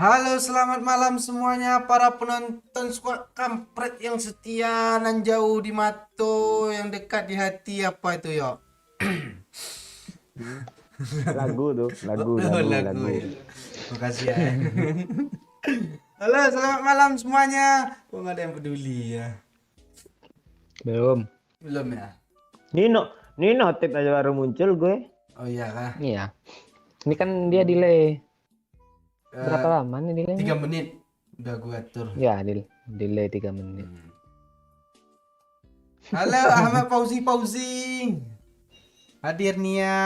Halo, selamat malam semuanya para penonton squad kampret yang setia nan jauh di mato, yang dekat di hati apa itu yo? Hmm. Lagu tuh, Oh, lagu, oh, lagu, lagu lagu. ya. Makasih ya. Halo, selamat malam semuanya. Kok nggak ada yang peduli ya? Belum. Belum ya? Nino, Nino tip aja baru muncul gue. Oh iya kah? Iya. Ini kan dia delay. Berapa Eh, lama nih delaynya? 3 menit udah gua atur. Ya, delay 3 menit. Halo Ahmad Fauzi. Hadir Nia.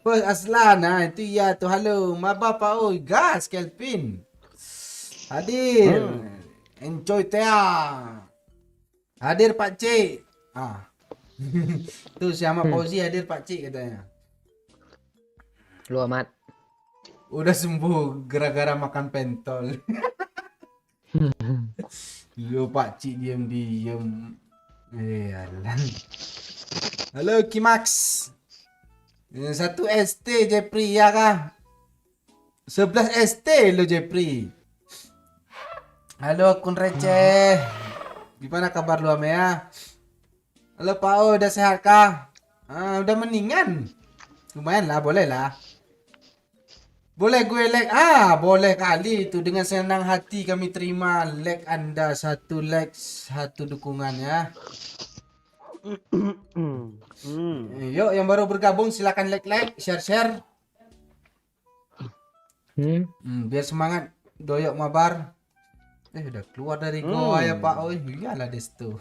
Bos Aslan, nah itu ya tuh. Halo, maba Pak Oi, gas Kelvin. Hadir. Enjoy Tea. Hadir Pak Cik. Tuh si Ahmad Fauzi hadir Pak Cik katanya. Lu amat. Udah sembuh gara-gara makan pentol. Lu Pak Cik diam-diam. Alah. Halo Kimax. Yang satu ST Jepri ya kah? 11 ST lo Jepri. Halo akun receh. Gimana kabar lu Amea? Halo Pak O, udah sehat kah? Udah mendingan. Lumayan lah, boleh lah. Boleh gue like. Boleh kali itu. Dengan senang hati kami terima like Anda. 1 like, 1 dukungan ya. Yuk yang baru bergabung silakan like, share. Biar semangat doyok mabar. Udah keluar dari goa ya Pak. Oh iyalah destu.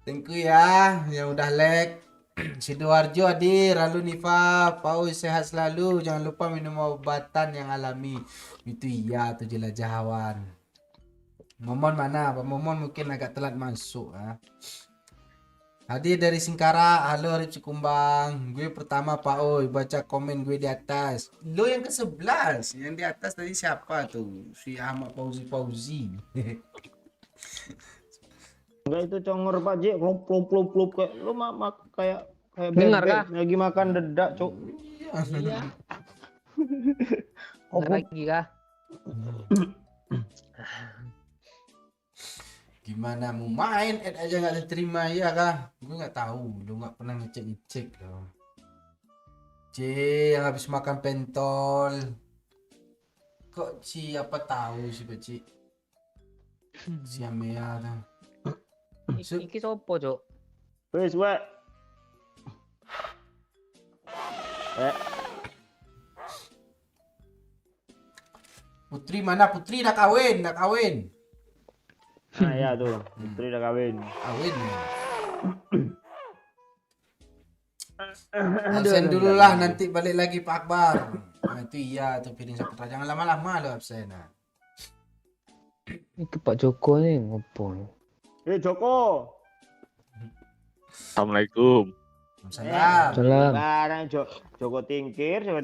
Thank you ya yang udah like. Sidoarjo hadir, lalu Nifa, Pau sehat selalu, jangan lupa minum obatan yang alami. Itu iya tuh jelajahawan. Momon mana? Pak Momon mungkin agak telat masuk Hadir dari Singkara, halo Arif Cikumbang. Gue pertama Pak Oi, baca komen gue di atas. Lo yang ke-11, yang di atas tadi siapa tuh? Si Ahmad Fauzi. Enggak itu congor Pak J, plop kayak lu kayak Dengar bebek kah? lagi makan dedak, Cuk. Iya. Oh, Bentar lagi kah? Gimana mau main aja nggak diterima ya kah? Gue nggak tahu, lu nggak pernah ngecek loh. Yang habis makan pentol. Kok apa tahu sih Beci? Si Amea tuh. Iki sopo, Cuk? wes wek. Putri mana? Putri udah kawin. Ya tuh, Putri udah kawin. Kawin. Absen dulu lah, nanti balik lagi Pak Akbar. Itu iya tuh piring Saputra. Jangan lama-lama lo absen. Iki Pak Joko nih ngopo? Joko. Assalamualaikum. Salam. Salam. Barang Joko tingkir. Kalau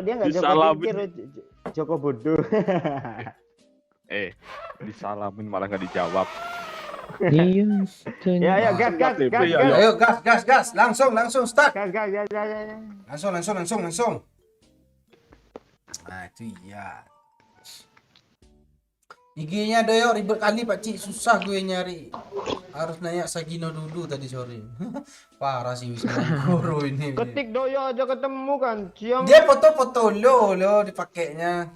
dia nggak Joko Disalamin. tingkir, Joko bodoh. Disalamin malah nggak dijawab. Iya. Ya, gas. Ayo gas. Langsung start. Gas. Langsung. Itu iya. IG-nya doyok ribet kali Pak Cik, susah gue nyari. Harus nanya Sagino dulu tadi sore. Parah sih Wisnu Guru ini. Ketik doyo aja ketemu kan, Ciong. Dia foto-foto lo dipakainya.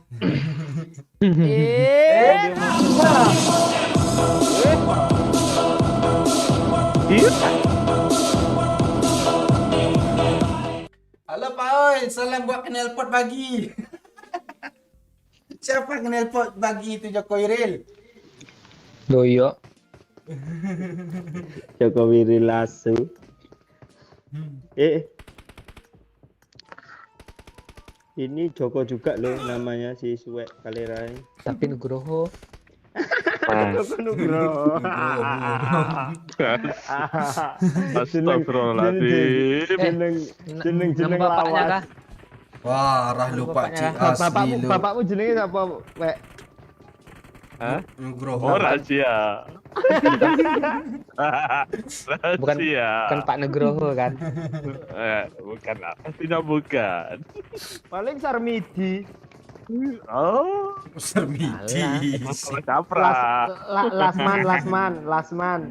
Halo Pak Oi, salam buat knalpot bagi. Siapa knalpot bagi itu Joko Iril? Doyo. Jokowi Rilasu. Ini Joko juga loh namanya si Suwek Kalerai. Tapi Nugroho. Joko Nugroho. Astagfirullahaladzim. Jeneng Nama bapaknya lawas. kah? Parah lu Pak Cik asli lu. Bapakmu jenenge siapa, Wek? Hah? Nugroho. Oh, rahasia. Bukan Rahasia. Pak Nugroho kan. Bukan. Pastinya bukan. Paling Sarmidi. Oh, Sermiti. masalah capra. Lasman.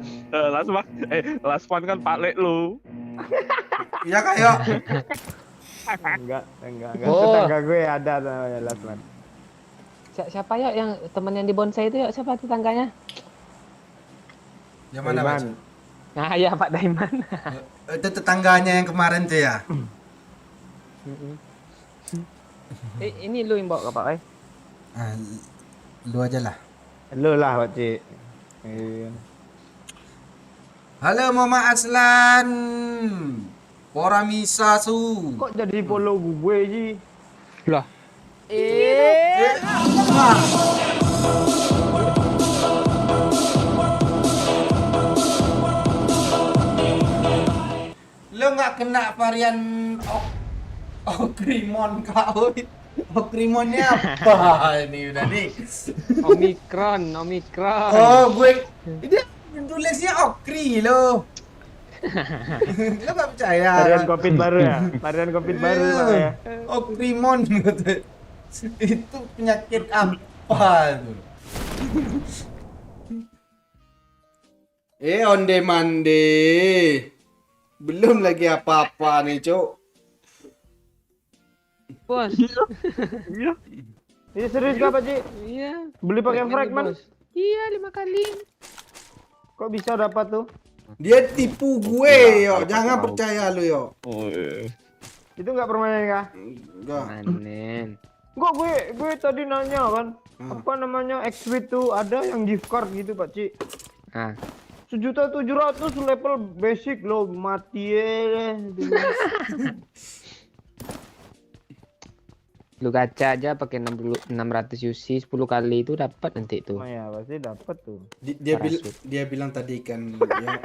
Lasman kan Pak Lek lu. Iya kayak. Enggak. Oh. Tetangga gue ada namanya Lasman. Siapa ya yang teman yang di bonsai itu ya? Siapa tetangganya? Yang mana Pak? Daiman. Nah, ya Pak Daiman. Itu tetangganya yang kemarin tuh ya. Ini lu yang bawa ke Pak, Ah, lu aja lah. Lu lah Pak Cik. Iya. Halo Mama Aslan. Poramisa su. Kok jadi follow gue sih? Lah, Lo nggak kena varian Okrimon kau. Okrimonnya apa ini udah nih? Omikron. Oh gue dia tulisnya Okri lo. Lo nggak percaya? Varian COVID baru ya? Varian COVID baru Pak ya? Okrimon gitu. Itu penyakit apa tuh? Onde mande. Belum lagi apa-apa nih, Cuk. Bos. Iya. Ini serius gak Pak Cik? Iya. Beli pakai fragment? Bos. Iya, 5 kali. Kok bisa dapat tuh? Dia tipu gue, yo. Jangan percaya lu, yo. Oh, iya. Itu nggak permanen kah? Enggak. Panen. Enggak, gue tadi nanya kan, apa namanya XWIT tuh ada yang gift card gitu Pak Cik. Ah, 1.700.000 level basic loh, mati ya. lu gacha aja pakai 600 UC 10 kali itu dapat nanti tuh. Oh ya pasti dapat tuh. Dia bilang tadi kan ya.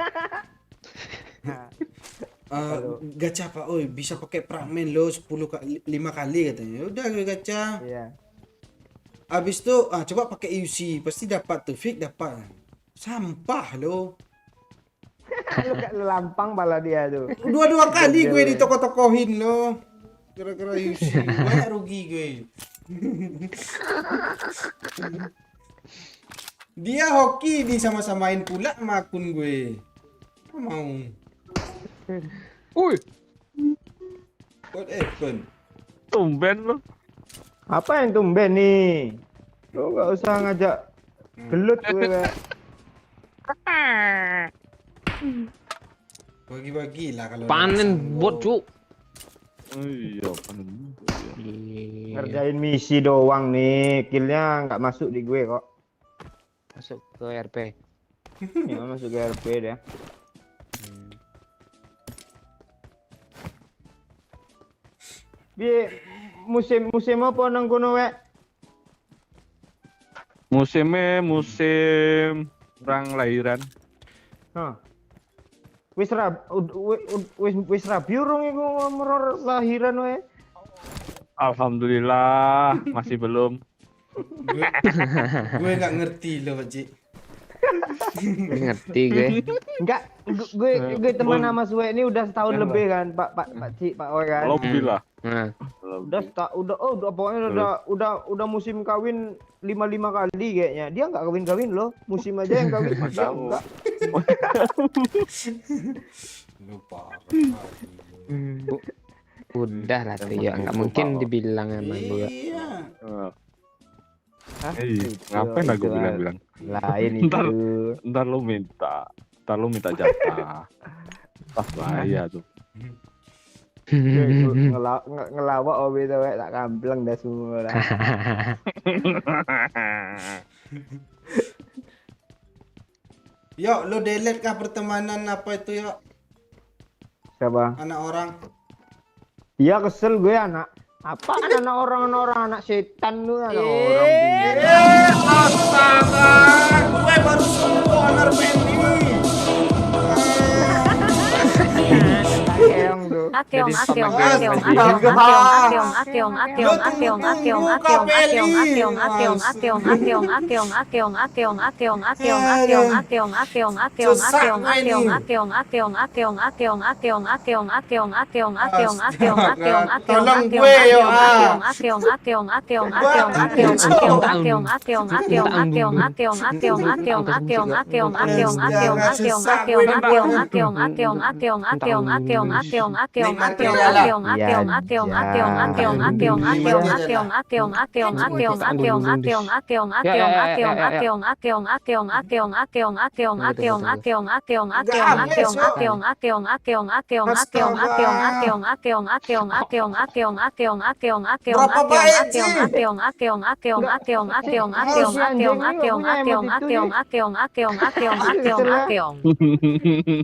Gacha apa? Oh, bisa pakai fragmen lo 10 kali 5 kali katanya. Udah gue gacha. Iya. Habis itu coba pakai UC, pasti dapat tuh, fake dapat. Sampah lo. Lu lampang pala dia tuh. Dua kali gue ditoko-tokohin lo. Gara-gara UC. Banyak rugi gue. Dia hoki disama-samain pula sama akun gue. Apa mau? Uy, What happened? Tumben lu. Apa yang tumben nih? Lu nggak usah ngajak gelut gue. Bagi-bagi lah kalau panen bot cuk. Oh, iya, panen. Iya. Ngerjain misi doang nih, killnya nggak masuk di gue kok. Masuk ke RP. Ya masuk ke RP dia. Bi musim apa nang kono wek? Musimnya musim perang lahiran. Hah. Wis rabi urung iku meror lahiran wae. Alhamdulillah masih belum. gue nggak ngerti loh, Pak Cik. Ngerti gue. Enggak, gue teman sama Suwe ini udah setahun lebih kan, Pak Cik, Pak Oy kan. Lebih lah. Nah, Udah pokoknya udah musim kawin 5 kali kayaknya. Dia enggak kawin-kawin loh, musim aja yang kawin. Dia enggak. Lupa. udah lah tuh ya, nggak mungkin dibilang sama dia. Iya. Hah? Ngapain aku Itu bilang-bilang? lain Ntar. itu. Ntar lu minta jatah. Bahaya tuh. Ngelawak obi tuh tak kampleng dah semua lah. Yuk, lo delete kah pertemanan apa itu yuk? Siapa? Anak orang. Iya kesel gue anak. Apaan anak orang anak setan lu anak orang. Astaga, gue baru sembuh honor Benny. Keong tuh.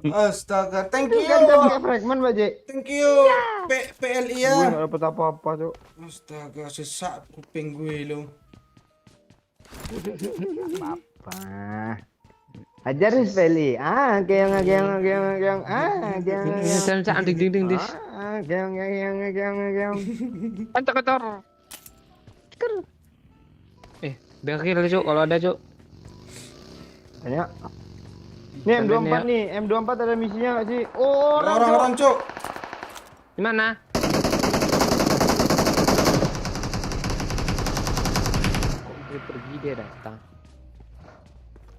Astaga, thank Itu you. kan pakai fragment, Pak J. Thank you. PLI Gue ya. nggak dapet apa-apa, Cuk. Astaga, sesak kuping gue lo. Apa? Ajar Feli. Keong. Jangan ding dis. Keong. Kotor. Berkil cuk kalau ada cuk. Banyak. Nih M24 nih, M24 ada misinya nggak sih? Oh, Orang-orang, Cuk. Di mana? Dia pergi dia datang.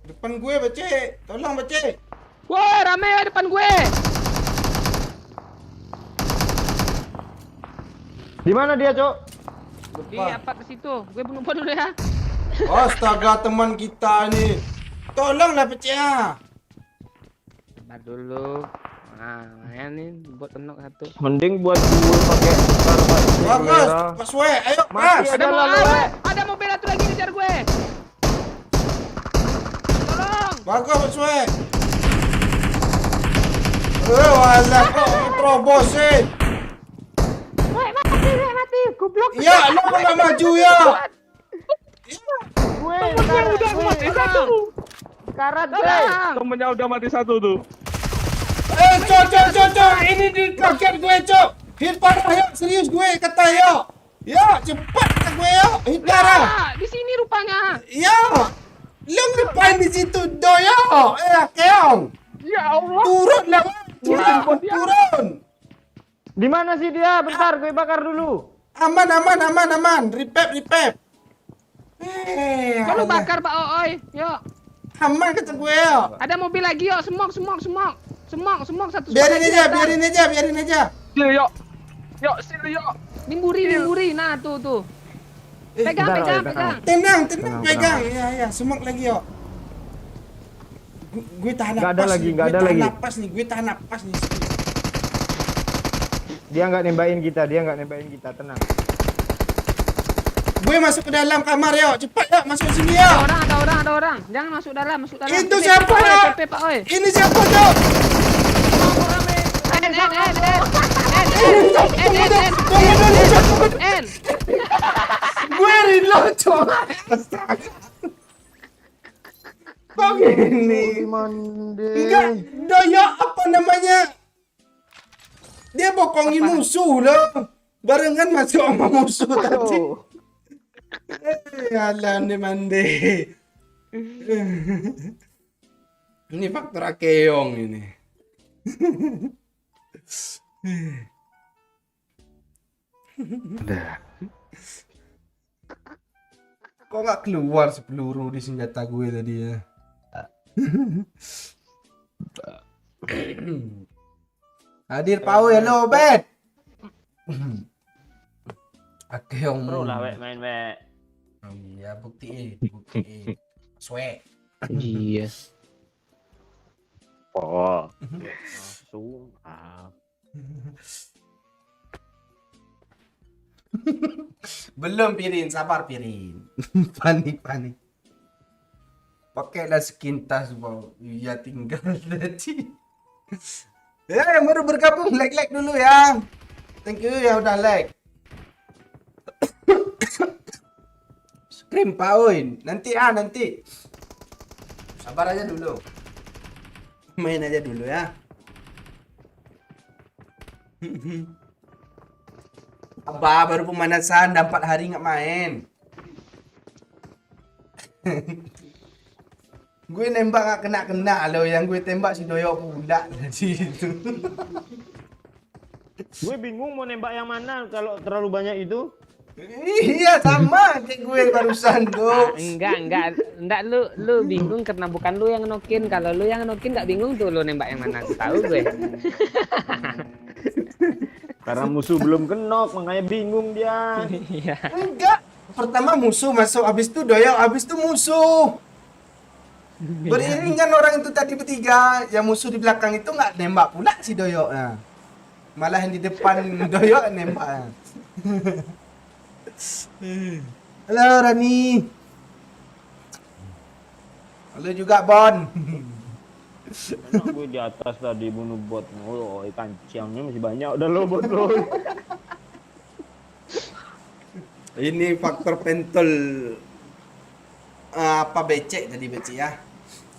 Depan gue, Bace. Tolong, Bace. Wah, rame ya depan gue. Di mana dia, Cok? Di apa ke situ? Gue bunuh dulu ya. Astaga, teman kita nih. Tolonglah, Bace ya. Sabar dulu. Nah, ini buat tenok satu. Mending buat gue pakai Bagus, Pas We, ayo, Mas. Mati aja. Ada mobil satu lagi ngejar gue. Tolong. Bagus, Pas We. Walah, kok terobos sih. Mati, goblok. Ya, lu nggak maju ya. Gue Udah mati satu. karat gue. Tolong. Temennya udah mati satu tuh. Cok. Ini di kaget gue, Cok. Hit parah, yuk. Serius gue, kata yuk. Ya, cepat kata gue, yuk. Hit parah. Lah, di sini rupanya. Ya. Lu ngapain di situ, do, yuk. Keong. Ya Allah. Turun lah. Turun. Di mana sih dia? Bentar, gue bakar dulu. Aman. Repap. Kalau bakar Pak Oi. Yuk. Aman kata gue, yuk. Ada mobil lagi yuk. Semok satu. Biarin aja. Sini yuk. Sini yuk. Nimburi. Nah, tuh. Pegang. Tenang, pegang. Ya, semak lagi, yuk. Gue tahan Nggak ada napas lagi, nih. nggak ada lagi. Gue tahan napas nih. Dia nggak nembakin kita, tenang. Gue masuk ke dalam kamar, yuk. Cepat, yuk. Masuk sini, yuk. Ada orang. Jangan masuk dalam. Itu siapa, yuk? Pak Oi. Ini siapa, yuk? N. Gue reload, cok. Astaga. Kok gini? Enggak, daya apa namanya? Dia bokongin musuh loh. Barengan masuk sama musuh tadi. Alah, mande. Ini faktor Keong ini. Kok nggak keluar sepeluru di senjata gue tadi ya? Hadir Pau, hello Bet. Keong. Bro lah main Oh iya, bukti. Swe. Iya. Oh. langsung. Belum Pirin, sabar Pirin. panik. Pakailah skin tas bau. Iya tinggal tadi. Ya, yang baru bergabung like dulu ya. Thank you ya udah like. Scream Pauin. Nanti. Sabar aja dulu. Main aja dulu ya. Abah baru pemanasan, dah 4 hari nggak main. Gue nembak nggak kena loh, yang gue tembak si Doyok pula tadi itu. Gue bingung mau nembak yang mana kalau terlalu banyak itu. Iya sama kayak gue barusan tuh. Enggak lu bingung karena bukan lu yang nokin. Kalau lu yang nokin enggak bingung tuh lu nembak yang mana. Tahu gue. Karena musuh belum kenok, makanya bingung dia. Iya. Enggak. Pertama musuh masuk, habis itu Doyok, habis itu musuh. Beriringan orang itu tadi bertiga, yang musuh di belakang itu nggak nembak pula si Doyok. Nah. Malah yang di depan Doyok nembak. Halo Rani. Halo juga Bon. Enak gue di atas tadi bunuh bot. Oh, ikan ciangnya masih banyak. Udah lo bot lo. Ini faktor pentol apa becek tadi becek ya.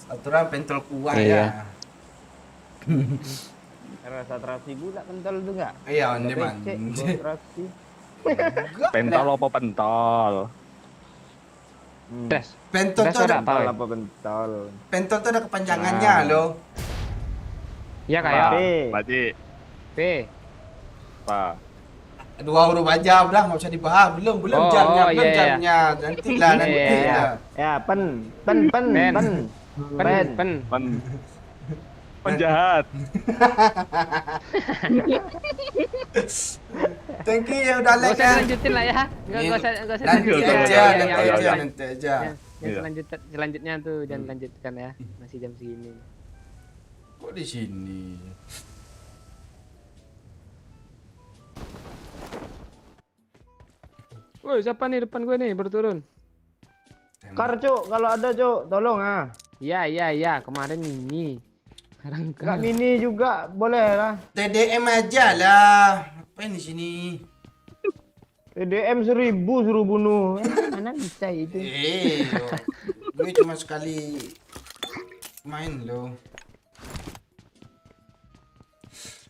Aturan pentol kuah Iya. ya. Rasa terasi gula kental tuh enggak? Iya, ini man. Terasi. Pentol apa pentol? Tes. Pentol Tes tuh ora ada, tahu. Apa pentol? pentol tuh ada kepanjangannya loh. Ya kayak Berarti P. apa? 2 huruf aja udah nggak usah dibahas. Belum Oh, jamnya, oh, belum iya, iya. jamnya. Nanti lah. Iya. Ya, pen. Pen. Penjahat. Thank you ya udah Gak like usah ya. lanjutin lah ya. Gak usah Nanti lanjutin. aja, Ya, nanti ya, aja, ya. nanti aja. Yang selanjutnya tuh jangan lanjutkan ya. Masih jam segini. Kok di sini? Woi, siapa nih depan gue nih berturun? Kar, Cuk, kalau ada, Cuk, tolong ah. Ya, kemarin ini. Sekarang Enggak mini juga boleh lah. TDM aja lah. Ngapain di sini? TDM 1000 suruh bunuh. mana bisa itu? Gue cuma sekali main loh.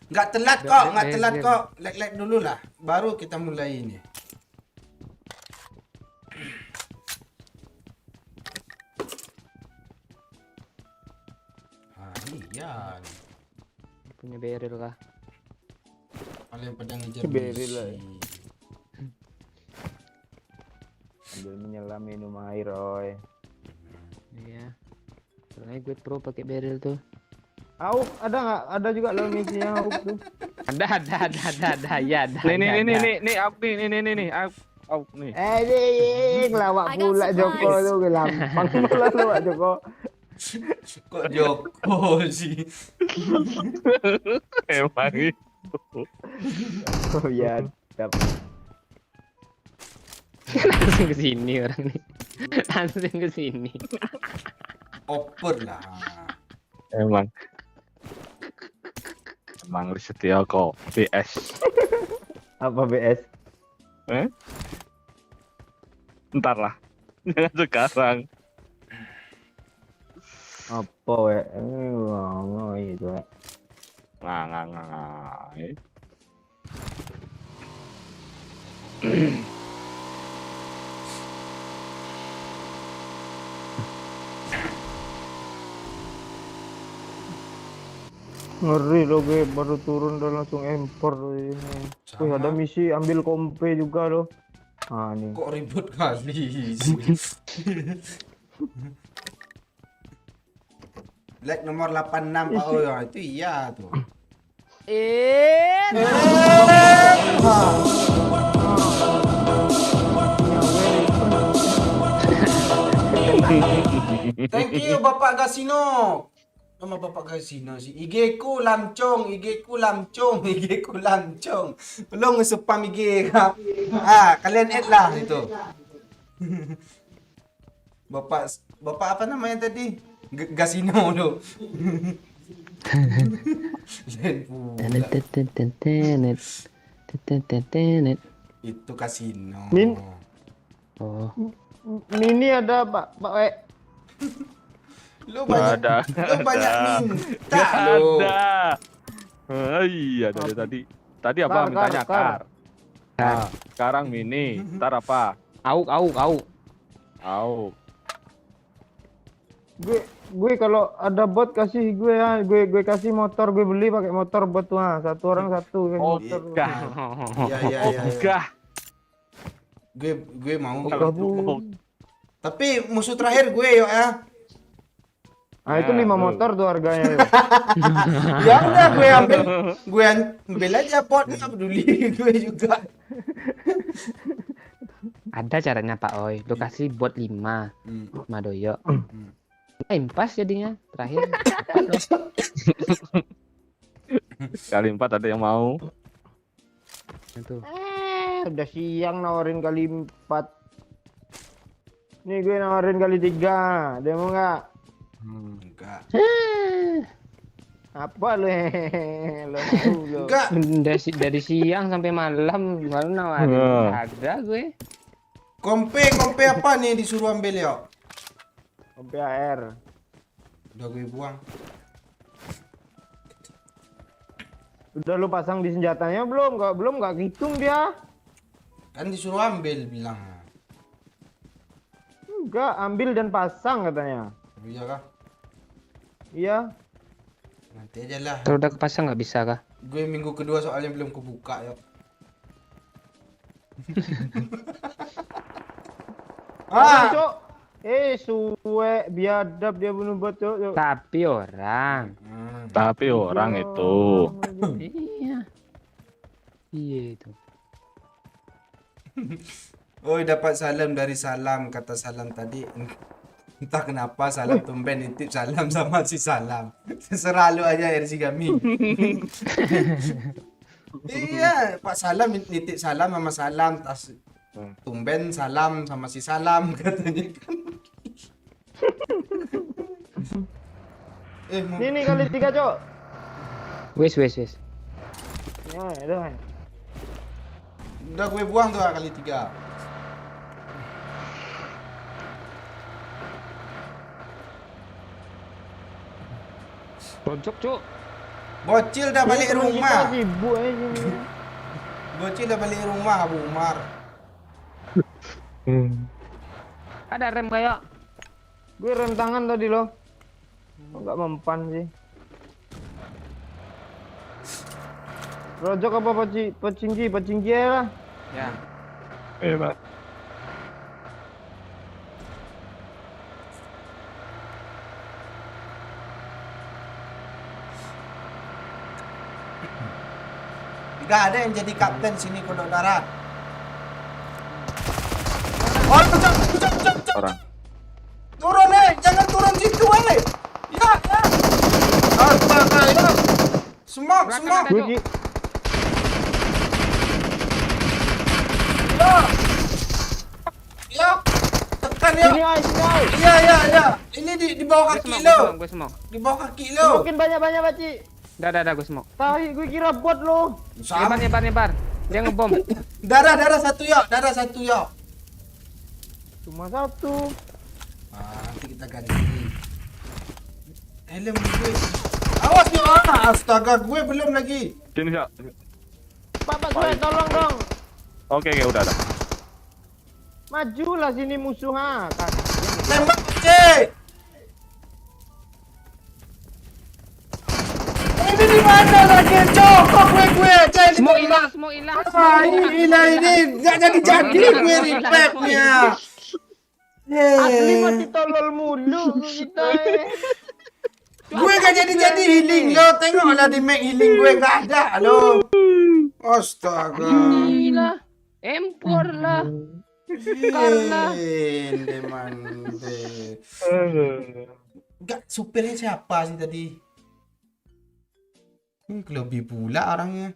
Nggak telat kok, nggak telat kok. Like dulu lah, baru kita mulai ini. Iya. Punya barrel kah? Kalian pada ngejar Beril lah. misi. Sambil menyelam minum air, oi. Iya. Soalnya gue pro pakai barrel tuh. Auk, ada nggak? Ada juga lo misinya Auk tuh. Ada. Ya, ada. Nih, aku nih, aku nih. Ngelawak I got pula Joko supplies. tuh, gampang pula lawak Joko. Kok Joko sih? Emang itu. Oh ya, dapat. Langsung ke sini orang nih. Langsung ke sini. Oper lah. Emang Setia kok BS. Apa BS? Ntar lah. Jangan sekarang. Apa we? Oh itu. Nggak. Ngeri loh gue baru turun dan langsung impor ini. Wih, Sama. ada misi ambil kompe juga loh. Ah nih. Kok ribut kali sih? Like nomor 86 Pak Oyo, itu iya tuh. Thank you Bapak Gasino. Nama Bapak Gasino sih. IG ku lamcong. Belum nge-spam IG kah? Kalian add lah itu. Bapak apa namanya tadi? Gasino lo. Itu kasino. Oh, Mini ada Pak We. Lu banyak, Ada. lu banyak minta Nggak lu. ada. Iya dari tadi. Tadi apa Kar, mintanya? kar. Kar. Nah, sekarang mini. Ntar apa? Auk. Au. Gue kalau ada bot kasih gue ya, gue kasih motor, gue beli pakai motor bot tuh, satu orang satu kasih Oh, motor. gah. Iya iya iya. Iya. Gah. Gue mau Oke, kalau Bu. itu. Tapi musuh terakhir gue yuk ya. Nah, itu Ya, 5 lu. motor tuh harganya. Yo. Ya udah gue ambil aja pot, nggak peduli gue juga. Ada caranya Pak Oi. Lu kasih bot 5 Madoyo. Impas jadinya terakhir. Kali 4 ada yang mau. Itu. Udah siang nawarin kali 4. Nih gue nawarin kali 3. Dia mau nggak? Enggak. Apa lu? Lo mau lo? Enggak. Dari siang sampai malam baru nawarin. Ada gue. Kompe apa nih disuruh ambil ya? PAR. Udah gue buang. Udah lu pasang di senjatanya belum? Nggak hitung dia. Kan disuruh ambil bilang. Enggak, ambil dan pasang katanya. Iya kah? Iya. Nanti aja lah. Kalau udah kepasang nggak bisa kah? Gue minggu kedua soalnya belum kebuka ya. Cok. Suwe biadab dia bunuh bot, Cok. Tapi orang. Tapi orang itu. Iya. Iya itu. Oh, dapat salam dari Salam. Kata Salam tadi, entah kenapa Salam tumben nitip salam sama si Salam. Selalu aja RC kami. Iya, Pak Salam nitip salam sama Salam. Tas tumben salam sama si Salam katanya kan. Ini kali 3, Cok. Wes. Ya, udah. Udah gue buang tuh kali 3. Pojok, Cuk. Bocil dah balik rumah. Sibuk aja sini. Bocil dah balik rumah, Abu Umar. Ada rem kayak. Gue rem tangan tadi loh. Kok nggak mempan sih? Rojok apa pecinggi aja lah. Ya. Pak. Tidak ada yang jadi kapten sini Kodok Darat. Oh, cok. Orang. Turun jangan turun situ Ya. Astaga ya. Semok. Gue Ya. Tekan ya. sini ay. Iya. Ini di bawah kaki lo. Gue semok. Di bawah kaki lo. Makin banyak Baci. Dah gue semok. Tahi gue kira bot lo. Sama. Nyebar. Dia ngebom. Darah satu ya. Cuma 1. Nanti kita ganti. Helm gue. Awas ya. Astaga, gue belum lagi. Sini, Cak. Bapak gue tolong dong. Oke, udah ada. Majulah sini musuh ha. Tembak, cek. Ini di mana lagi? Cokok gue, cek. Semok hilang. Ini nggak jadi gue repacknya. Asli masih tolol mulu kita. Gue gak jadi healing lo. Tengoklah di make healing gue nggak ada lo. Astaga. Gila. Empor lah. Karena. Mande. Enggak, supirnya siapa sih tadi? Lebih pula orangnya.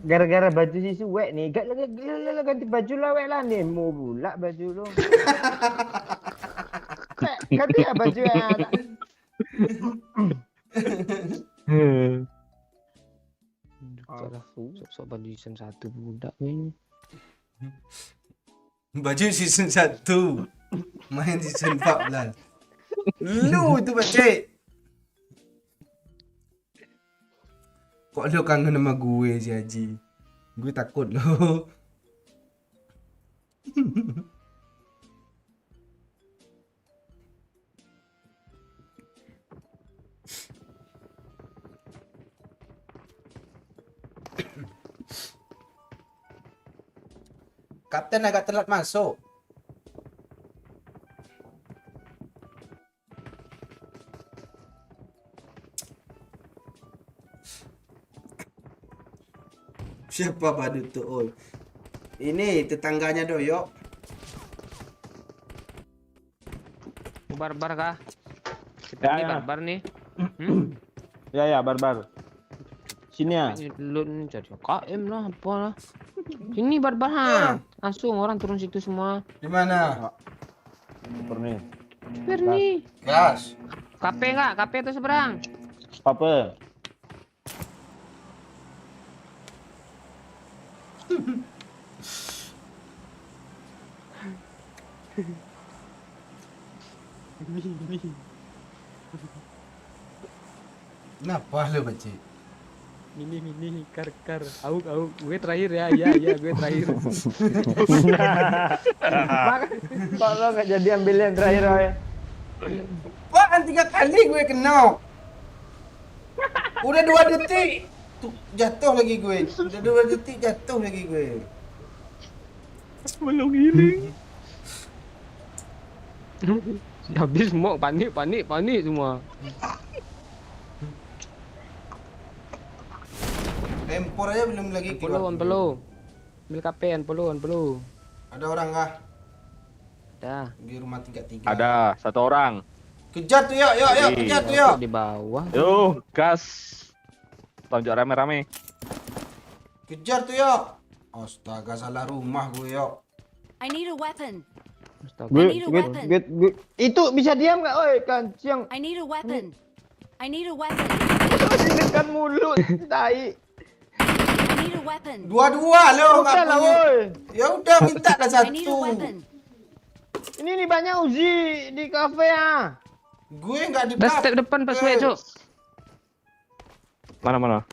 Gara-gara baju si suwek nih, ganti baju lah wek lah nih, mau pula baju lo. Ganti ya baju ya. Sok baju season 1 budak ini. Baju season 1. Main season 14. Lu itu bacek. Kok lo kangen sama gue si Haji? Gue takut lo. Kapten agak telat masuk. Siapa badut tuh? Oh. Ini tetangganya Doyok. Barbar kah? Kita Ya, ini ya. barbar nih. Ya barbar. Sini ya. Ini lu nih jadi KM lah apa lah. Sini barbar ha. Langsung orang turun situ semua. Di mana? Super nih. Super nih. Gas. KP enggak? KP itu seberang. Apa? Kenapa lo baca? Mini kar au gue terakhir ya gue terakhir. Kok lo nggak jadi ambil yang terakhir ya? Wah, kan 3 kali gue kena. Udah 2 detik. Tuh, jatuh lagi gue. Udah 2 detik jatuh lagi gue. Belum healing. Habis semua panik semua. Empor aja belum lagi keluar. Perlu. Ambil KP perlu. Ada orang kah? Dah. Di rumah 33. Ada 1 orang. Kejar tuh yuk, kejar tuh yuk. Di bawah. Yo, gas. Tonjok rame-rame. Kejar tuh yuk. Astaga, salah rumah gue yuk. I need a weapon. Astaga. Gue. Itu bisa diam nggak? Oi, kancing. I need a weapon. I need a weapon. Dekat mulut, tai. I need a weapon. Dua-dua lo nggak Udah lah, punya. woi. Ya udah minta lah I need a satu. weapon. Ini nih banyak Uzi di kafe ya. Gue nggak di Dah step depan Pak Suwe, Cuk. Mana?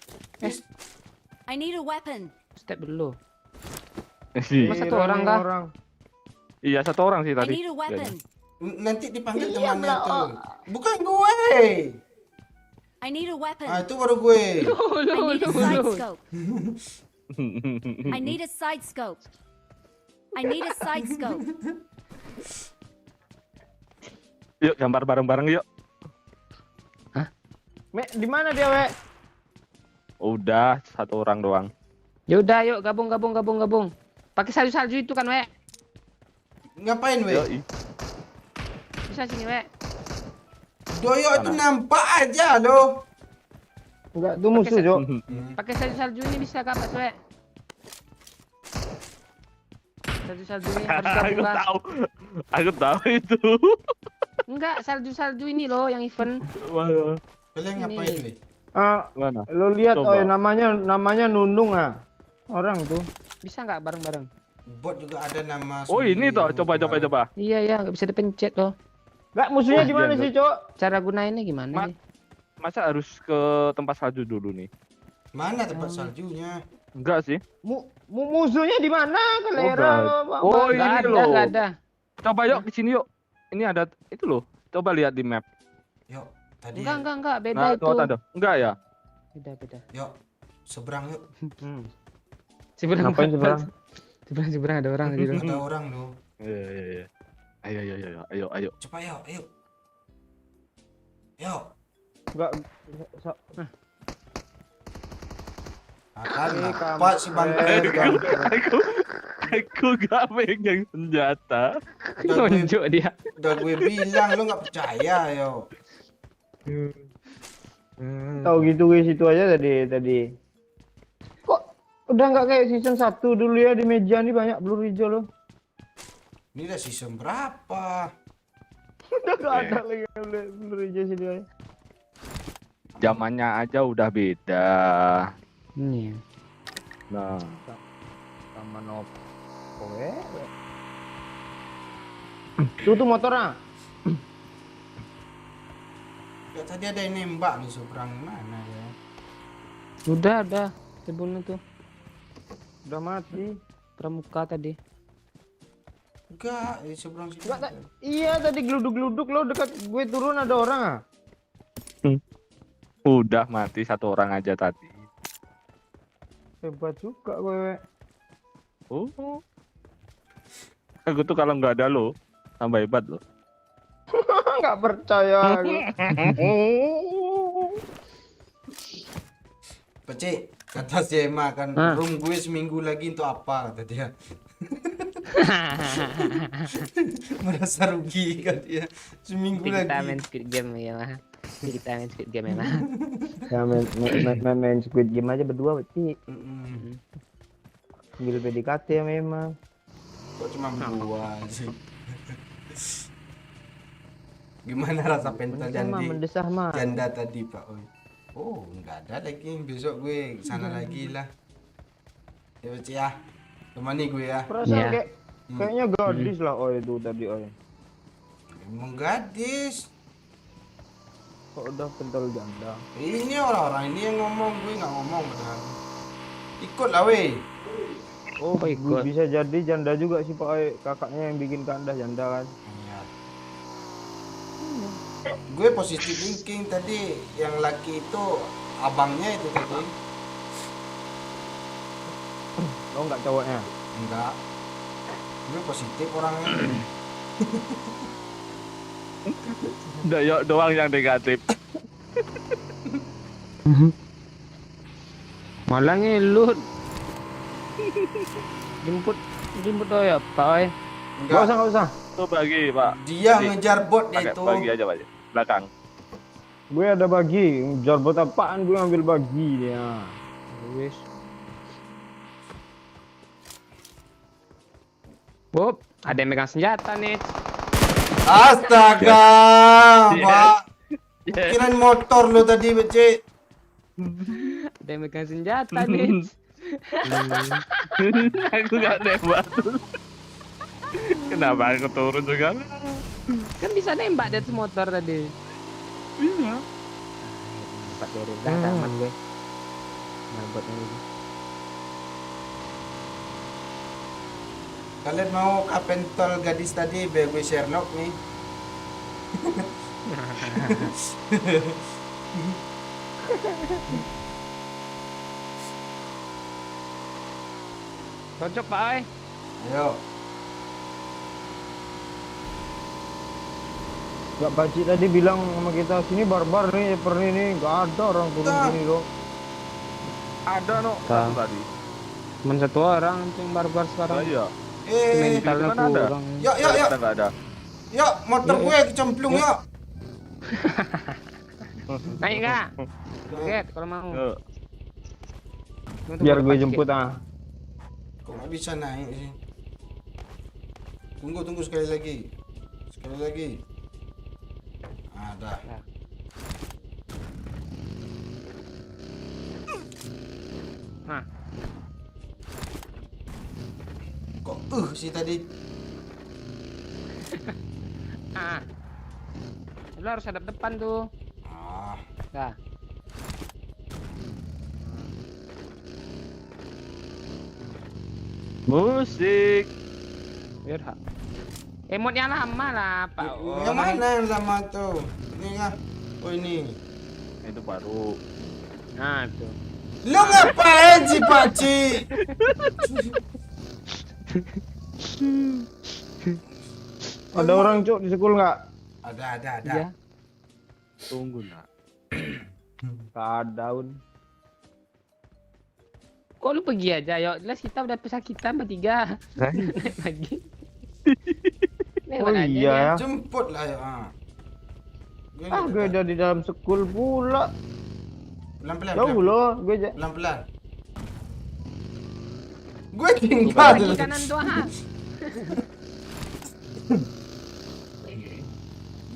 I need a weapon. Step dulu. Iya, Mas 1 orang kah? iya 1 orang sih I tadi. need a weapon. Nanti dipanggil Diam temannya lah, tuh. oh. Bukan gue. I need a weapon. Ah, itu baru gue. I need a side scope. I need a side scope. I need a side scope. Yuk gambar bareng-bareng yuk. Di mana dia, we? Udah 1 orang doang. Ya udah yuk gabung. Pakai salju itu kan, we. Ngapain weh? Yoi. Bisa sini, we. Doyok itu nampak aja lo. Enggak, itu musuh, Cok. Pakai salju ini bisa kah, Pak Suwe? Salju ini harus gabung kah? Aku tahu itu. Enggak, salju ini loh yang event. Mana? Kalian ngapain weh? Mana? Lo lihat, Coba. oi, namanya Nundung ah. Orang tuh. Bisa nggak bareng-bareng? Bot juga ada nama. Oh ini toh, coba. Iya, nggak bisa dipencet loh. Enggak, musuhnya Wah, di mana iya, sih, Cok? Cara gunainnya gimana Ma- sih? Masa harus ke tempat salju dulu nih? Mana tempat saljunya? Enggak sih. Musuhnya di mana? Kelera enggak. lo, Pak. Oh, Nggak ini ada, loh. nggak ada. Coba yuk ke sini yuk. Ini ada itu loh. Coba lihat di map. Yuk, tadi. Enggak, beda Nah, itu. tuh ada. Enggak ya? Beda. Yuk, seberang yuk. Seberang. Ngapain seberang? Seberang ada orang gitu. Ada orang lo. Iya. Ayo. Cepat yuk. Yuk. Enggak. Akan Ini apa si kampret. bangke? Aku gak pegang senjata. Nunjuk dia. Udah gue bilang lo nggak percaya yo. Tahu gitu guys, itu aja tadi. Kok udah nggak kayak season 1 dulu ya, di meja nih banyak peluru hijau loh. Ini udah season berapa? Udah nggak ada lagi peluru hijau sini aja. Zamannya aja udah beda. Ini. Nah, Sama Nopo tuh motor ah. Ya tadi ada yang nembak nih seberang mana ya? Udah. Dibunuh tuh. Udah mati. Pramuka tadi. Enggak, di seberang sini. Enggak, iya tadi geluduk-geluduk lo dekat gue turun ada orang ah. Udah mati satu orang aja tadi. Hebat juga gue. Oh. Aku tuh kalau nggak ada lo, tambah hebat lo. Enggak percaya. Pecik, kata si Emma kan, Hah? room gue seminggu lagi untuk apa kata dia. Merasa rugi kan dia. Seminggu Kita lagi. main Squid Game ya mah. Kita main Squid Game ya mah. Ya main Squid Game aja berdua berarti. Mm-mm. Sambil PDKT ya memang. Kok cuma berdua sih? Gimana rasa pentol Mah mendesah mah. janda tadi Pak Oi? Oh, nggak ada lagi. Besok gue kesana lagi lah. Ya Pecik ya. Temani gue ya. Perasaan Iya. kayaknya gadis lah itu tadi Emang gadis. Kok udah pentol janda. Ini orang-orang ini yang ngomong, gue nggak ngomong padahal. Ikut lah weh. Oh, ikut. bisa jadi janda juga sih Pak Oi. Kakaknya yang bikin kandas janda kan. Iya. Gue positive thinking tadi, yang laki itu abangnya itu tadi. Lo nggak cowoknya? Enggak. Gue positif orangnya. Dayok doang yang negatif. Malah ngelut. Jemput ya Pak Oi. Nggak Enggak. usah. Tuh bagi Pak. Dia Nih, ngejar bot dia Pakai itu. bagi aja Pak. Belakang. Gue ada bagi. Jarbot apaan gue ambil bagi dia. Wis. Bob, ada yang megang senjata nih. Astaga, Yes. Pak. Yes. Kirain motor lo tadi, Becik. Ada yang megang senjata nih. Aku nggak nembak. Kenapa aku turun juga? Kan bisa nembak di atas motor tadi. Bisa. Nembak dari belakang aman gue. Nembaknya ini. Kalian mau kapentol gadis tadi, biar gue Sherlock nih. Cocok Pak Oi. Ayo. Gak Paci tadi bilang sama kita sini barbar nih, seperti ini nggak ada orang turun Nah. sini loh. Ada no. Tak. Satu tadi. Cuman satu orang yang barbar Oh sekarang. iya. Mentalnya Mana ada? kurang. Yuk, yuk, yuk. Ada nggak ada? Yuk, motor gue kecemplung yuk. Naik nggak? Oke, kalau mau. Yuk. Tunggu, Biar tunggu, gue lepas jemput sedikit. ah. Kok nggak bisa naik sih? Tunggu sekali lagi. Sekali lagi. Ada. Nah, Kok sih tadi? ah. Lu harus hadap depan tuh. Ah, Dah. Musik. Biar hak. Emotnya lama lah, Pak. yang mana yang lama tuh? Ini kah? Oh ini. Itu baru. Nah, tuh. Lu ngapain sih, Pak Ci? Ada orang cuk di sekolah nggak? Ada. Iya. Tunggu nak. Nggak ada un. Kok lu pergi aja, yuk. Jelas kita udah pesakitan bertiga. Naik lagi. Oh iya ya. Jemput lah ya. Gue Ah gue udah di dalam sekul pula. pelan-pelan. Jauh loh gue Pelan-pelan. Gue Kaki tinggal. kanan tuh, ha.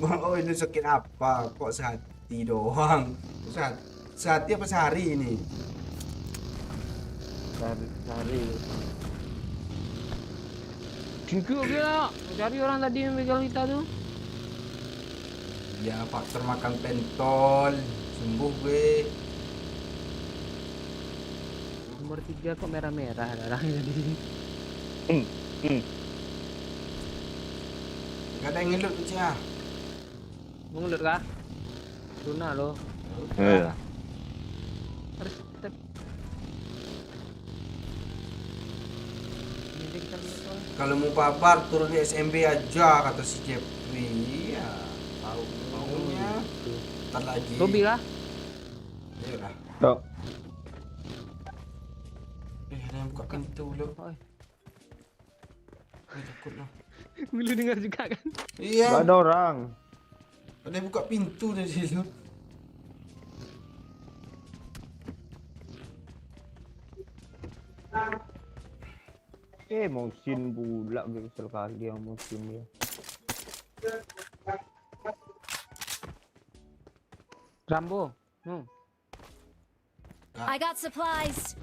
Oh ini sakit apa? Kok sehati doang? Sehati apa sehari ini? Sehari. Tinggi gila. Cari orang tadi yang megang kita tuh. Ya faktor makan pentol. Sembuh gue. Nomor 3 kok merah-merah darahnya di sini. Gak ada yang ngelut Cik ah. Mau ngelut kah? Tuna lo. Iya. Harus kita. Ini kita lihat soal. Kalau mau babar turun di SMB aja kata si Jeffrey. Iya. Tahu maunya. Ntar lagi. Lobby kah? Ayolah. Tok. Ada yang buka pintu lo. Oi. Takut lah. Lu dengar juga kan? Iya. Gak ada orang. Ada yang buka pintu tadi lo. Musim pula kesel kali yang musim dia. Rambo. I got supplies.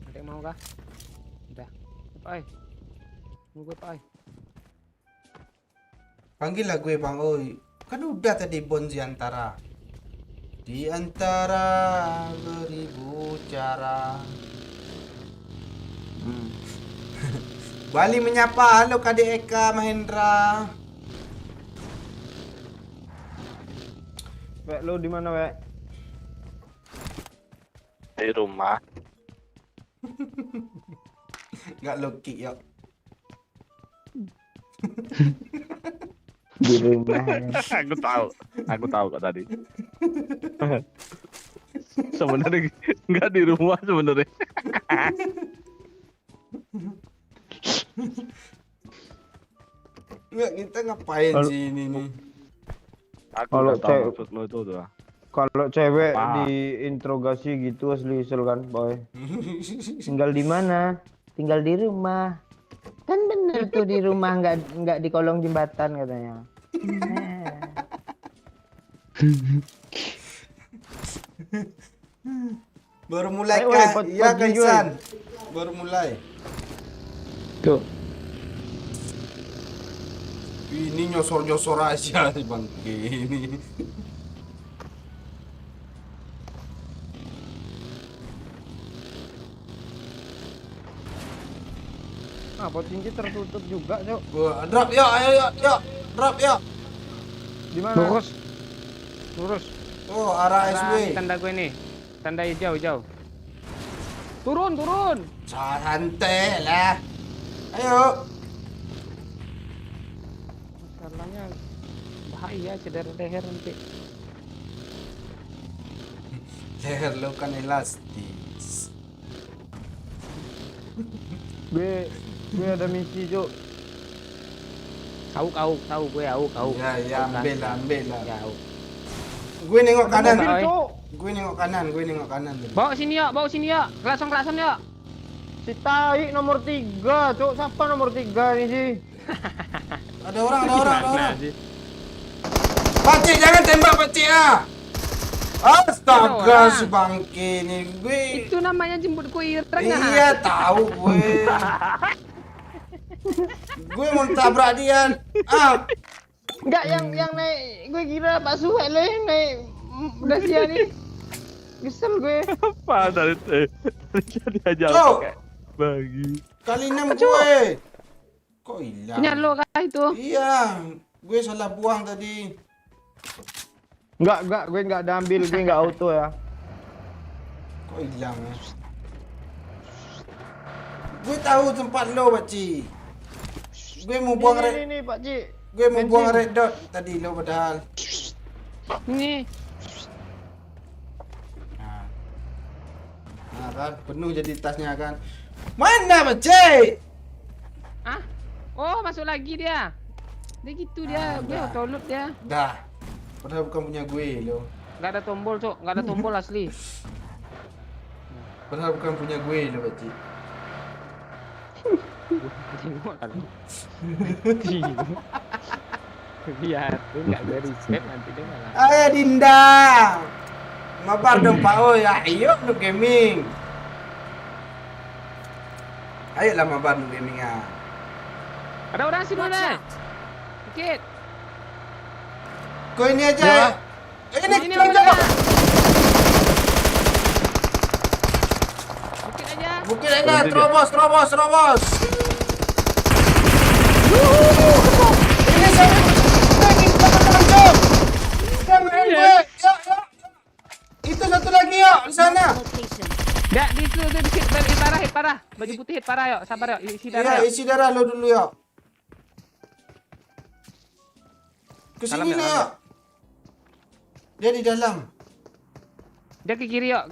Ada yang mau kah? Udah. Oi. Tunggu oi. Panggil lah gue Bang Oi. Kan udah tadi Bonzi antara. Di antara beribu cara. Bali menyapa. Halo Kadek Eka Mahendra. Wek, lu di mana, Wek? Di rumah. Gak loki ya. Di rumah. Aku tahu kok tadi. Sebenarnya nggak di rumah sebenarnya. Enggak, kita ngapain sih ini nih? Aku Kalau nggak tahu cewek- maksud lo itu tuh. Kalau cewek Apa? diinterogasi gitu asli isel kan, boy. Tinggal di mana? Tinggal di rumah. Kan bener tuh di rumah nggak di kolong jembatan katanya. Baru mulai Ayo, kah? woi, Iya pot kan jujur. San? Baru mulai. Tuh. Ini nyosor-nyosor aja si bangke ini. Ah, pot cincin tertutup juga, Cok. Wah, drop yuk, ayo yuk, yuk. Drop yuk. Di mana? Lurus. Lurus. Oh, arah SW. Tanda gue nih. Tanda hijau, hijau. Turun, turun. Santai lah. Ayo. Masalahnya bahaya cedera leher nanti. Leher lo kan elastis. Gue ada misi, Cok. Tahu gue tahu. Ya, ya, ambil lah, ambil lah. Ya, au. Gue nengok kanan. mobil, Oi. Cok. Gue nengok kanan. Bawa sini ya. Kelasan ya. Si Tai nomor 3, Cok. Siapa nomor 3 ini sih? Ada orang. Nah, sih. Pakcik, jangan tembak Pakcik ah. Ada Astaga orang. si bangke nih gue. Itu namanya jemput kuireng. Iya tahu gue. Gue mau tabrak dia. Ah, Enggak yang naik. Gue kira Pak Suhek lo yang naik Dacia nih. Kesel gue. Apa dari jadi aja Cok. pakai bagi. kali 6 gue. Kok hilang? Punya lo kah itu? Iya, gue salah buang tadi. Enggak, gue enggak ada ambil, gue enggak auto ya. Kok hilang ya? Gue tahu tempat lo, Pakcik. Gue mau buang red, Ini Pak Cik. gue mau bensin. buang red dot tadi lo padahal. Ini. Nah kan, penuh jadi tasnya kan. Mana Pakcik? Ah? Oh, masuk lagi dia. Dia gitu dia. Gue dah. autoload dia. Dah. Padahal bukan punya gue lo. Enggak ada tombol, Cok. Enggak ada tombol asli. Padahal bukan punya gue lo, Pakcik. Tengok kali. Biar tuh enggak gue respect nanti dia malah. Ayo Dinda. Mabar dong Pak Oi. Ayo lu gaming. Ayolah mabar lu gaming ah. Ada orang sini Watch mana? out. Dikit. Kau ini aja. Ya. Ini Ini jom. orang. dah. Terobos. Ini saya lagi teman-teman. Jangan gue. Ya. Itu satu lagi yuk di sana. Location. Dak di situ hit parah. Baju putih hit parah yuk. Sabar yuk, isi darah Ya, yuk. isi darah lo dulu yuk. Dalam Kesini ya, nih dalam yuk. Dia di dalam. Dia ke kiri yuk.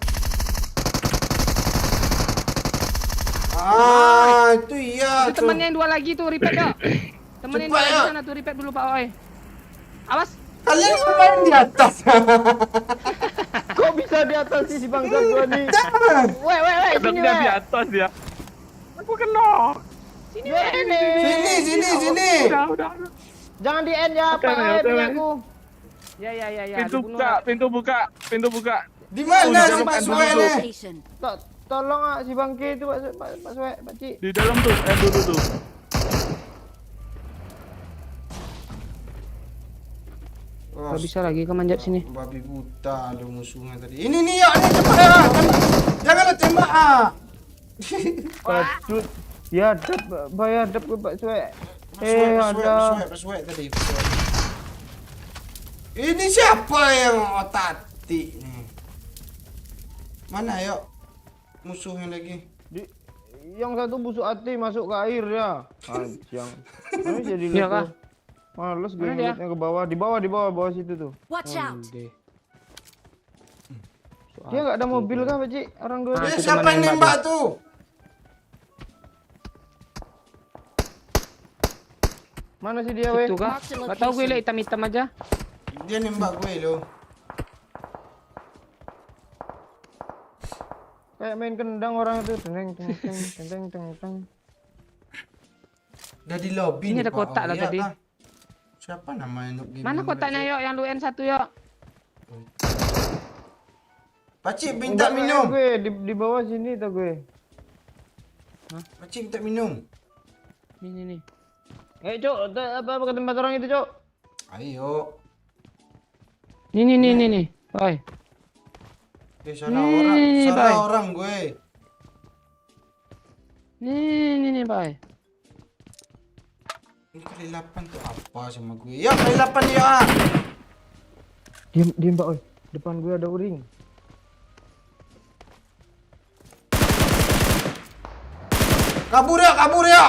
Itu iya. Itu temannya yang dua lagi tuh, repack yuk. Temennya yang Cepat, dua lagi yuk. sana tuh, repack dulu Pak Oi. Awas. Kalian ngapain di atas? Kok bisa di atas sih si bangsat gua nih? Jangan. Weh, sini Kedoknya di weh. atas ya. Aku kena. Sini Weh, weh. Sini. Udah. Jangan di end ya, Oke, Pak. oke, Punya oke. aku. Ya. Pintu buka. Di mana Udah, si dalam Pak dulu. Suwe nih? Location. Tolong si bangke itu Pak Suwe, Pak Ci. Di dalam tuh, dulu tuh. Gak bisa lagi kau manjat sini. Babi buta lu musuhnya tadi. Ini nih yuk, ini cepat ya. Janganlah tembak Patut. Ya, bayar dap ke Pak Suwe. Pak Suwe tadi. Ini siapa yang otak atik nih? Mana yuk? Musuhnya lagi. Yang satu busuk hati masuk ke air ya. Anjang. Ini jadi Iya, lupa. Kak. Males gue Mana dia? ngeliatnya ke bawah. Di bawah situ tuh. Watch out. Dia nggak ada mobil kah, Pak Ci? Orang dua. Ah, Ini itu siapa teman yang yang nembak tuh? Mana sih dia, weh? Itu kah? Gak tau gue liat hitam-hitam aja. Dia nembak gue lo. Kayak main kendang orang itu. Teng. Udah di lobby Ini nih, ada Pak. kotak lah Iya tadi. kah? Siapa namanya Noob Gaming? Mana kotaknya yuk yang lu N1 yuk. Pakcik minta minum. Gue di bawah sini tuh gue. Pakcik minta minum. Ini nih. Cok, apa ke tempat orang itu, Cok? Ayo. Nih. Oi. Salah Nih, orang. Salah Bay. orang gue. Nih, Pak. Ini kali 8 tuh apa sama gue? Ya kali 8 ya. Diam, Pak, oi. Depan gue ada uring. Kabur ya.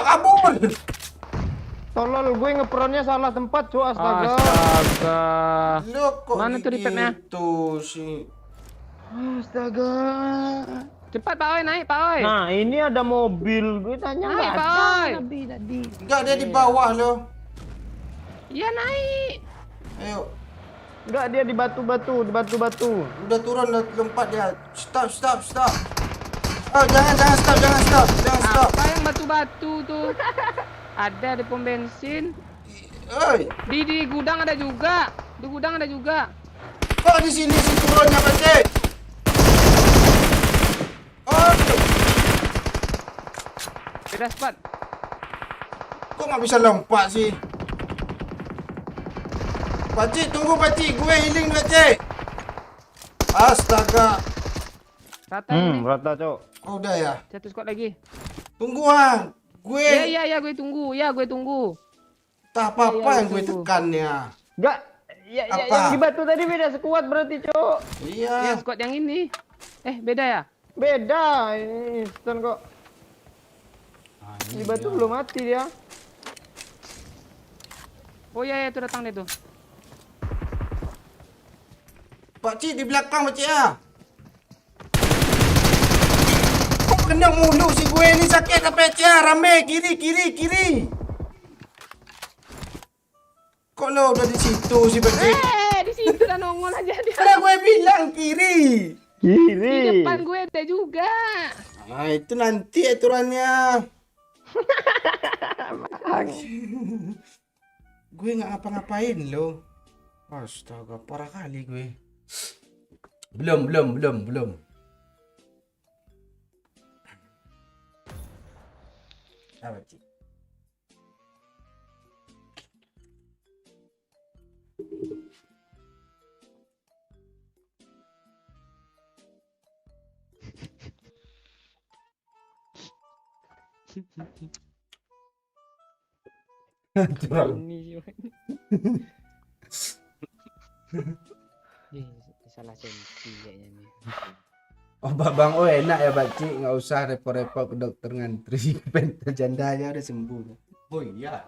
Tolol, gue ngeperannya salah tempat, Cok. Astaga. Lo kok Mana tuh repacknya? gitu sih? Astaga. Cepat Pak Oi, naik Pak Oi. Nah, ini ada mobil. Gue tanya Naik, nggak Pak ada Oi. tadi. Enggak, dia di bawah lo. Iya naik. Ayo. Enggak, dia di batu-batu. Udah turun, udah lompat dia. Stop. Oh, jangan stop. Apa yang batu-batu tuh? Ada di pom bensin. Oi, Di gudang ada juga. kok di sini sih turunnya, Pakcik? Oh, Beda spot. kok nggak bisa lompat sih? Pakcik, tunggu Pakcik. Gue healing, Pakcik. Astaga. Rata ini. Rata, Cok. Oh, udah ya. Satu squad lagi. Tunggu, ah. Gue Iya, gue tunggu. tak apa-apa Iya, yang gue tunggu. tekannya. Enggak. Ya, Apa? yang di batu tadi beda sekuat berarti, Cok. Iya. Squad yang ini. Beda ya? Beda. Ini instan kok. Ah, Di batu belum mati dia. Oh iya, itu datang deh tuh. Pakcik di belakang, Pakcik ya. Kok kena mulu si gue ni sakit apa, Pakcik ya? Rame kiri. Kok lo udah di situ si Pakcik? Di situ dah nongol aja dia. Karena gue bilang kiri. Di depan gue ada juga. Nah, itu nanti aturannya. Gue nggak ngapa-ngapain lo. Astaga, parah kali gue. Belum. Apa sih? Curang. Ini salah sensi kayaknya nih. Oh Babang, oh enak ya Pakcik, nggak usah repot-repot ke dokter ngantri. Pentas jandanya udah sembuh. Oh iya.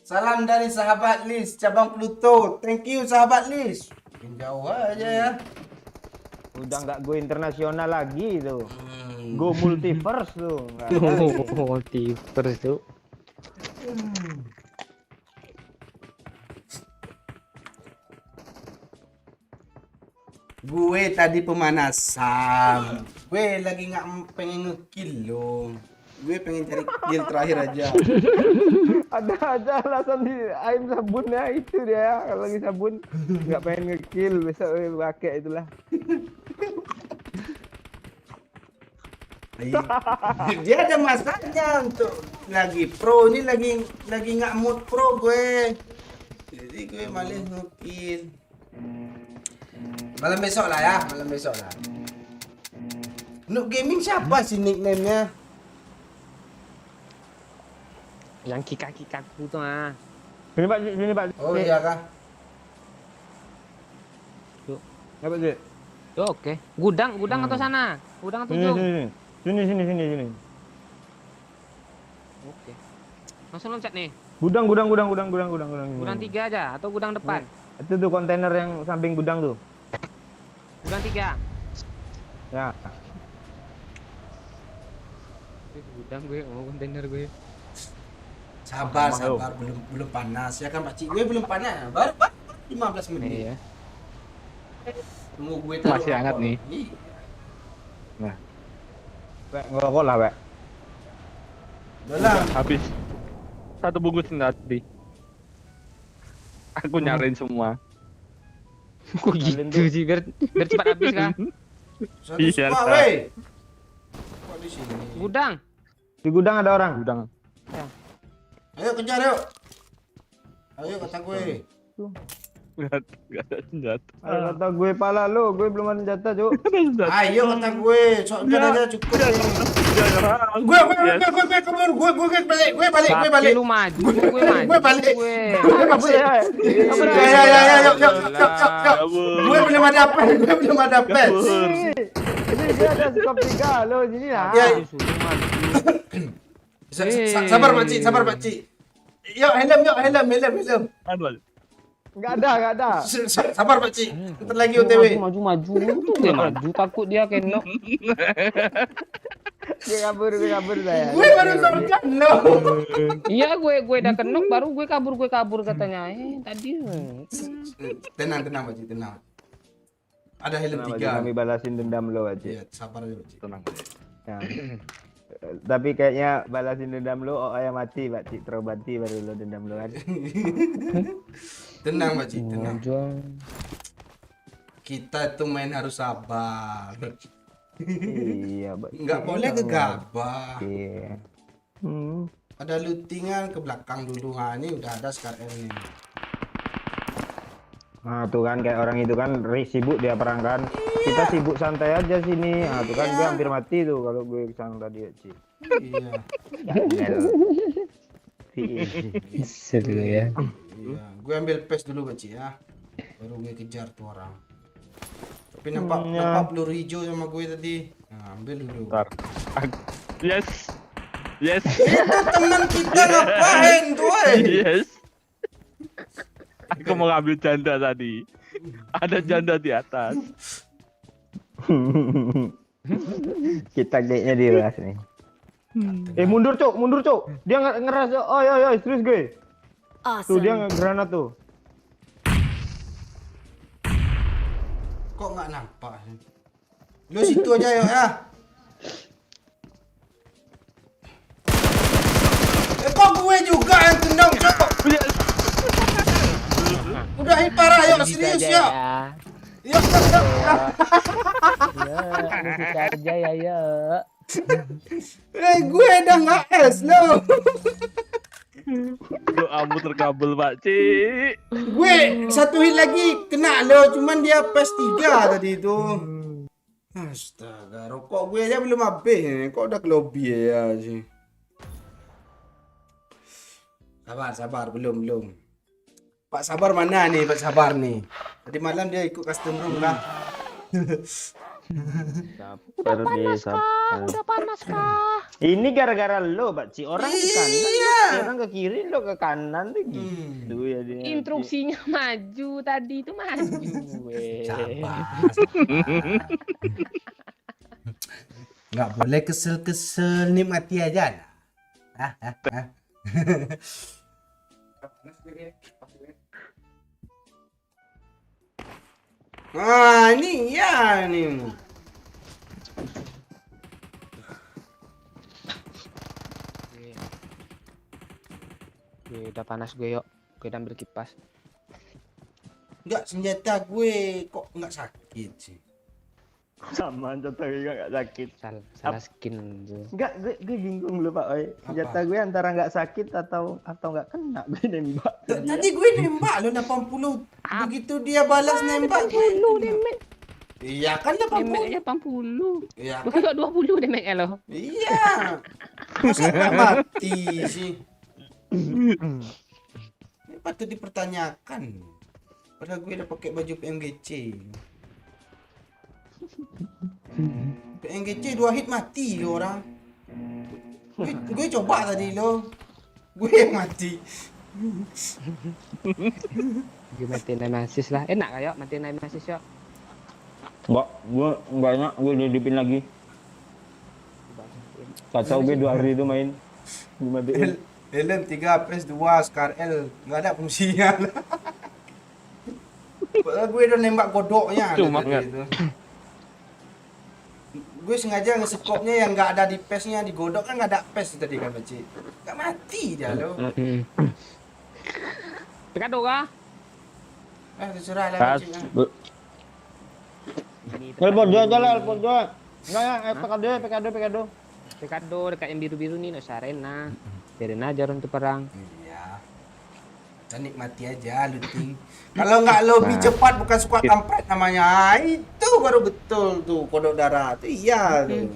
Salam dari sahabat Lis, cabang Pluto. Thank you sahabat Lis. Makin jauh aja ya. Udah nggak go internasional lagi tuh. Go multiverse tuh. Nggak ada. Oh, multiverse tuh. Gue tadi pemanasan. Gue lagi nggak pengen ngekill lo. Gue pengen cari kill terakhir aja. Ada aja alasan di air sabunnya itu dia. Kalau lagi sabun nggak pengen ngekill, besok pakai itulah. Dia ada masanya untuk lagi pro, ini lagi nggak mood pro gue. Jadi gue malah ngekill. Malam besok lah ya, malam besok lah. Nuk Gaming siapa sih nickname-nya? Yang kika-kikaku tuh ah. Sini Pak. Oh iya kah? Ya Pak. Oh, oke. Gudang atau sana? Gudang atau ujung? Sini. Oke. Langsung loncat nih. Gudang. Gudang 3 aja atau gudang depan? Itu tuh kontainer yang samping gudang tuh. Gudang 3. Ya. Gudang gue, mau kontainer gue. Sabar, belum panas ya kan Pak Cik. Gue belum panas, baru 15 menit. Iya. Tunggu gue Masih hangat nih. Iya. Pak, ngerokok lah, Pak. Udah lah. Habis. Satu bungkus tadi. Aku nyariin semua. Kok gitu sih biar cepat habis kan? Satu Iya, semua, Kak. weh. Kok di sini? Gudang. Di gudang ada orang. Gudang. Ayo kejar yuk. Ayo kata gue. Gak ada senjata. Ayo, kata gue pala lo, gue belum ada senjata, Cuk. Gak ada senjata. Ayo kata gue. Soalnya aja cukup. Gue balik. Tapi lu maju, gue maju. Gue balik. Gue. Kabur ya. Ya, yuk. Gue belum ada pet. Ini dia ada skop 3 lo, sini lah. Ya. Disuruh maju. Sabar Pak Cik. Yuk, helm. Aduh. Enggak ada. Sabar Pak Cik. Bentar lagi OTW. Maju. Tuh dia maju, takut dia kenok. Gue kabur saya. Gue baru sampai no. Iya, gue udah kenok baru gue kabur katanya. Tadi. Tenang Pak Cik, tenang. Ada helm Tenang, 3. kami balasin dendam lo aja. Iya, sabar aja Pak Cik. Tenang. Ya. Tapi kayaknya balasin dendam lo, oh ayah mati, Pak Cik, terobati baru lo dendam lo kan. Tenang Pak Cik, tenang. Jual. Kita tuh main harus sabar. Iya, Pak. Nggak boleh gegabah. Iya. Ada lootingan ke belakang dulu. Nah, ini udah ada sekarang ini. Nah, tuh kan kayak orang itu kan sibuk dia perang kan. Kita sibuk santai aja sini. Nah, tuh kan gue hampir mati tuh kalau gue kesana tadi ya, Cik. Iya. Seru ya. Iya. Gue ambil pes dulu Pak Cik ya. Baru gue kejar tuh orang. Tapi nampak peluru hijau sama gue tadi. Nah, ambil dulu. Bentar. Yes. Itu teman kita ngapain tuh? Yes. Aku mau ngambil janda tadi. Ada janda di atas. Kita kayaknya diras nih. Mundur cuk. Dia ngeras. Oh ya, serius gue. Tuh dia Awesome. granat tuh. Kok nggak nampak? Lu situ aja yuk ya. Kok gue juga yang tendang cok? Udah parah yuk, serius yuk. Yuk. Ya, musik aja ya. Gue udah nggak es lo. Doamu terkabul Pak Cik. Gue satu hit lagi kena lo, cuman dia PES 3 tadi itu. Astaga, rokok gue aja belum habis. Kok udah ke lobby ya sih? Sabar, belum. Pak Sabar mana nih, Pak Sabar nih? Tadi malam dia ikut custom room lah. Sabar deh, sabar. Udah panas kah? Ini gara-gara lo, Ci. Orang ke kanan, Iya. orang ke kiri, lo ke kanan tuh gitu ya dia. Instruksinya maju tadi itu maju. Sabar. Nggak boleh kesel-kesel, nikmati aja lah. Hah? Ah, ini ya nih. Udah panas gue yuk. Gue udah ambil kipas. Enggak, senjata gue kok nggak sakit sih. Sama contoh juga nggak sakit. Salah skin tuh. Enggak, gue bingung loh Pak Oi. Senjata gue antara nggak sakit atau nggak kena gue nembak. Tadi gue nembak lo 80. Begitu dia balas nembak gue. Iya kan 80. Damage-nya 80. Iya Gue kan? kok 20 damage-nya lo. Iya. Masa nggak mati sih? Ini patut dipertanyakan. Padahal gue udah pakai baju PMGC. PMGC 2 hit mati lo orang. Gue coba tadi lo. Gue yang mati. Gue matiin Nemesis lah. Enak kayak matiin Nemesis yuk. Enggak enak, gue dihidupin lagi. Kacau gue 2 hari itu main. Dimatiin. Helm 3, PS 2, Scar L. Nggak ada fungsinya. Padahal gue udah nembak godoknya. Cuma tadi nggak. itu. Gue sengaja nge-scope-nya yang nggak ada di PES-nya, di godok kan nggak ada PES tadi kan Baci. Nggak mati dia lo. Pekado kah? Terserah lah Pas. Baci. Telepon dia aja lah, telepon dia. Enggak, PKD. Pekado dekat yang biru-biru nih, no Sarena. Biarin aja orang tuh perang. Iya. Kita nikmati aja looting. Kalau nggak lobby cepat bukan squad kampret namanya. Ah, itu baru betul tuh kodok darah. Itu iya tuh.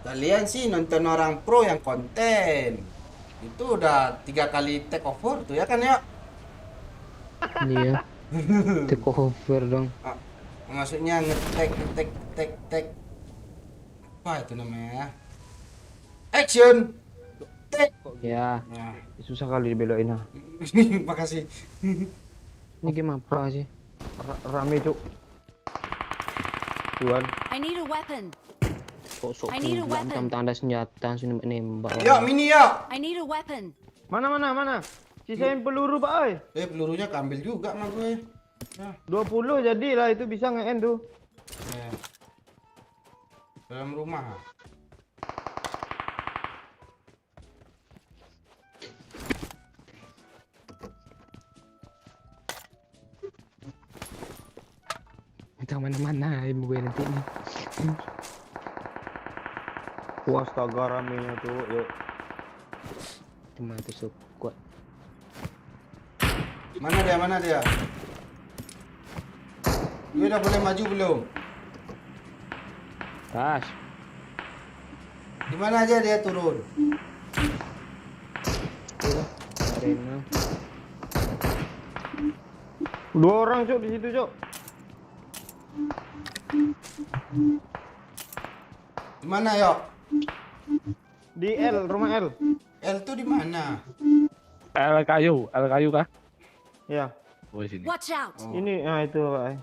Kalian sih nonton orang pro yang konten. Itu udah 3 kali take over tuh ya kan ya? Iya. Take over dong. Ah, maksudnya ngetek. Apa itu namanya? Action. Tek. Ya, Nah, Susah kali dibelokin ah. makasih. ini game apa sih? Rame, Cuk. Tuan. I need a weapon. Kok sok I need a pula weapon. tanda senjata langsung nembak. Yuk mini yuk. I need a weapon. Mana? Sisain peluru, Pak Oi. Pelurunya keambil juga sama gue. Nah, 20 jadilah itu bisa nge-end tuh. ya. Dalam rumah. Kita mana-mana ilmu gue nanti nih. Wah, astaga ramenya tuh. Yuk. Cuma itu kuat. Mana dia? Gue udah boleh maju belum? Pas. Di mana aja dia turun? Arena. 2 orang, Cuk, di situ, Cuk. Di mana yuk? Di L, rumah L. L tuh di mana? L kayu kah? Ya. Oh sini. Watch out. Ini, nah itu, Pak Oi.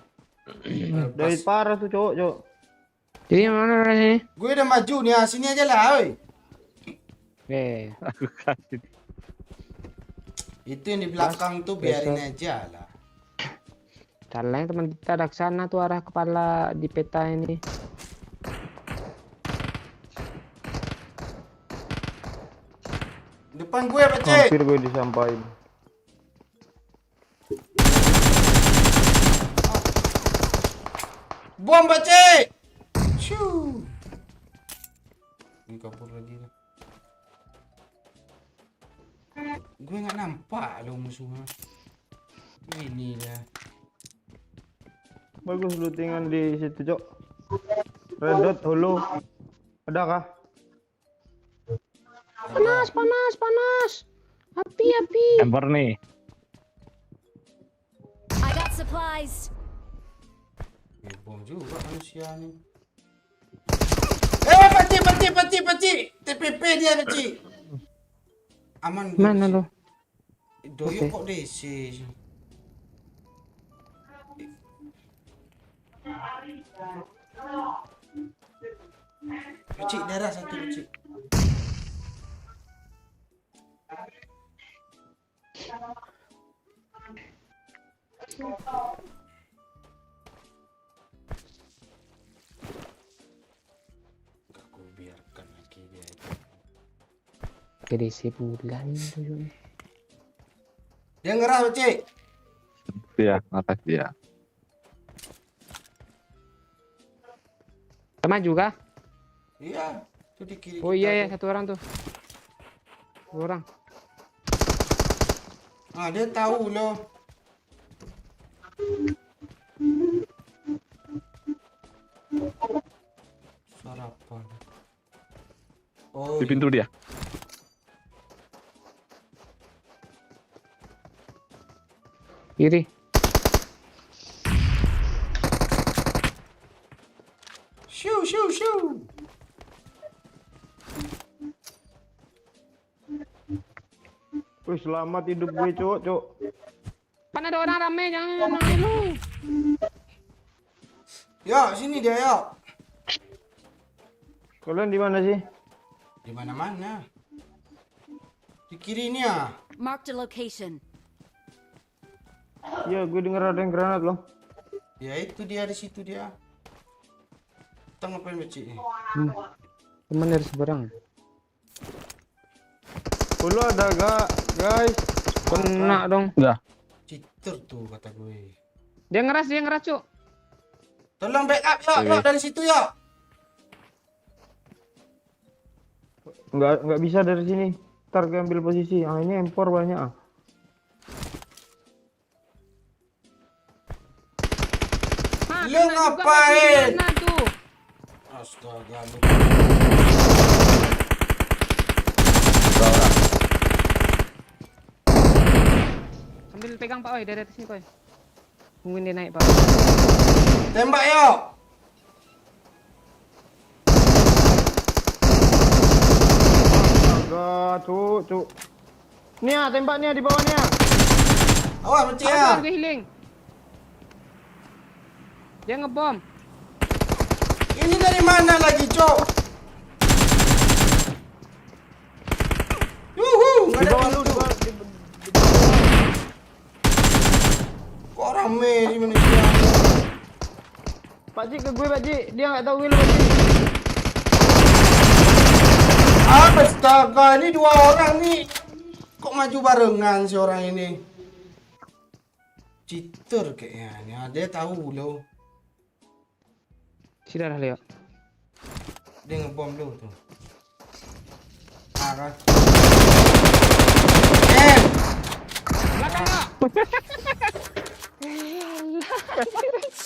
Dari parah tuh, Cuk. Jadi mana sini? Gue udah maju nih, sini aja lah, oi. Aku kasih. Itu yang di belakang tuh biarin aja lah. Salah yang teman kita ada kesana tuh arah kepala di peta ini. Depan gue apa cek? Hampir gue disampain. Bom pakcik. Shoo. Ini kabur lagi dah. Gue nggak nampak lo musuhnya. Ini dah. Bagus lootingan di situ, Cok. Red dot holo. Ada kah? Panas. Api. Ember nih. I got supplies. Bom juga manusia ni. Pakcik. TPP dia pakcik. Aman. Mana lo? Doyok kok DC. Pakcik darah satu pakcik. Aku biarkan lagi dia itu. PDC bulan tuh. Dia ngerah pakcik. Dia, atas dia. Maju kah? Iya, itu di kiri. Oh kita iya tuh. satu orang tuh. Dua orang. Ah, dia tahu loh. Sarapan. Oh, Di pintu dia. Kiri. Shoo. Wih, selamat hidup gue, Cok. Kan ada orang rame, jangan lu. Yo, sini dia yo. Kalian di mana sih? Di mana-mana. Di kiri ini ya. Marked a location. Iya, gue denger ada yang granat loh. Ya itu dia di situ dia. Kita ngapain pakcik? Teman dari seberang. Holo ada gak, guys? Kena dong. Udah. Cheater tuh kata gue. Dia ngeras, Cuk. Tolong backup yo dari situ yo. Nggak bisa dari sini. Ntar gue ambil posisi. Ah, ini empor banyak. Ah. Lu ngapain? Kena tuh. Astaga lu. Sambil pegang Pak Oi dari atas sini Pak Oi. Tungguin dia naik Pak. Tembak yo. Astaga, Cuk. Nia, tembak Nia di bawah Nia. Awas pakcik ya. Ada gue healing. Dia ngebom. Ini dari mana lagi, Cok? Yuhu, nggak Di ada bawah lu, pintu. di bawah. Kok rame di manusia? Pakcik ke gue, Pakcik. Dia nggak tahu will, Pakcik. Astaga, ini dua orang nih. Kok maju barengan si orang ini? Cheater kayaknya. Dia tahu loh. Sudah lah Leo. Dia ngebom dulu tuh. Ah kan. Belakang kak.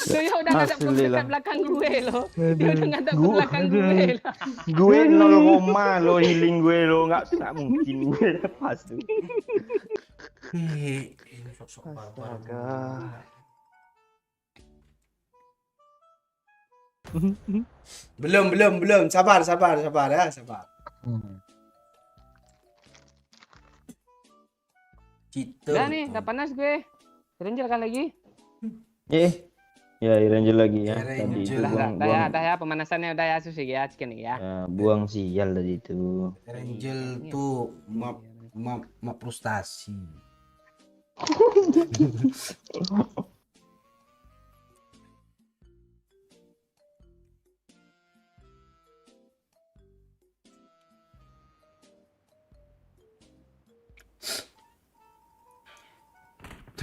Lo ya udah ngadap ke Alhamdulillah. dekat belakang gue lo. Dia udah ngadap ke belakang gue lah. Gue 0, lo healing gue lo nggak mungkin gue lepas tuh. Ini sok-sok barbar. Belum. Sabar ya, sabar. Cheater. Udah nih, tuh. udah panas gue. Ranger kan lagi. Ya, Ranger lagi ya. Ya, Tadi itu Ranger. Dah ya pemanasannya udah ya susah ya cikin ya. buang sial tadi itu. Angel tuh map frustasi.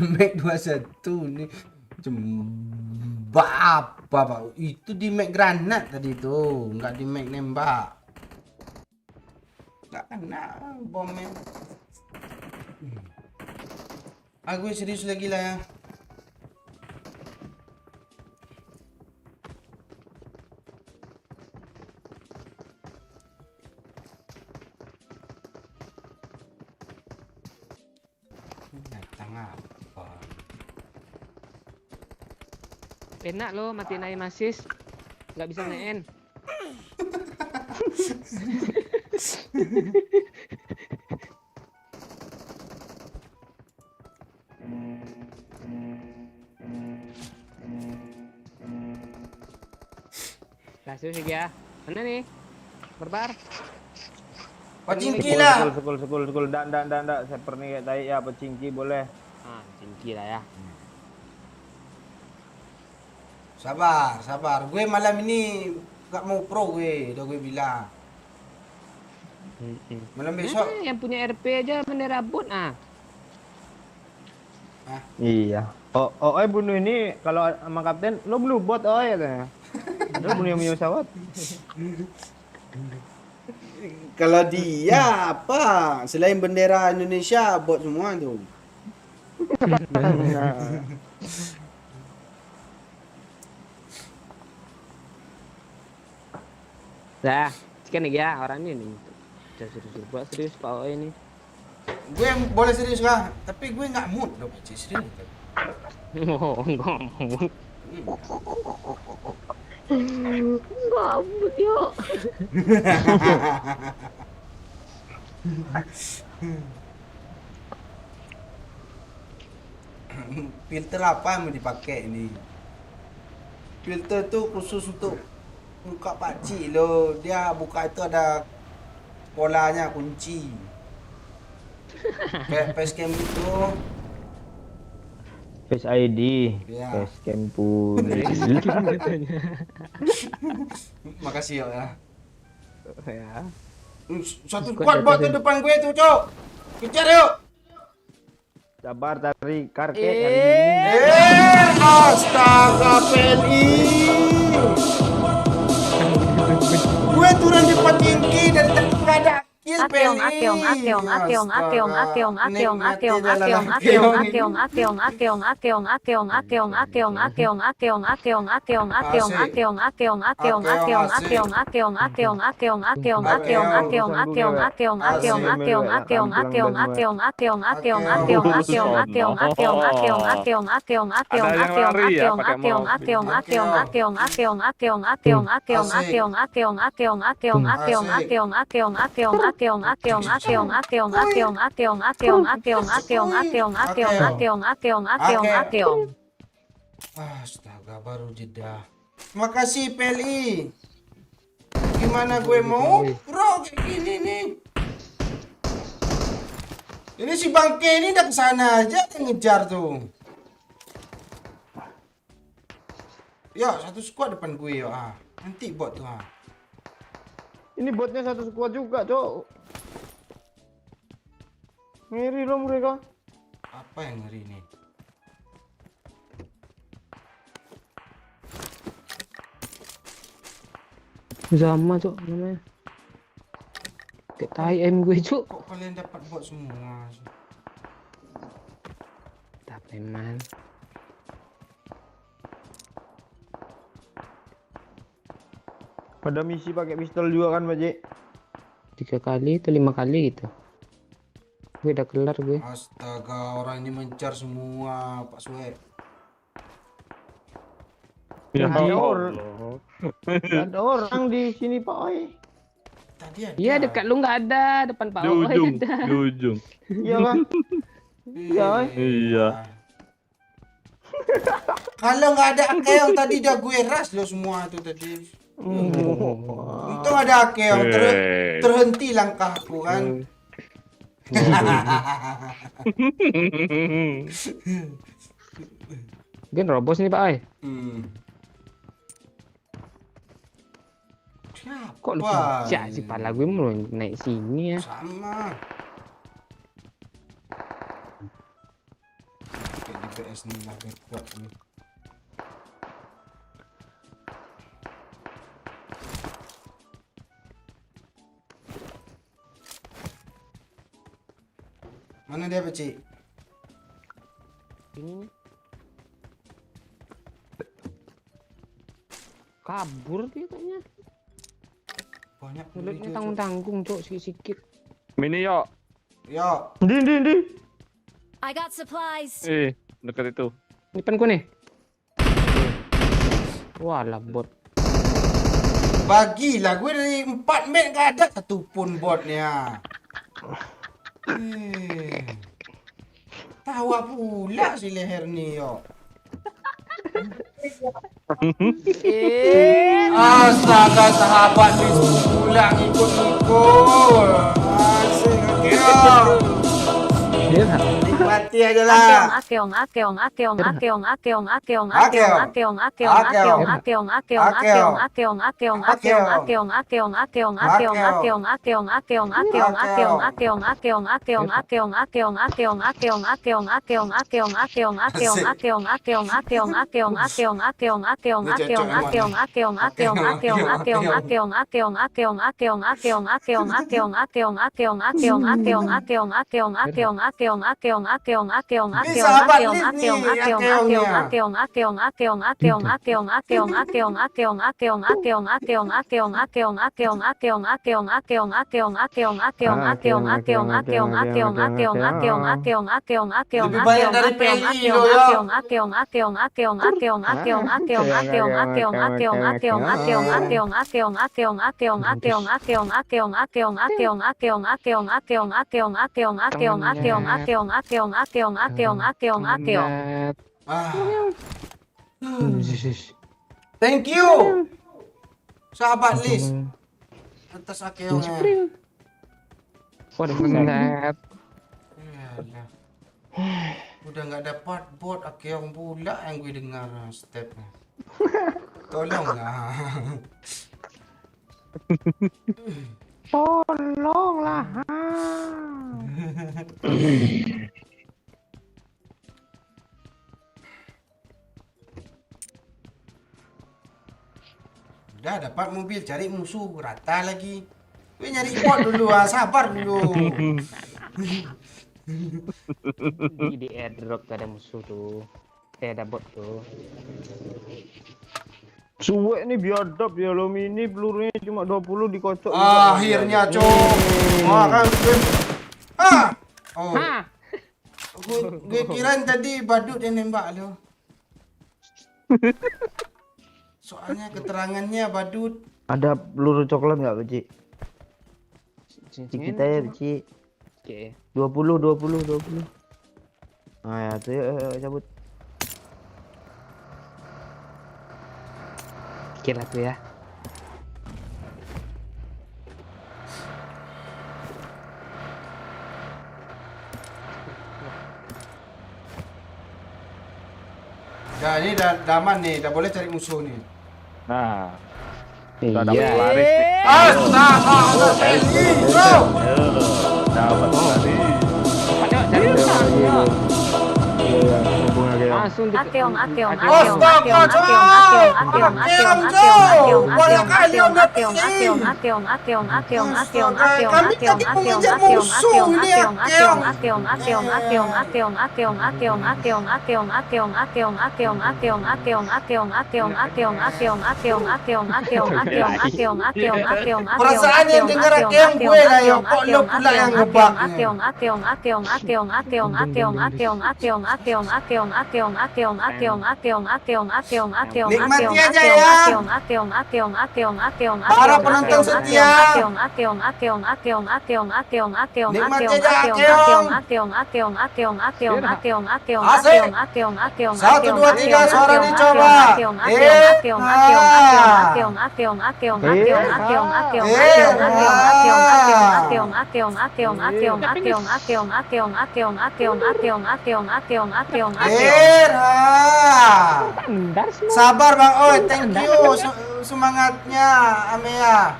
Make 21 nih jembab. Apa Pak? Itu di make granat tadi tuh, nggak di make nembak. Nggak kena bomnya. Gue serius lagi lah ya. Datang apa? Enak lo matiin aim assist. Nggak bisa main. Kasih sih ya. Mana nih? Barbar. Pacingki lah. Sekul. Ndak. Seperti kayak tadi ya, pecingki boleh. Ah, cingki lah ya. Sabar. Gue malam ini gak mau pro gue, udah gue bilang. Malam besok. Nah, yang punya RP aja bendera bot ah. Iya. Oh, bunuh ini kalau sama kapten, lo blue bot katanya. Lo bunuh yang punya pesawat. Kalau dia apa? Selain bendera Indonesia, bot semua tuh. Dah, sekian nih ya orang ini nih. Serius buat serius Pak Oi ini. Gue boleh serius lah, tapi gue nggak mood loh baca serius. Oh, enggak. Gabut yuk. Filter apa yang mau dipakai ini? Filter tuh khusus untuk buka pakcik loh. Dia buka itu ada polanya, kunci. Kayak facecam itu. Face ID, Iya. face cam pun. Makasih ya. Ya. Satu squad bot tuh depan gue tuh, Cok. Kejar yuk. Sabar cari karket hari ini. Astaga, Peli. Gue turun di Pacingki dan nggak ada kill, Peli. Astaga, baru jeda. Makasih, Peli. Gimana gue mau pro kayak gini nih? Ini si bangke ini udah kesana aja dia ngejar tuh. Ya, satu squad depan gue ya. Nanti bot tuh. Ini botnya satu squad juga, Cok. Ngiri loh mereka. Apa yang ngeri nih? Sama cok namanya. Kayak tai aim gue cok. Kok kalian dapat bot semua? Tapi man. Pada misi pakai pistol juga kan, Pak J? 3 kali atau 5 kali gitu. Gue udah kelar gue. Astaga, orang ini mencar semua, Pak Suwe. Ya Ada Allah. Ada orang di sini, Pak Oi. Tadi ada. Iya dekat lu nggak ada, depan Pak Di Oi ujung, ada. di ujung. Iya kan? Iya, Oi. Iya. Kalau nggak ada Akeong tadi udah gue ras lo semua tuh tadi. Untung ada Akeong terhenti langkahku kan. Gen robos nih Pak Oi. Kok lu Siapa? pecah sih pala gue mau naik sini ya. Sama. Kayak di PS nih lah biar kuat nih. Mana dia, Peci? Ini nih. Kabur dia kayaknya. Banyak Mulutnya hijau, tanggung-tanggung, Cok, sikit-sikit. Mini yo. Cok. Yo. Di. I got supplies. Dekat itu. Depanku nih. Wah, lah bot. Bagilah gue dari 4 menit gak ada satupun botnya. Tawa pula si leher ni yo. Astaga, sahabat ni pula ngikut-ngikut. Asik kakek. Dia Nikmati aja lah. Akeong. Thank you. Sahabat Lis. Atas akeongnya. Waduh, ngeliat. Yalah. Udah nggak dapat bot akeong pula yang gue dengar stepnya. Tolonglah. Tolonglah. Udah dapat mobil, cari musuh rata lagi. Gue nyari bot dulu, sabar dulu. Di airdrop gak ada musuh tuh. Ada bot tuh. Suwe nih biadab ya lo mini pelurunya cuma 20 dikocok. Akhirnya, Cok. Wah, kan gue. Oh. Gue kirain tadi badut yang nembak lo. Soalnya keterangannya badut. Ada peluru coklat nggak, Beci? Kita ya, Beci. Oke. 20. Nah ya tuh, yuk, cabut. Kira tuh ya. Nah, ini dah aman nih, dah boleh cari musuh nih. Nah, Iya. udah dapat laris nih. Astagfirullahaladzim, bro. Dapat laris. Ayo, cari musuh. Langsung Akeong. Perasaan yang dengar akeong gue lah yo, kok lo pula yang ngebak. Nikmati aja ya. Para penonton setia. Nikmati aja akeong. Asik. 1, 2, 3 suara dicoba. Sabar Bang Oi, thank you semangatnya Amea.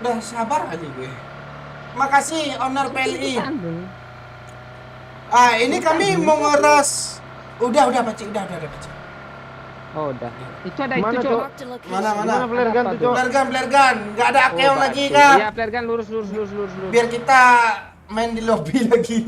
Udah sabar kali gue. Makasih owner PLI. Ini kami mau ngeras. Udah Pacik, udah Pacik. Oh, udah. Itu ada Mana, itu, Cok? Cok. Marked a location. Mana? Flare gun tuh, Cok. Flare gun. Nggak ada akeong lagi kak. Iya, flare gun lurus. Biar kita main di lobby lagi.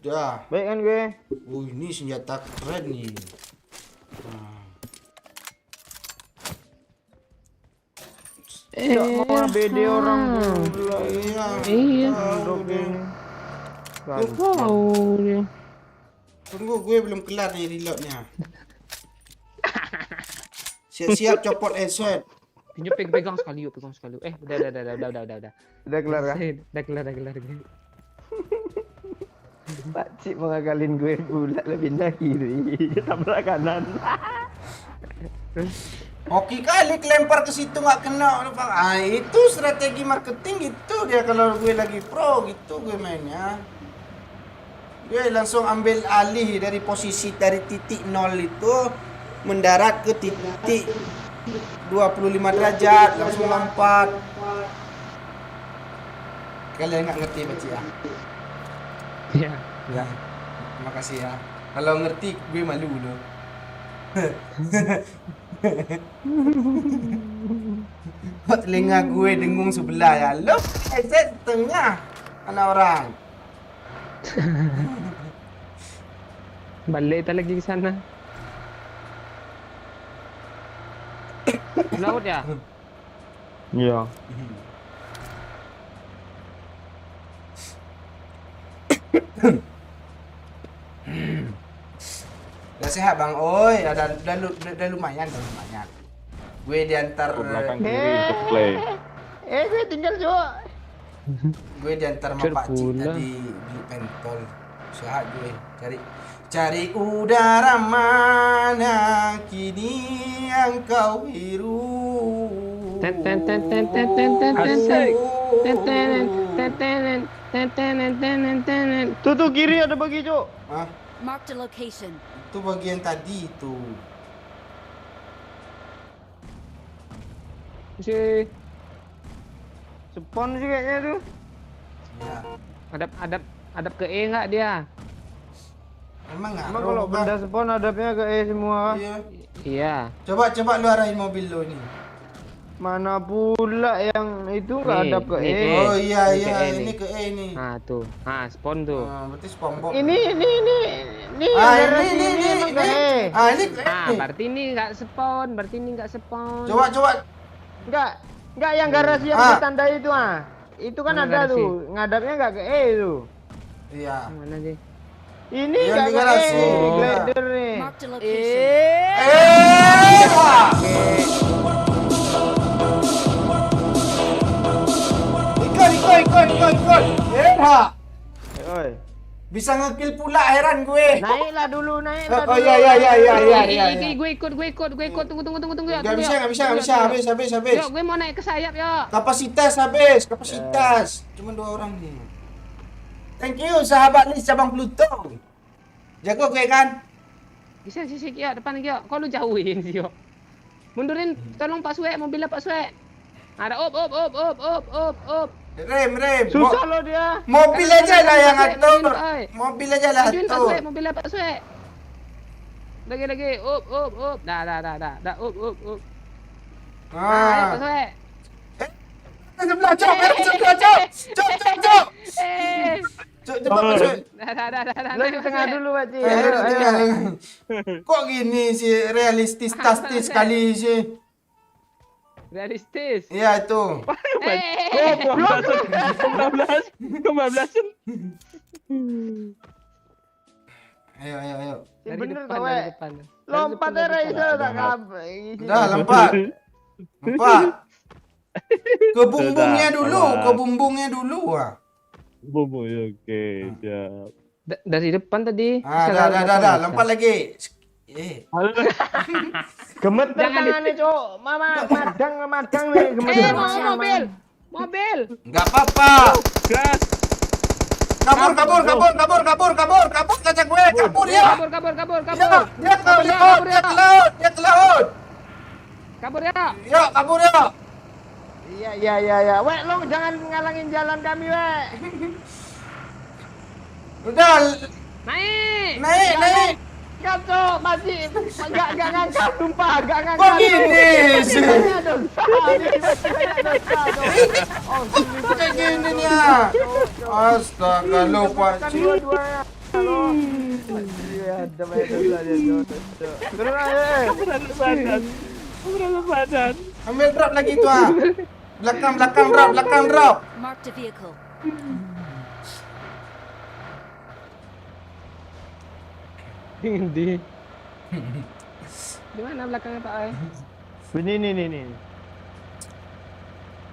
Dah. Baik kan gue? Oh, ini senjata keren nih. Tidak mau BD orang pula. Iya. Iya. Untuk ini. Wow dia. Tunggu, gue belum kelar nih reloadnya. Siap-siap copot headset. Pinjam pegang sekali yuk, pegang sekali. Udah. Udah kelar kan? Udah kelar. Pak Cik mau ngakalin gue pula lah pindah kiri. Tabrak kanan. Oke kali kelempar ke situ nggak kena. Ah, itu strategi marketing gitu dia kalau gue lagi pro gitu gue mainnya. Gue langsung ambil alih dari posisi dari titik 0 itu mendarat ke titik 25 derajat langsung lompat. Kalian nggak ngerti Pak Cik ya? Iya. Ya. Terima kasih ya. Kalau ngerti gue malu loh. Kok telinga gue dengung sebelah ya. Lo headset tengah anak orang. Balik kita lagi ke sana. Laut ya? Iya. Udah sehat bang, oi, udah lumayan, Gue diantar, Ke belakang kiri untuk play. Gue tinggal Cok. gue diantar sama Pak Cik Pulang. tadi beli pentol. Sehat gue, cari udara mana kini yang kau hirup. Tuh kiri ada bagi Cok. Hah? Marked a location. Itu bagian tadi itu. Si Spawn sih kayaknya tuh. Ya. adap ke E enggak dia? Emang nggak? Emang kalau benda spawn hadapnya ke E semua. Iya. Iya. Coba lu arahin mobil lo nih. Mana pula yang itu nggak Nih, hadap ke nih, E. Oh iya Ini iya, ke E ini nih. ke E nih. Nah tuh, spawn tuh. Berarti SpongeBob. Ini Ah, garasi ini emang ke E. Ah, ini ke E. nih. Berarti ini nggak spawn, spawn. Coba. Enggak yang garasi yang Ah. ditanda itu ah. Itu kan Mana ada garasi? tuh, ngadapnya nggak ke E tuh. Iya. Mana sih? Ini Yang nggak di ke garasi. E, Oh. glider nih. Marked a location. Wah. Ikut. Oi. Bisa ngekill pula heran gue. Naiklah dulu. Oh iya. Gue ikut. Tunggu. Gak bisa. Habis. Yuk, gue mau naik ke sayap, yuk. Kapasitas habis. Cuma 2 orang nih. Thank you sahabat Lis cabang Pluto. Jago gue kan. Bisa sisik, yuk. Depan lagi, yuk. Kok lu jauhin sih, yuk. Mundurin, tolong Pak Suek, mobilnya Pak Suek. Ada op. Rem. Susah loh dia. Mobil aja lah yang Majuin, atur. oi. Mobil aja lah Majuin Pak atur. Suek, mobilnya Pak Suek. Lagi. Up. Dah, up. Ayo Pak Ah. Suek. Sebelah cok. Cok. Eh. Cepat masuk. Dah. Lo di tengah dulu, Pak Ci. Ayo. Kok gini sih realistis tastis sekali sih. Realistis. Iya itu. Kebablasan. Ayo. Bener depan, kau, dari Wek. depan. Lompat Dari aja depan. Raiso tak kap. Udah lompat. Ke bumbungnya dulu. Ah. Bobo ya, oke, siap. Dari depan tadi. Dah. Lompat lagi. Gemeter Jangan tangannya, Cok. Mama madang nih, gemeter. Mobil. Enggak apa-apa. Gas. Kabur kaca gue. Kabur ya. Kabur. Dia ke laut. Kabur ya. Yuk, kabur yuk. Iya. Wek, lo jangan ngalangin jalan kami, Wek. Udah, Naik. Kacau, masih gak ngangkat, sumpah, gak ngangkat. kok gini sih? Oh, Kok kayak gini nih ya? Astaga, lo Pak Cik. Dua-duanya. Halo. Iya, ada banyak dosa dia, Cok. Turun aja. Berapa badan? Ambil drop lagi tu ah. Belakang drop. Marked a vehicle. Di mana belakangnya Pak Oi? Ini.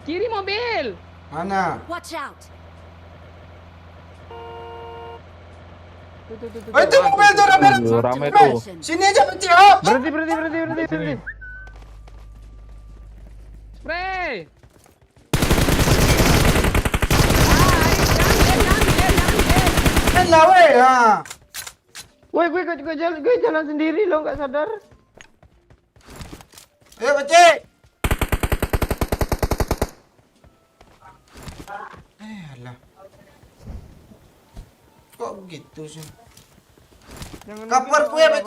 Kiri mobil. Mana? Watch out. Tuh. Oh, itu mobil tu rame. Rame tuh. Sini aja pecah. Hop. Berhenti. Spray. Kan lah weh. Ha. Woi, gue jalan sendiri lo nggak sadar. Ayo pecah. Alah. Kok begitu sih? Kapur kue, Pak.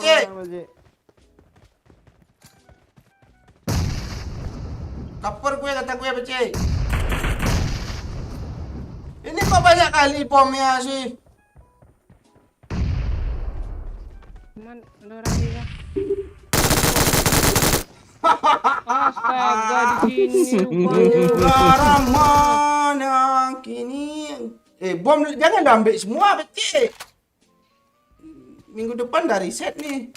Kapur gue kata gue pecah. Ini kok banyak kali bomnya sih. Cuman ada orang dia. Astaga di sini lupa. Sekarang mana kini? Bom jangan dah ambil semua pecah. Minggu depan dah reset nih.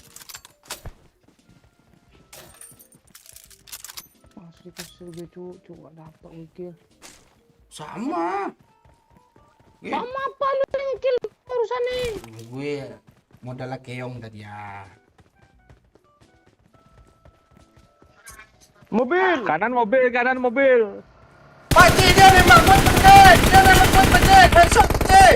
Asli kesel gue cuk gak dapat mungkin. Sama. Sama apa lu yang kill barusan nih? Gue modal keong tadi ya. Mobil. Kanan mobil. Pakcik dia nembak buat pecah. Headshot pecah.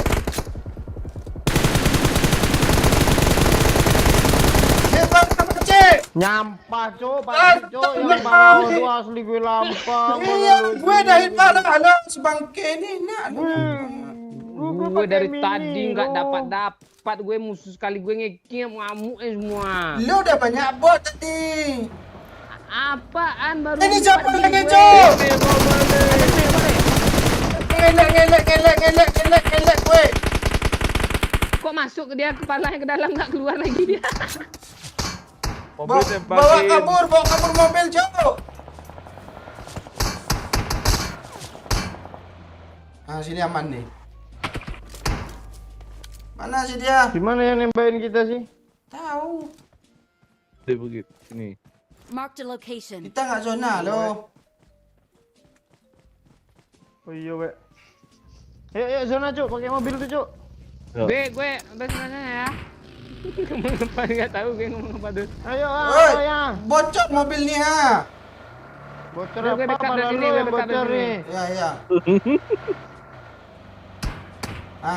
Dia sama pecah. Nyampah, Cok. Pak Cok yang bawa tu asli gue lampah. Iya, gue dah hit parah sebangke ni nak. Gue dari tadi nggak dapat gue musuh sekali gue ngeking ngamuk semua. Lu udah banyak bot tadi. Apaan baru? Ini siapa empat lagi, gue. Cok? Ngelek gue. Kok masuk ke dia kepalanya ke dalam nggak keluar lagi dia? Mobil Bawa tempakin. kabur mobil, Cok. Ah, sini aman nih. Mana sih dia? Gimana yang nembakin kita sih? Tahu. Dia begitu. Ini. Marked a location. Kita nggak zona loh. Oh iya, Wek. Ayo zona, Cok. Pakai mobil tuh, Cok. Gue sebenarnya ya. Ngomong apa nggak tahu gue ngomong apa tuh. Ayo, Oi, ya. bocor mobil nih ha. Bocor Gue apa dekat pada dari sini, lu gue yang dekat dari bocor sini. nih? Ya.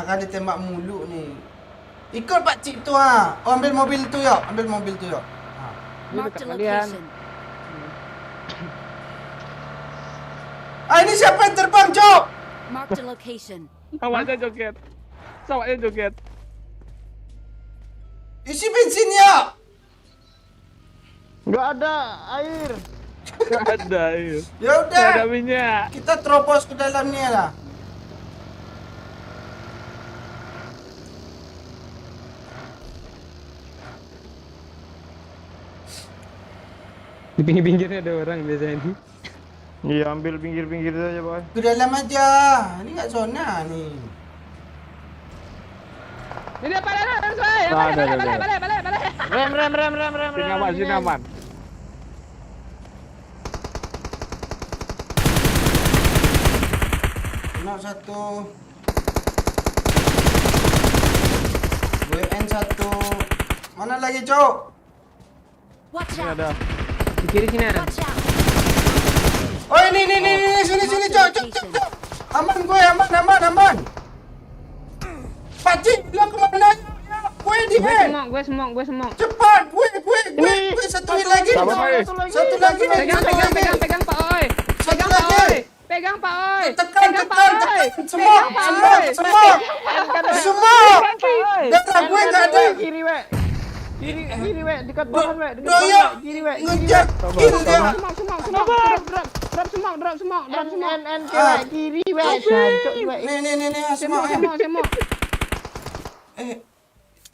Kan ditembak mulu nih. Ikut Pak Cik tu ha. Oh, ambil mobil tu ya. Gue Marked dekat a kalian. location. Ini siapa yang terbang, Cok? Marked a location. Sawahnya joget. Isi bensin ya. Nggak ada air. Gak ada, iya. Ya Gak ada udah. minyak. Kita terobos ke dalamnya lah. Di pinggir-pinggirnya ada orang biasanya ini. Iya, ambil pinggir-pinggir saja, Boy. Ke dalam aja. Ini nggak zona nih. Ini dia balik. Rem. Sini aman. Kena satu. WN satu. Mana lagi, Cok? Watch Ini out. ada. Di kiri sini ada. Watch out. Oh, ini sini, Cok. Aman gue, aman. Pakcik, bilang kemana? Gue di hand. Gue semok. Cepat, gue satu lagi. Sabar, Pak. Satu lagi. Pegang Pak Oi. Satu lagi. Pegang Pak Oi. Tekan. Semua. Darah gue nggak ada. Kiri, Wek. Kiri, Wek. Dekat bahan, Wek. Doyok. Kiri, Wek. Ngejar. Kill dia. Drop semok. En, cewek. Kiri, Wek. Jancuk, Wek. Nih, semua. Semok.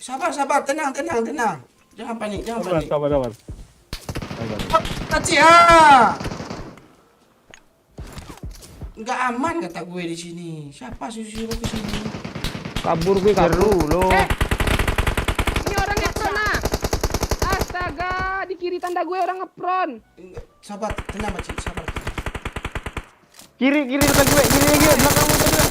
Sabar, tenang. Jangan panik. Sabar. Kacik Nggak aman kata gue di sini. Siapa suruh ke sini? Kabur gue Seru lo. Ini orang ngepron ah. Astaga, di kiri tanda gue orang ngepron. Sabar, tenang Cik, sabar. Kiri depan gue, kiri belakang gue.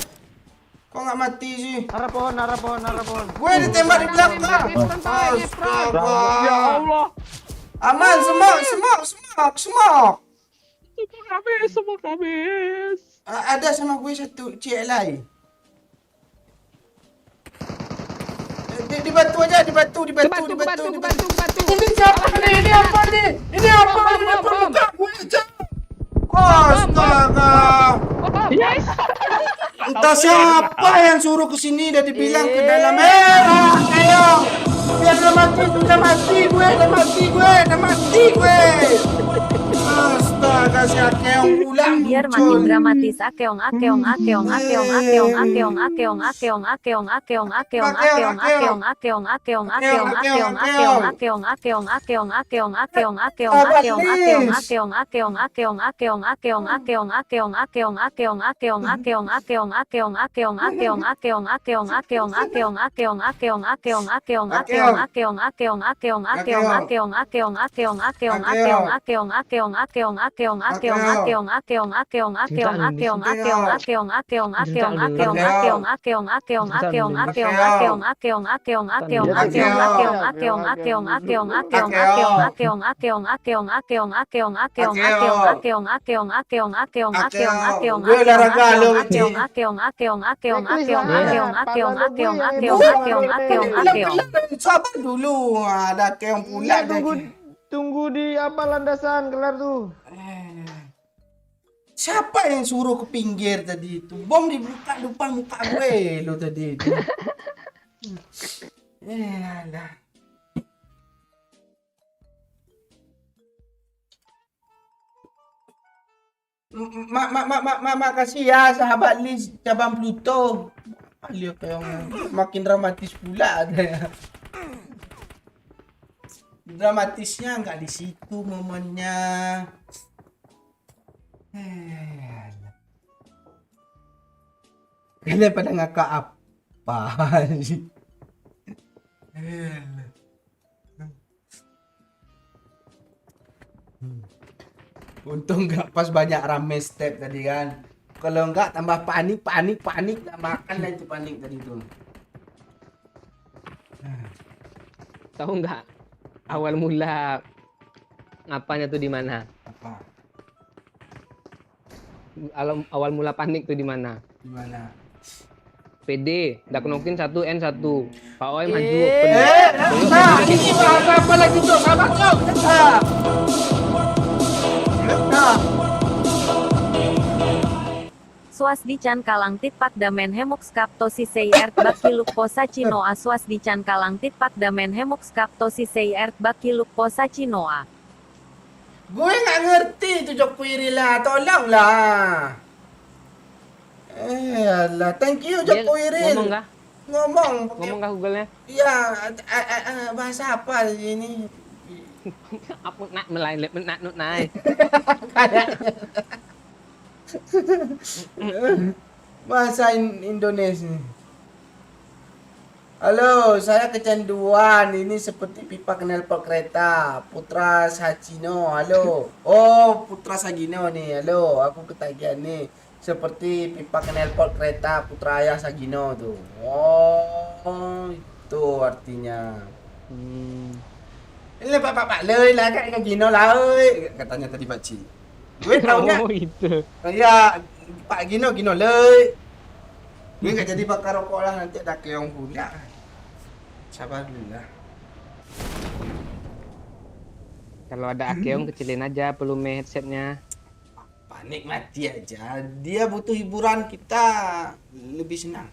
Kok nggak mati sih? Arah pohon. Gue ditembak di belakang. Ngepron. Ya Allah. Aman, semok. Semua habis. Ada sama gue satu CLI. Di batu aja, di batu. Ini siapa nih? Ini apa nih? Ini muka gue aja. Astaga. Yes. Entah siapa yang suruh ke sini udah dibilang ke dalam ayo. Biar udah mati gue. Astaga, si Akeong pula Biar makin dramatis akeong. Sabar dulu, ada Akeong pula. Tunggu di apa landasan kelar tuh. Siapa yang suruh ke pinggir tadi itu? Bom dibuka depan muka gue lo tadi itu. Alah. Makasih ya sahabat Liz cabang Pluto. Lihat yang makin dramatis pula ada ya. Dramatisnya nggak di situ momennya. Kalian pada ngakak apa sih? Untung nggak pas banyak rame step tadi kan. Kalau nggak tambah panik, nggak makan lah itu panik tadi tuh. Tahu nggak? Awal mula ngapanya tuh di mana? Apa? Awal mula panik tuh di mana? Di mana? PD, dak nokin 1N1. Pak Oi maju Nah, ini bahasa apa lagi tuh? Sabar tuh. Swasdichan kalang titpak damen hemuk skapto sisei ert bakiluk posa cinoa. Swasdichan kalang titpak damen hemuk skapto sisei ert bakiluk posa cinoa. Gue nggak ngerti itu Jokwiri lah, tolonglah. Alah, thank you Jokwiri. Ngomong nggak? Ngomong Ngomong nggak Google-nya? Iya, bahasa apa ini? Apa nak melai nak nut nai. Bahasa Indonesia. Halo, saya kecanduan. Ini seperti pipa knalpot kereta. Putra Sagino. Halo. Oh, Putra Sagino nih. Halo, aku ketagihan nih. Seperti pipa knalpot kereta Putra Ayah Sagino tuh. Oh, itu artinya. Ini Pak leuy lah kan Gino lah euy. Katanya tadi Pak Ci. Gue taunya. Oh itu. Ya, Pak Gino leuy. Gue nggak jadi bakar rokok lah, nanti ada keong pula. Sabar dulu lah. Kalau ada akeong kecilin aja volume headsetnya. Panik mati aja. Dia butuh hiburan, kita lebih senang.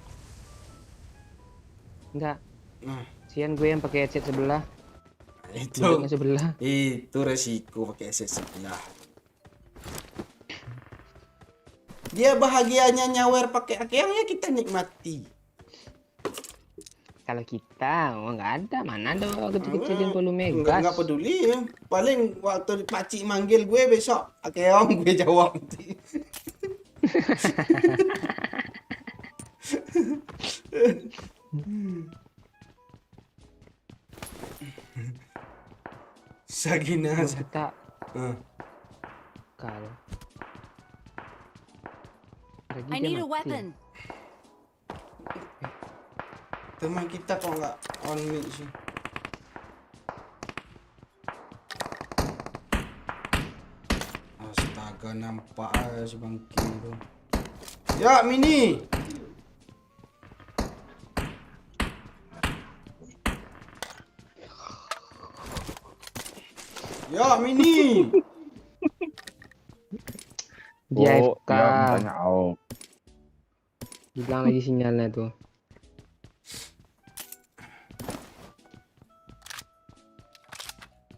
Enggak. Nah, Sian gue yang pakai headset sebelah. itu Mulutnya sebelah. itu resiko pakai headset sebelah. Dia bahagianya nyawer pakai akeong, ya kita nikmati. kalau kita, nggak ada. Mana ada kecil-kecilin 10 Enggak megas. peduli ya. Paling waktu pakcik manggil gue besok, akeong gue jawab nanti. Sagina. Kita Ah. kalau pergi I dia need a mati. weapon. Teman kita kok nggak on mic sih. Astaga, nampak aja si bangki tu. Ya, Mini. Ya, Mini. Dia Oh, AFK. ya, banyak out. Hilang lagi sinyalnya tuh.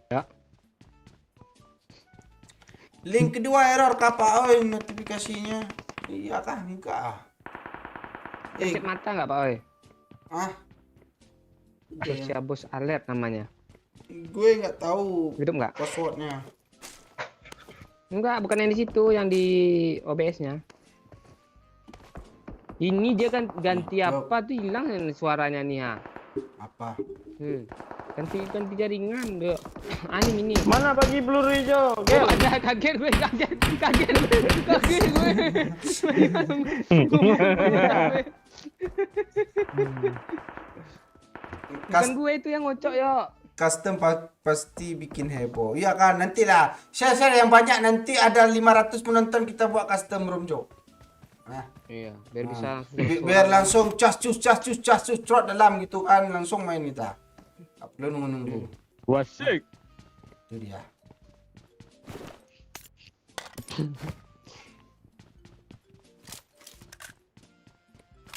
Ya, Link kedua error kapa oi notifikasinya. Iya kah? Enggak ah. sakit mata nggak Pak Oi? Ah. Sosial Bos Alert namanya. Gue nggak tahu Hidup nggak? passwordnya. Enggak, bukan yang di situ, yang di OBS-nya. Ini dia kan ganti Hidup. apa tuh hilang suaranya nih ha. Apa? Ganti jaringan deh. Aneh ini. Mana bagi peluru hijau? Oh, ada kaget gue. Bukan gue itu yang ngocok yo. Custom pasti bikin heboh. Iya kan, nantilah. Share yang banyak, nanti ada 500 penonton kita buat custom room, Jo. Nah, Iya, biar bisa biar langsung cas cus trot dalam gitu kan, langsung main kita. Tak perlu nunggu-nunggu. Wasik. Itu dia.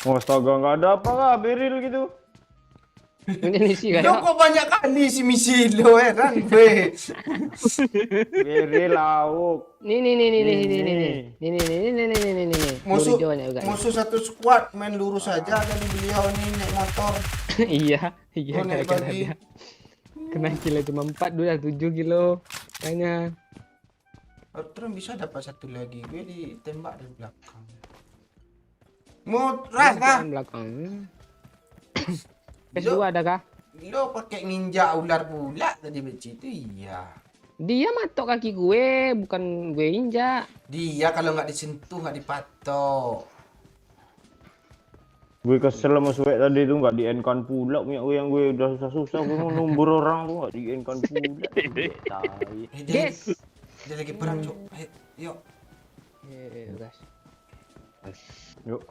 Oh, astaga, nggak ada apa kah? Beril gitu. Ini sih Lo kayak kok banyak kali si misi lo, heran gue. Beril lauk. nih. Musuh, Peluru hijau banyak juga nih. musuh satu squad main lurus saja dan beliau nih naik motor. Iya, Oh, naik gara-gara bagi. dia. Kena kilo cuma 4, dulu 7 kilo. Kayaknya. Terus bisa dapat satu lagi, gue ditembak dari belakang. Mau ras kah? Belakang. PS2 ada kah? Lo pakai nginjak ular pula tadi beci itu, iya. Dia matok kaki gue, bukan gue injak. Dia kalau nggak disentuh nggak dipatok. Gue kesel sama Suek tadi tuh nggak di-end-kan pula punya gue, yang gue udah susah-susah gue mau numbur orang tuh nggak di-end-kan pula. Tai. Guys. Dia lagi perang, Cok. Ayo, yuk. Guys. Yuk.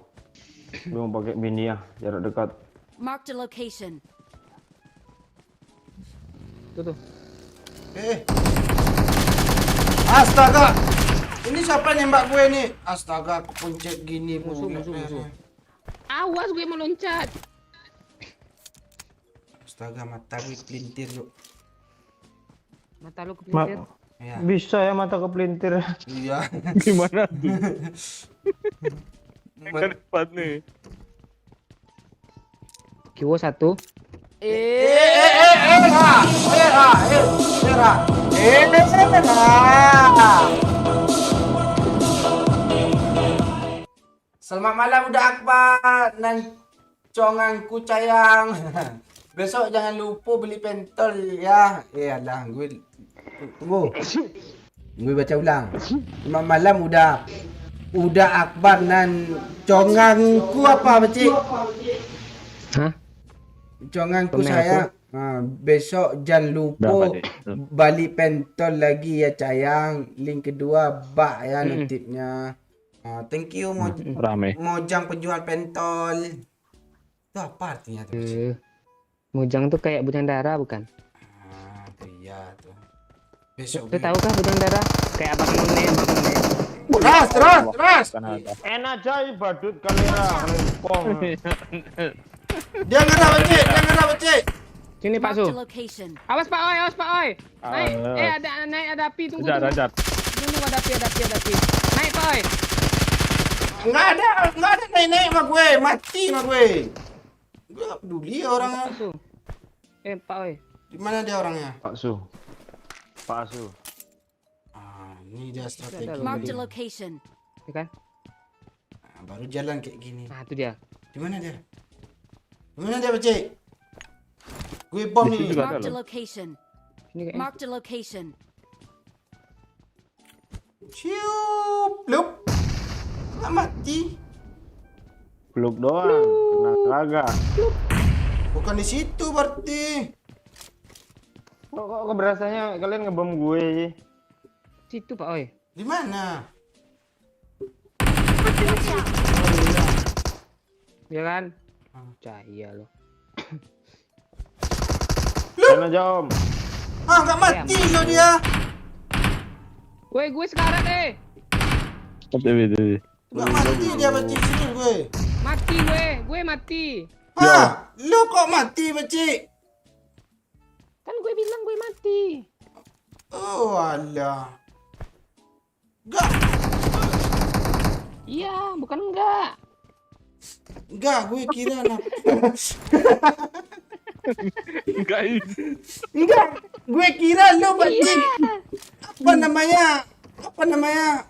Gue mau pakai mini ya, jarak dekat. Marked a location. Tuh. Astaga. Ini siapa nembak gue nih? Astaga, kepencet gini Musuh. pula. Awas gue meloncat. Astaga, mata gue pelintir, Cok. Mata lu kepelintir. Ya. Bisa ya mata kepelintir. Iya. Gimana tuh? Kan cepat nih. Kiwo 1. Selamat malam udah Akbar dan conganku cayang. Besok jangan lupa beli pentol ya. Iyalah, gue tunggu. Gue baca ulang. Selamat malam udah Akbar dan congangku apa becik? Hah? Congangku Komen saya. Besok jangan lupa Dah, Pak, balik pentol lagi ya cayang. Link kedua bak ya notifnya. Thank you Rame. Mojang penjual pentol. Itu apa artinya tuh? Mojang tuh kayak bujang darah bukan? Tuh iya tuh. Besok Lu tahu kah bujang darah? Kayak abang none. Ras. Kan ada. Enak aja badut kalera, lempong. Dia nggak becik. Sini Pak Marked Su. a location. Awas Pak Oi. Naik. Awas. Ada api, tunggu. Jat. Tunggu ada api. Naik Pak Oi. Nggak ada naik sama gue, mati sama gue. Gue gak peduli orangnya. Su. Pak oi. Di mana dia orangnya? Pak Su. Pak Su. Ah, ini dia strategi. Marked a location. Ya kan? Nah, baru jalan kayak gini. Nah, itu dia. Di mana dia? Di mana dia, Bacik? Gue bom Di nih. situ juga ada Marked a loh. location. Ini kayak Marked a location. Ciup, lup. Nggak mati. Peluk doang. Kena kagak. Bukan di situ berarti. Kok berasanya kalian ngebom gue? situ Pak oi. Di mana? Watch out. Ya kan? Cahaya loh. Sana jom. Ah, nggak mati loh dia. Woi, gue sekarat Tapi. Nggak mati dia, Bacik. Sini gue. Mati gue mati. Hah? Lu kok mati, Bacik? Kan gue bilang gue mati. Oh, alah. Nggak. Iya, bukan enggak. Enggak, gue kira anak. Enggak ini. Enggak, gue kira lu Bacik. Apa namanya? Apa namanya?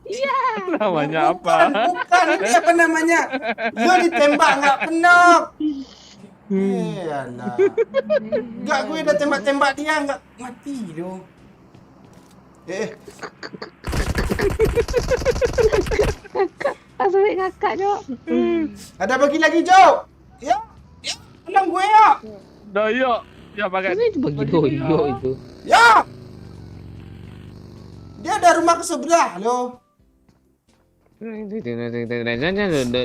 Iya. Namanya Bukan, apa? bukan. Ini apa namanya? Lu ditembak nggak penok. Alah. Enggak, gue udah tembak-tembak dia nggak mati loh. Langsung ngakak, Cok. Ada bagi lagi, Jo. Ya, tolong gue ya. Doyo. Ya pakai. Itu bagi doyo itu. Ya. Dia ada rumah ke sebelah loh.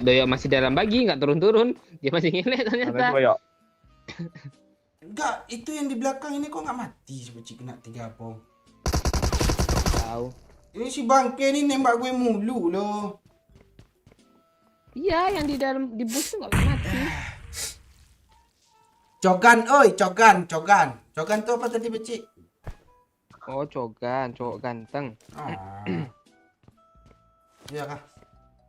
Doyo masih dalam bagi, nggak turun-turun. Dia masih ngelek Ada ternyata. doyo. Enggak, itu yang di belakang ini kok nggak mati sebeci kena 3 bom. Tahu. Ini si bangke ini nembak gue mulu loh. Iya, yang di dalam di bus tuh nggak mati. Cogan, oi, cogan. Cogan tuh apa tadi, Beci? Oh, cogan, cowok ganteng. Ah. Iya kah?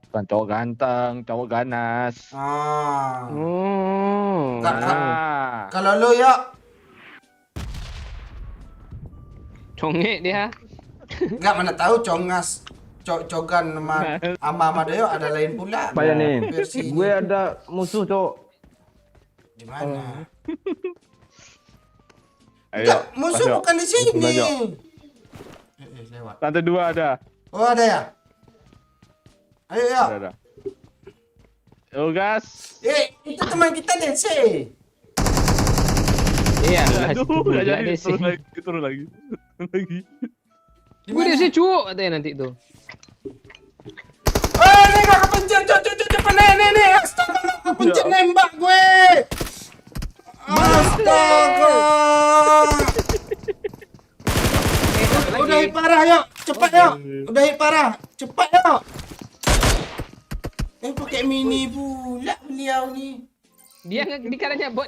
Bukan cowok ganteng, cowok ganas. Ah. Oh. Ah. Kalau lo ya, Congek dia. nggak mana tahu congas, cogan sama Doyo ada lain pula. Apa ya nih? Versi Gue ada musuh, Cok. di mana? Ayo. Enggak, musuh masuk. bukan di sini. Masuk. Lewat. Lantai 2 ada. Oh, ada ya? Ayo ya. Ada. Yo gas. Itu teman kita Dense. Iya, Aduh, nggak jadi. Turun lagi. Di Gue mana? dia sih cu, katanya nanti tuh. Oh, ini nggak kepencet, cepat nih. Astaga, nggak kepencet nembak gue. Astaga. Udah hit parah yuk, cepat yuk. Udah hit parah, cepat yuk. Pakai mini pula beliau nih. Dia dikiranya bot.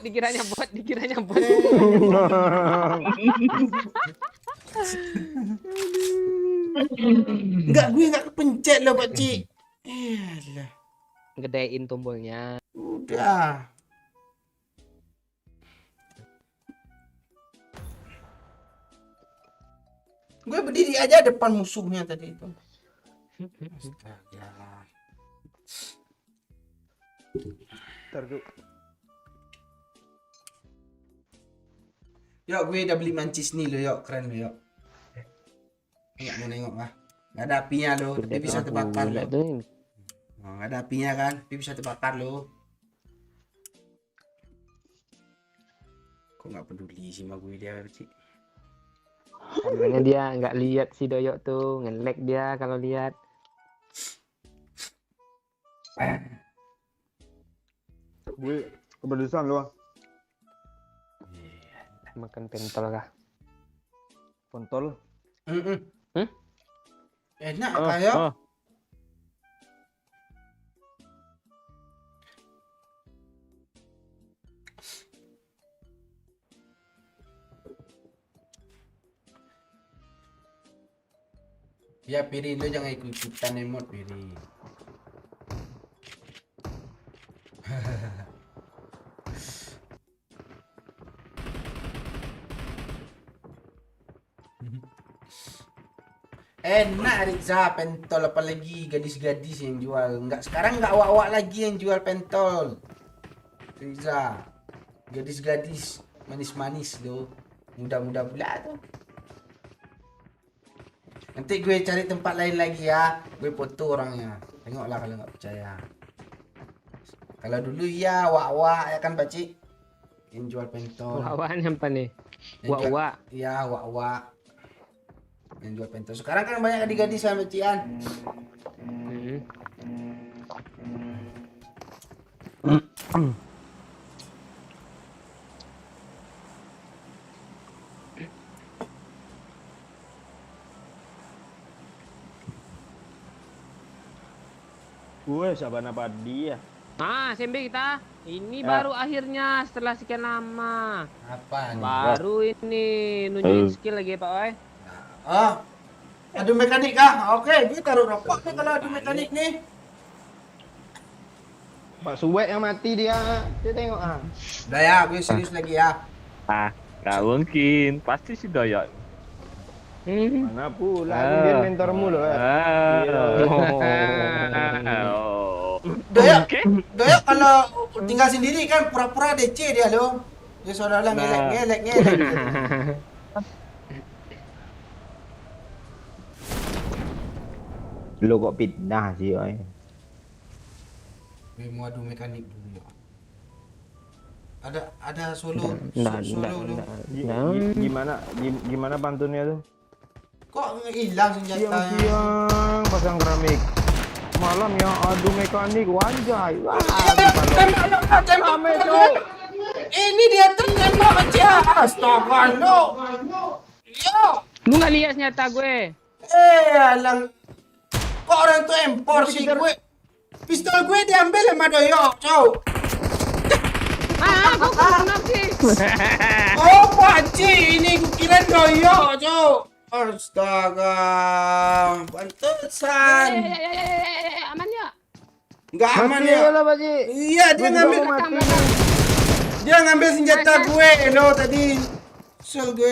Enggak, gue nggak kepencet loh, Pak Cik. Elah, Gedein tombolnya. udah. Gue berdiri aja depan musuhnya tadi itu. Astaga. Yuk, gue udah beli mancis nih lo, yuk. Keren lo, yuk. Nggak mau nengok lah. Nggak ada apinya lo, tapi bisa terbakar lo. Oh, nggak ada apinya kan, tapi bisa terbakar lo. Kok nggak peduli sih sama gue dia, Cik? Sebenarnya dia nggak lihat si Doyok tuh, nge-lag dia kalau lihat. Gue kepedesan lu. Makan pentol kah? Kontol. Enak kayak. Ya, Piri, lo jangan ikut-ikutan emot, Piri. Enak Riza pentol, apalagi gadis-gadis yang jual. Sekarang nggak awak-awak lagi yang jual pentol. Riza, gadis-gadis manis-manis tuh, muda-muda pula tuh. Nanti gue cari tempat lain lagi ya, gue foto orangnya. Tengoklah kalau nggak percaya. Kalau dulu ya wak-wak ya kan Pakcik, yang jual pentol. Wak-wakan apa nih? Yang jual- Wak-wak. Iya wak-wak yang jual pentol. Sekarang kan banyak gadis-gadis sama Pakcikan. Gue Sabana Padi ya. SMB kita. Ini Ya. baru akhirnya setelah sekian lama. Apa nih? Baru ini nunjukin skill lagi Pak Oi. Oh, adu mekanik kah? Oke, gue taruh rokok nih kalau adu mekanik nih. Pak Suwek yang mati dia. Dia tengok ah. Udah ya, gue serius lagi ya. Nggak mungkin. Pasti si Doyok. Mana pula dia mentormu loh ya. Doyok, Doyok kalau tinggal sendiri kan pura-pura DC dia loh. Dia seolah-olah ngelek. Lo kok pindah sih, oi. Gue mau adu mekanik dulu ya. Ada solo, Nggak, solo lu. Gimana pantunnya tuh? Kok hilang senjatanya? Siang-siang pasang keramik. Malam ya adu mekanik wanjay. Wah, Tembak, ini dia tembak aja. Astaga, no. Ya. Lu nggak lihat senjata gue? Alang. Kok orang tuh empor sih gue? Pistol gue diambil sama Doyok, cow. Kok kena sih? Oh, Pakcik, ini gue kira Doyok, cow. Astaga, pantesan. Aman ya? Nggak aman ya? lah, Pak Ji. Iya, dia ngambil senjata gue lo tadi. Kesel gue.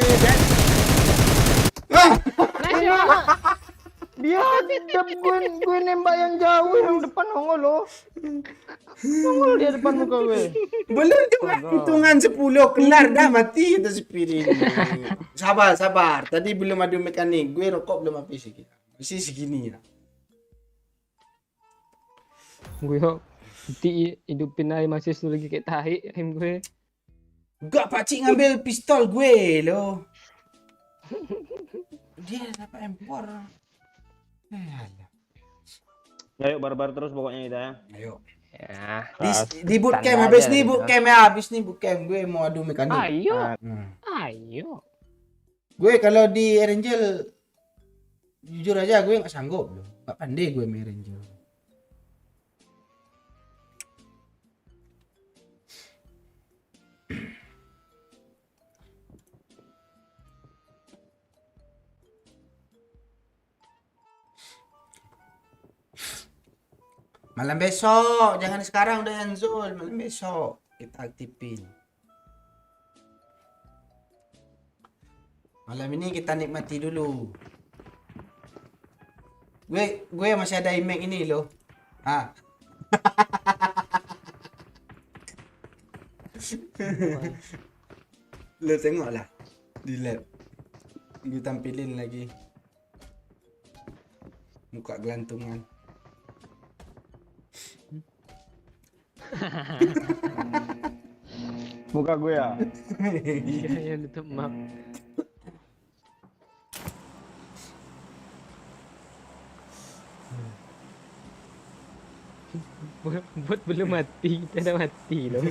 Ah, Nice ya. Dia gue nembak yang jauh yang depan nongol lo. Nongol dia depan muka gue. belum juga hitungan 10 kelar dah mati kita spirit. Sabar. Tadi belum ada mekanik. Gue rokok belum habis lagi. Masih segini ya. Gue yuk. Nanti hidupin aja masih lagi kayak tahi ayam gue. Enggak, Pakcik ngambil pistol gue lo. Dia dapat empor. Alah. Ayo barbar terus pokoknya kita ya. Ayo. Ya. Di bootcamp habis nih bootcamp ya, habis nih bootcamp gue mau adu mekanik. Ayo. Hmm. Ayo. Gue kalau di Erangel jujur aja gue nggak sanggup loh. Nggak pandai gue main Erangel. Malam besok, jangan sekarang udah Yanzul. Malam besok kita aktifin. Malam ini kita nikmati dulu. Gue masih ada image ini loh. Lo tengok lah di lab. Gue tampilin lagi. Muka gelantungan. Muka gue ya. Iya yang tutup map. Buat belum mati, kita udah mati loh.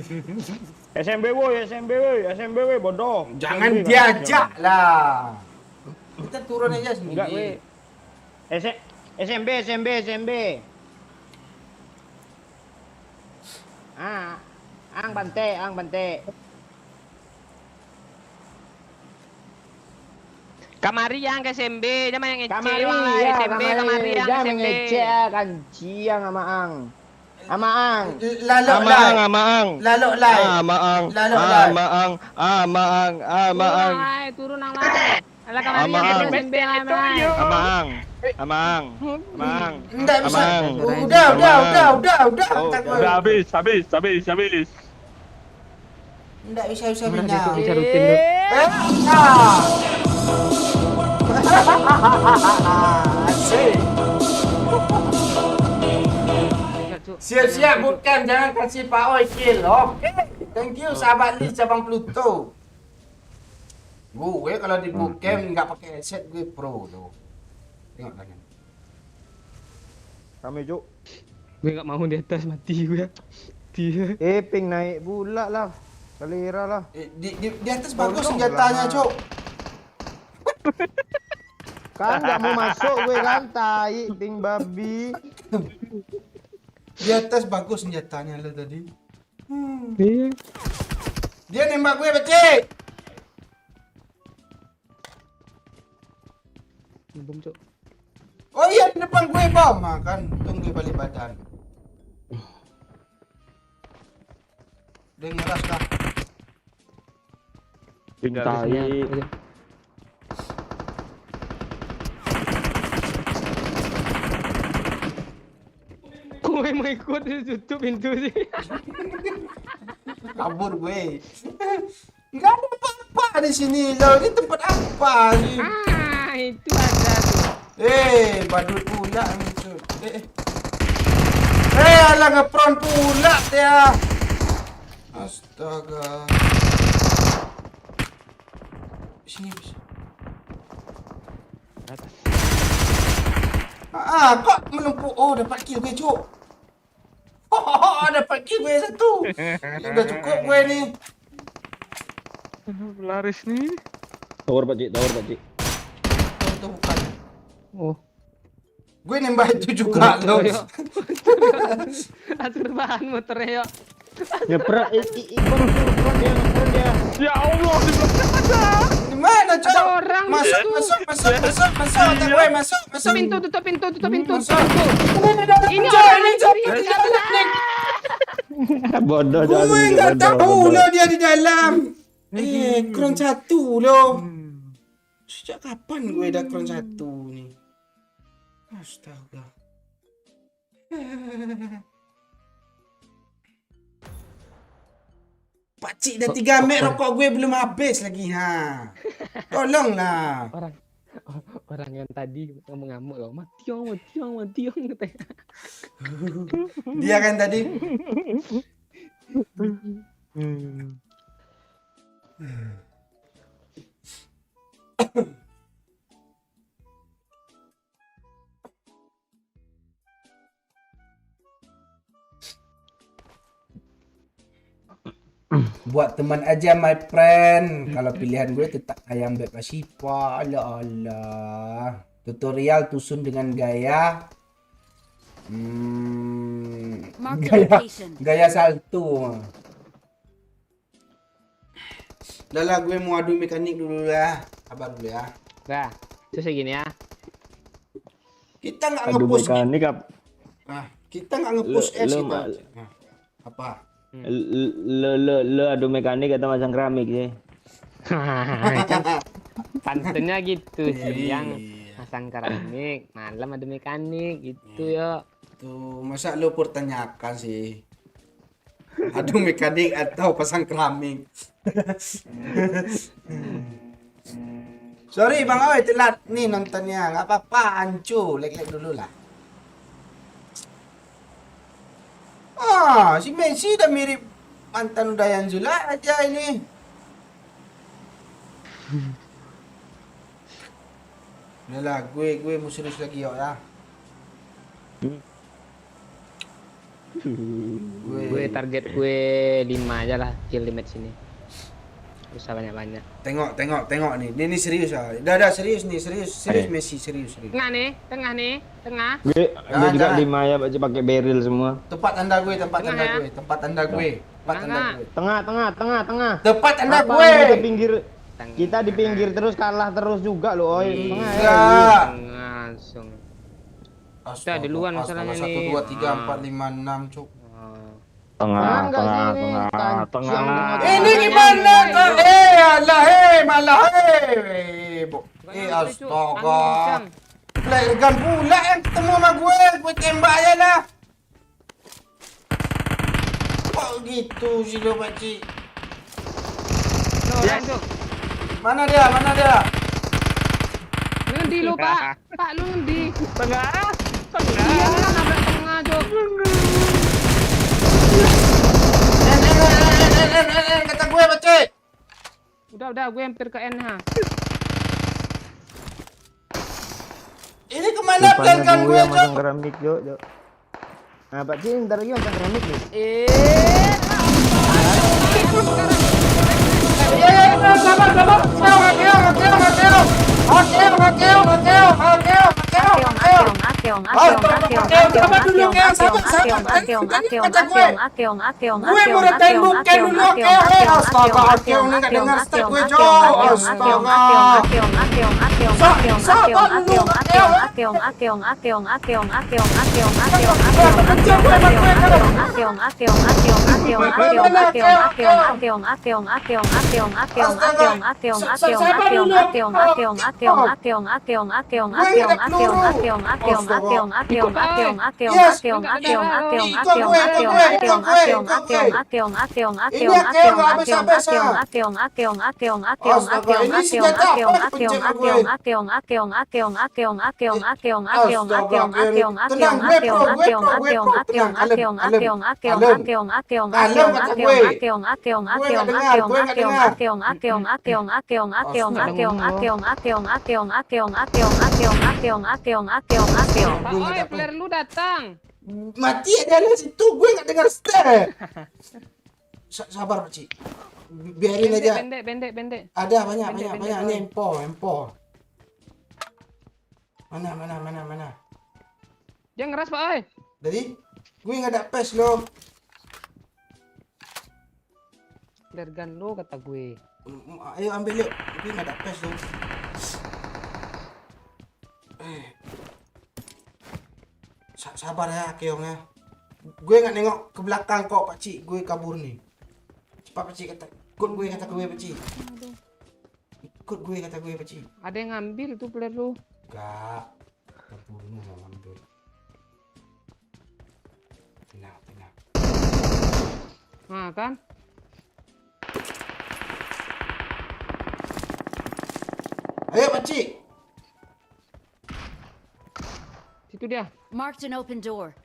SMB woi, bodoh. Jangan SMB, diajak lah. Kita turun aja sendiri. Enggak, weh. SMB. Ang bante. Kamari yang ke SMB, jangan yang ngece. Kamari wah, ya, SMB, kamari yang jangan SMB. ngecek kan ciang sama Ang. Lalu lai. Lalu lai. Wah, turun nang lai. Alah kamar Amang. yang SMB Amang. Amang. Enggak bisa. Amang. Udah. Oh, Angkat gue. udah habis. Enggak bisa Mana dia minyak. tuh bisa rutin tuh. Asik. Enggak, Cuk. Siap-siap bukan, jangan kasih Pak Oi kill. Oke. Thank you sahabat Lis cabang Pluto. Gue kalau di bootcamp nggak pakai headset gue pro tuh. Tengok kalian. Rame, Cuk. Gue nggak mau di atas mati gue. Dia. Ping naik pula lah. Selera lah. Di atas bagus Tolong senjatanya, lah. Cok. Kan nggak mau masuk gue kan, tai, ping babi. Di atas bagus senjatanya lo tadi. Iya. Dia nembak gue, becek. Bom, Cuk. Oh iya, di depan gue bom. Makan, tunggu balik badan. Dia ngeras kah? Pintai. Gue mau ikut tutup pintu sih. Kabur gue. Nggak ada apa-apa di sini loh. Ini tempat apa sih? Ah, itu ada tuh. Badut pula muncul. Alah ngepron pula dia. Astaga. Sini bisa. Kok menumpuk? Oh, dapat kill gue, Cuk. Oh, dapat kill gue satu. Udah cukup gue nih. Laris nih. Tower Pak Cik. Itu bukan. Oh. Gue nembak itu juga loh. Atur bahan motornya yuk. Nyeprak, ikon dia. Ya Allah, di belakang ada. Di mana, Cuk? Ada orang Masuk. Otak gue masuk. Tutup pintu. Masuk. Ini Cuk, orang ini curi. Bodoh Gue nggak tahu loh dia di dalam. Kron 1 loh. Sejak kapan gue ada kron 1 nih? Astaga. Pakcik dah 3 mek rokok gue belum habis lagi ha. Tolonglah. Orang yang tadi ngamuk loh. Mati katanya. Dia kan tadi. Buat teman aja my friend. Kalau pilihan gue tetap ayam beb Sipa. Allah. Tutorial tusun dengan gaya Mark the location. gaya salto. Dah lah gue mau adu mekanik dulu ya. Sabar dulu ya. Nah, terus gini ya. Kita nggak Aduh nge-push. mekanik apa? Kita nggak nge-push Lu- S lu kita. mal- Apa? Lo adu mekanik atau masang keramik sih? Pantennya gitu siang Iya. pasang keramik, malam ada mekanik gitu ya. Tuh, masa lu pertanyakan sih? Adu mekanik atau pasang keramik? Sorry Bang Oi, telat nih nontonnya. Nggak apa-apa, ancu. Like dulu lah. Si Messi udah mirip mantan Udayan Zula aja ini. Udah lah, gue mau serius lagi ya. Gue target gue 5 aja lah kill di match ini. Usah banyak-banyak. Tengok nih. Ini serius ya. Udah serius nih, serius Messi, serius. Tengah nih. Gue juga Jangan. 5 ya pakai barrel semua. Tempat anda gue. Tengah ya? Tempat anda gue. Tengah. Tempat anda Apa, gue. Kita pinggir. Kita di pinggir terus kalah terus juga loh, Oi. Tengah ya. Enggak. Langsung. Astaga, Udah, duluan masalahnya 1, nih. 2, 3, 4, 5, 6, cuk. Tengah enggak sini. Ini gimana? Malah, astaga. Flare gun pula yang ketemu sama gue tembak aja lah. Kok gitu sih lo pakcik? Mana dia? Ngendi lu, Pak? Pak, lu ngendi? Tengah. Iya, lu nabrak tengah, Jok. Kata gue pakcik. Udah, gue hampir ke NH. Ini kemana flare gun gue, yang Jok? masang keramik, Jok. Nah, Pak Cik, ntar lagi masang keramik nih. Pak, oi, flare lu datang. Mati ada di situ, gue nggak dengar step. Sabar pakcik, biarin aja. Pendek. Ada banyak. Pendek, Ini oi. empor. Mana? Dia ngeras, Pak, oi. Jadi, gue nggak ada pes loh. Flare gun lu, kata gue. Ayo ambil yuk, gue nggak ada pes loh. Sabar ya, Keong ya. Gue nggak nengok ke belakang kok, pakcik. Gue kabur nih. Cepat pakcik, ikut gue kata gue, pakcik. Ikut gue kata gue, pakcik. Ada yang ngambil tuh flare lu. Enggak. Kaburnya nggak ngambil. Tenang. Nah, kan? Ayo, pakcik. Situ dia. Marked an open door.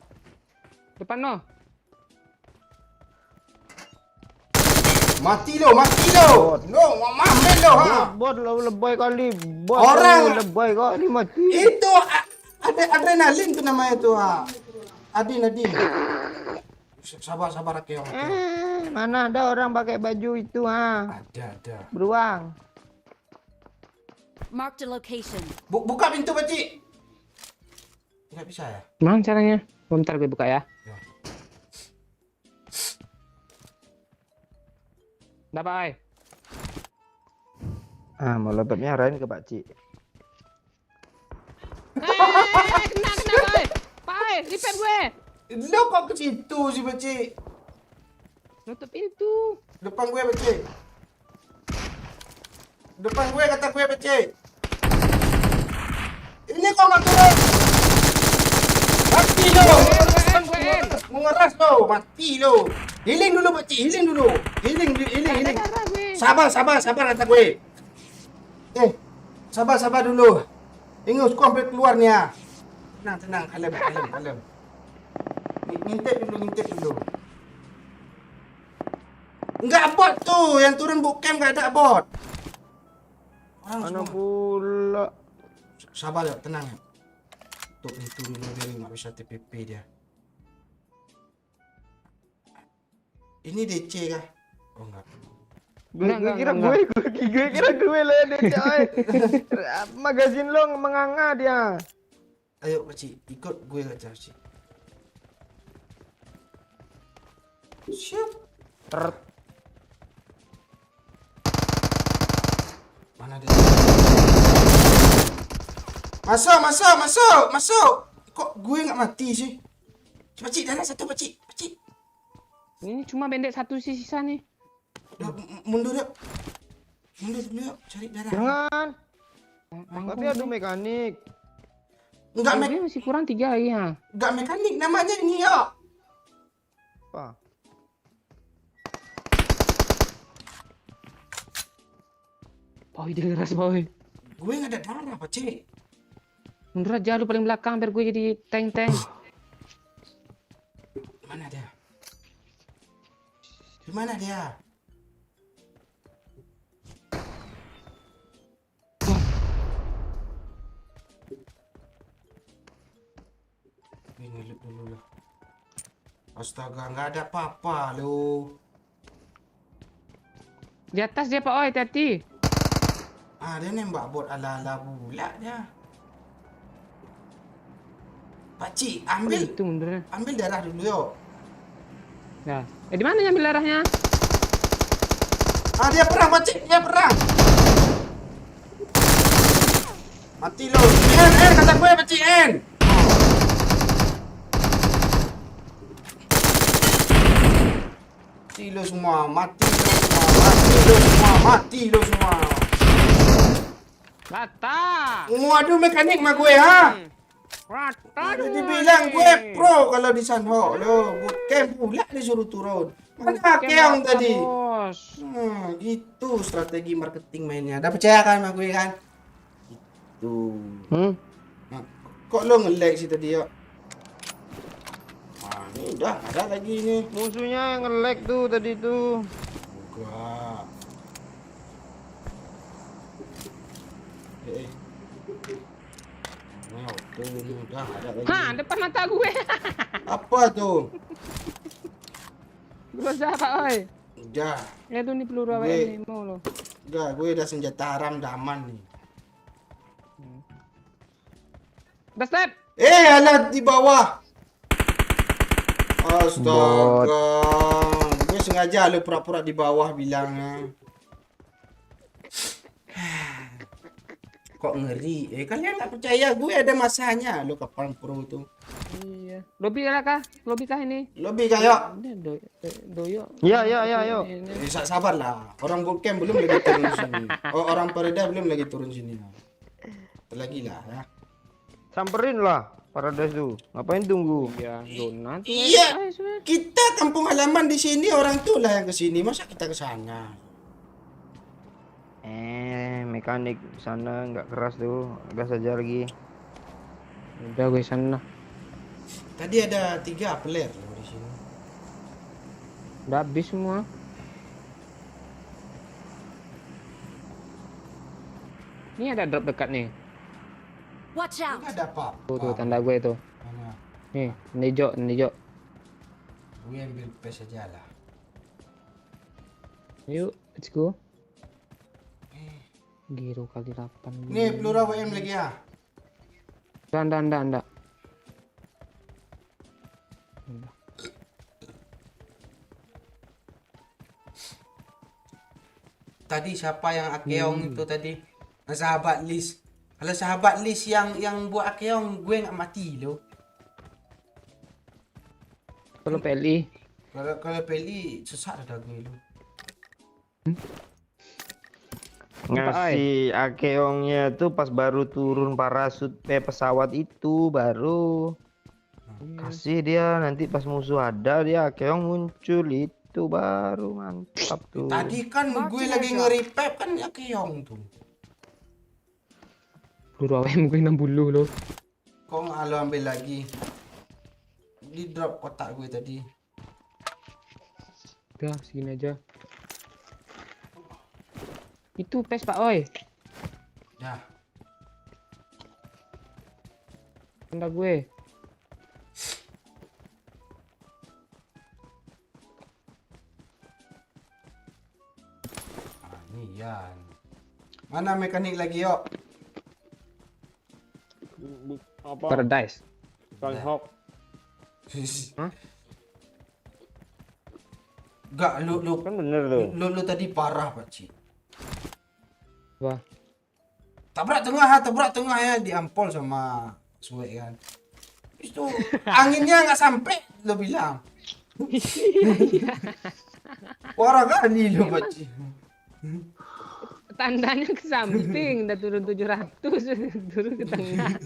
Depan no. Mati lo. No, mamen lo ha. Bot lo lebay kali. Orang- lebay kali mati. Itu ada adrenalin tuh namanya tuh ha. Adin. Sabar Keong. Mana ada orang pakai baju itu ha? Ada. Beruang. Marked a location. Buka pintu, pakcik. Nggak bisa ya? Gimana caranya? Bentar gue buka ya. Dapat, ay. Mau laptopnya arahin ke Pak Cik. Kena, ay. Pak, ay, repair gue. Lo kok ke situ sih, pakcik? Nutup pintu. Depan gue, pakcik. Depan gue kata gue, pakcik. Ini kok nggak turun? Mati lo. Mau ngeras lo, mati lo. Healing dulu, pakcik, healing dulu. Healing. Darah gue. Sabar kata gue. Sabar dulu. Ingus komplit keluarnya. Tenang, kalem. Ngintip dulu. Enggak bot tuh, yang turun bootcamp enggak ada bot. Orang Mana semua. pula? Sabar ya, tenang ya. Tutup pintu dulu biar nggak bisa TPP dia. Ini DC kah? Oh enggak. Gue kira gue lah dia coy. Magazin lo menganga dia. Ayo pakcik, ikut gue aja pakcik. Siap. Mana dia? Masuk. Kok gue nggak mati sih? Pakcik, darah satu pakcik. Ini cuma pendek satu sisa nih. Mundur yuk, cari darah. Jangan. Tapi ada mekanik. Enggak Dia masih kurang 3 lagi ya. enggak mekanik namanya ini ya. Apa? Oh, dia keras boy. Gue nggak ada darah, Pak Cik. Mundur aja lu paling belakang biar gue jadi tank. Mana dia? Di mana dia? Ini lihat dulu lah. Astaga, nggak ada apa-apa lu. Di atas dia Pak Oi, hati-hati. Ah, dia nembak bot ala-ala pula dia. Pakcik, ambil Itu mundurnya. darah dulu yuk. Nah, di mana nyambil darahnya? Ah, dia perang, Pakcik, dia perang. Mati lo. Kata gue, Pakcik, N. Mati lo semua, mati lo semua. Rata. Waduh, mekanik mah gue, ha? Rata. Udah dibilang gue pro kalau di Sanho lo, bootcamp pula disuruh turun. Mana keong tadi? Bos. Gitu strategi marketing mainnya. Udah percaya kan sama gue kan? Gitu. Nah, kok lo nge-lag sih tadi ya? Ini udah ada lagi ini. Musuhnya yang nge-lag tuh tadi tuh. Enggak. Nah, udah ada lagi. Hah, depan mata gue. Apa tuh? Gue Pak Oi. Udah. Ya tuh nih peluru Gue- AWM nih mau lo. Udah, gue udah senjata haram daman nih. Udah step. Alat di bawah. Astaga. Gue sengaja lu pura-pura di bawah bilangnya. Kok ngeri? Kalian tak percaya gue ada masanya. Lu kapan pro tuh? Iya. Lobby kah? Lobby kah ini? Lebih kayak. Udah doyo. Ya, yuk. Sabar lah. Orang bootcamp belum lagi turun sini. Oh, orang Pareda belum lagi turun sini. Lagi lah ya. Samperin lah Paradise tuh. Ngapain tunggu? Iya, zona tuh. Iya. Kita kampung halaman di sini orang tuh lah yang ke sini. Masa kita ke sana? Mekanik sana nggak keras tuh. Gas aja lagi. Udah gue sana. Tadi ada 3 player loh di sini. Udah habis semua. Ini ada drop dekat nih. Watch out! Enggak ada apa-apa. Tuh tanda gue tuh. Mana? Nih, ini hijau. Gue ambil pes aja lah. Yuk, let's go. Giro kali 8. Nih peluru WM lagi ya. Anda. Tadi siapa yang Akeong itu tadi? Sahabat Lis. Kalau sahabat Lis yang buat Akeong gue nggak mati lo. Kalau PLI. Kalau Peli sesat ada gue lo. Ngasih Akeongnya tuh pas baru turun parasut pesawat itu baru kasih dia, nanti pas musuh ada dia Akeong muncul itu baru mantap tuh. Tadi kan gue lagi nge-revive kan Akeong tuh. Peluru AWM gue 60 loh. Kok nggak lo ambil lagi? Di drop kotak gue tadi. Udah, segini aja. Itu pes Pak Oi. Dah. Tanda gue. Ini Yan. Mana mekanik lagi yuk? Apa? Paradise. Sanhok. Hah? Enggak, lu Kan bener tuh. lu tadi parah, Pak Ci. Wah. Tabrak tengah ya, diampol sama Suwe kan. Itu anginnya nggak sampai lo bilang. Parah kali lo, Pak Ci. Tandanya ke samping, udah turun 700, turun ke tengah.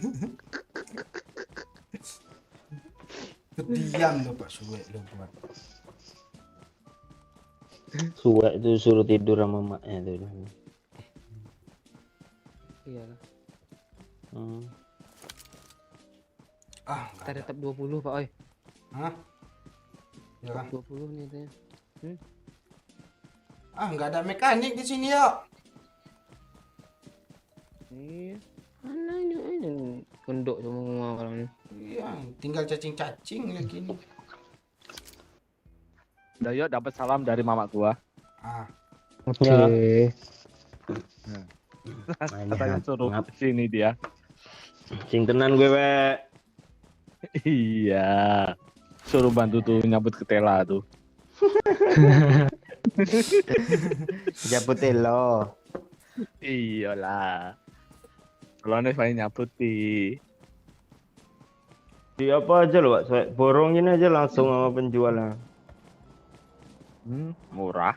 Kediam lo Pak Suwe lo buat. Suwe tuh suruh tidur sama maknya tuh. Iya. Ah, Kita tetap 20 Pak Oi. hah? Ya kan? 20 nih katanya. Ah, nggak ada mekanik di sini yuk. Iya. Mana ini kenduk semua kalau ini. Iya, tinggal cacing-cacing lagi nih. Udah yuk dapat salam dari mama gua. Ah, Oke. Katanya suruh sini dia. Sing tenan gue we. Iya. Suruh bantu tuh nyabut ketela tuh. Japutin lo. Iyalah. Kalau nih paling nyabut di. Di apa aja lo, Pak? Saya borongin aja langsung sama penjualnya. Murah.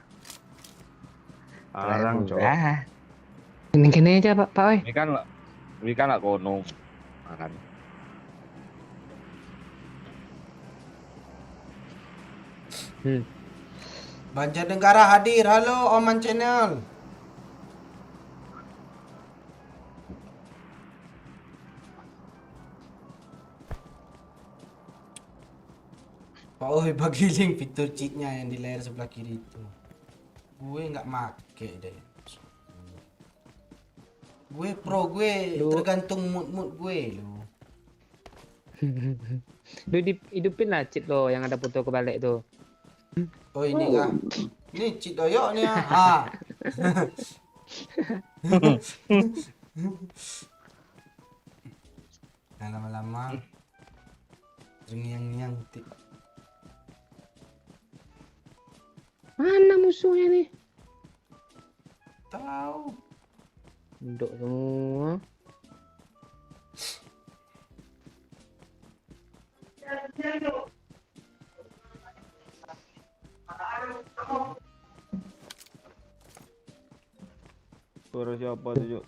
Arang, Cok. Gini aja Pak Oi. Ini kan lah kono. Makan. Banjarnegara hadir. Halo Oman Channel. Pak Oi bagi link fitur cheatnya yang di layar sebelah kiri itu. Gue nggak make deh. Gue pro, gue tergantung mood gue lo. Lu hidupin lah cheat lo yang ada foto kebalik tuh. Oh ini kah? Ini cheat doyok nih ya. Ah. Nah, lama-lama rengiang-niang tik. Mana musuhnya nih? Tahu. Kenduk semua. Suara siapa tuh, Cok?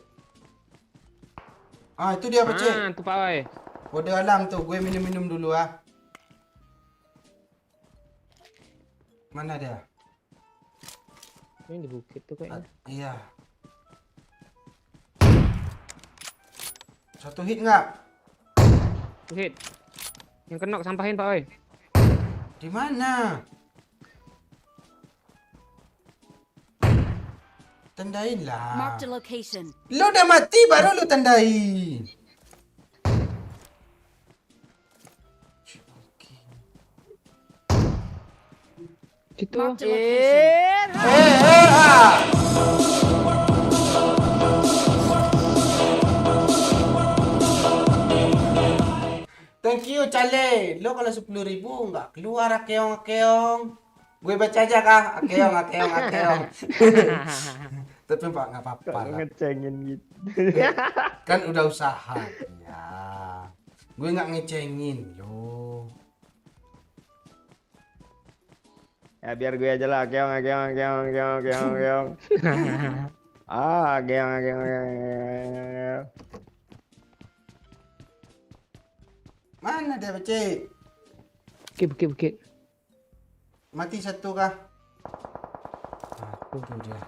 Ah itu dia Pak Cik. Tuh Pak Oi. Kode alam tuh, gue minum-minum dulu ah. Mana dia? Ini di bukit tuh kayaknya. Iya. Satu hit nggak? Tuh hit. Yang kena sampahin Pak Oi. Di mana? Tandain lah. Marked a location. Lu udah mati baru lu tandain. Gitu. Marked a location. Thank you Cale. Lo kalau 10.000 nggak keluar akeong. Gue baca aja kah? Akeong. Tapi Pak nggak apa-apa lah. Ngecengin gitu. Kan udah usaha ya. Gue nggak ngecengin lo. Ya biar gue aja lah, keong. Ah, keong. Mana dia Cik? Bukit. Mati satu kah? Itu dia.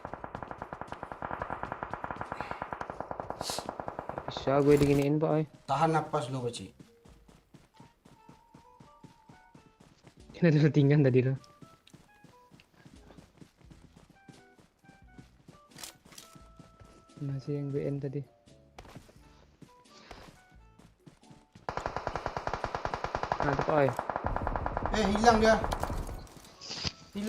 Bisa gue diginiin Pak Oi. Tahan napas lo Cik. Kena dulu tinggal tadi lo. Masih yang BN tadi. Nah, itu Pak Oi. Hilang dia. Di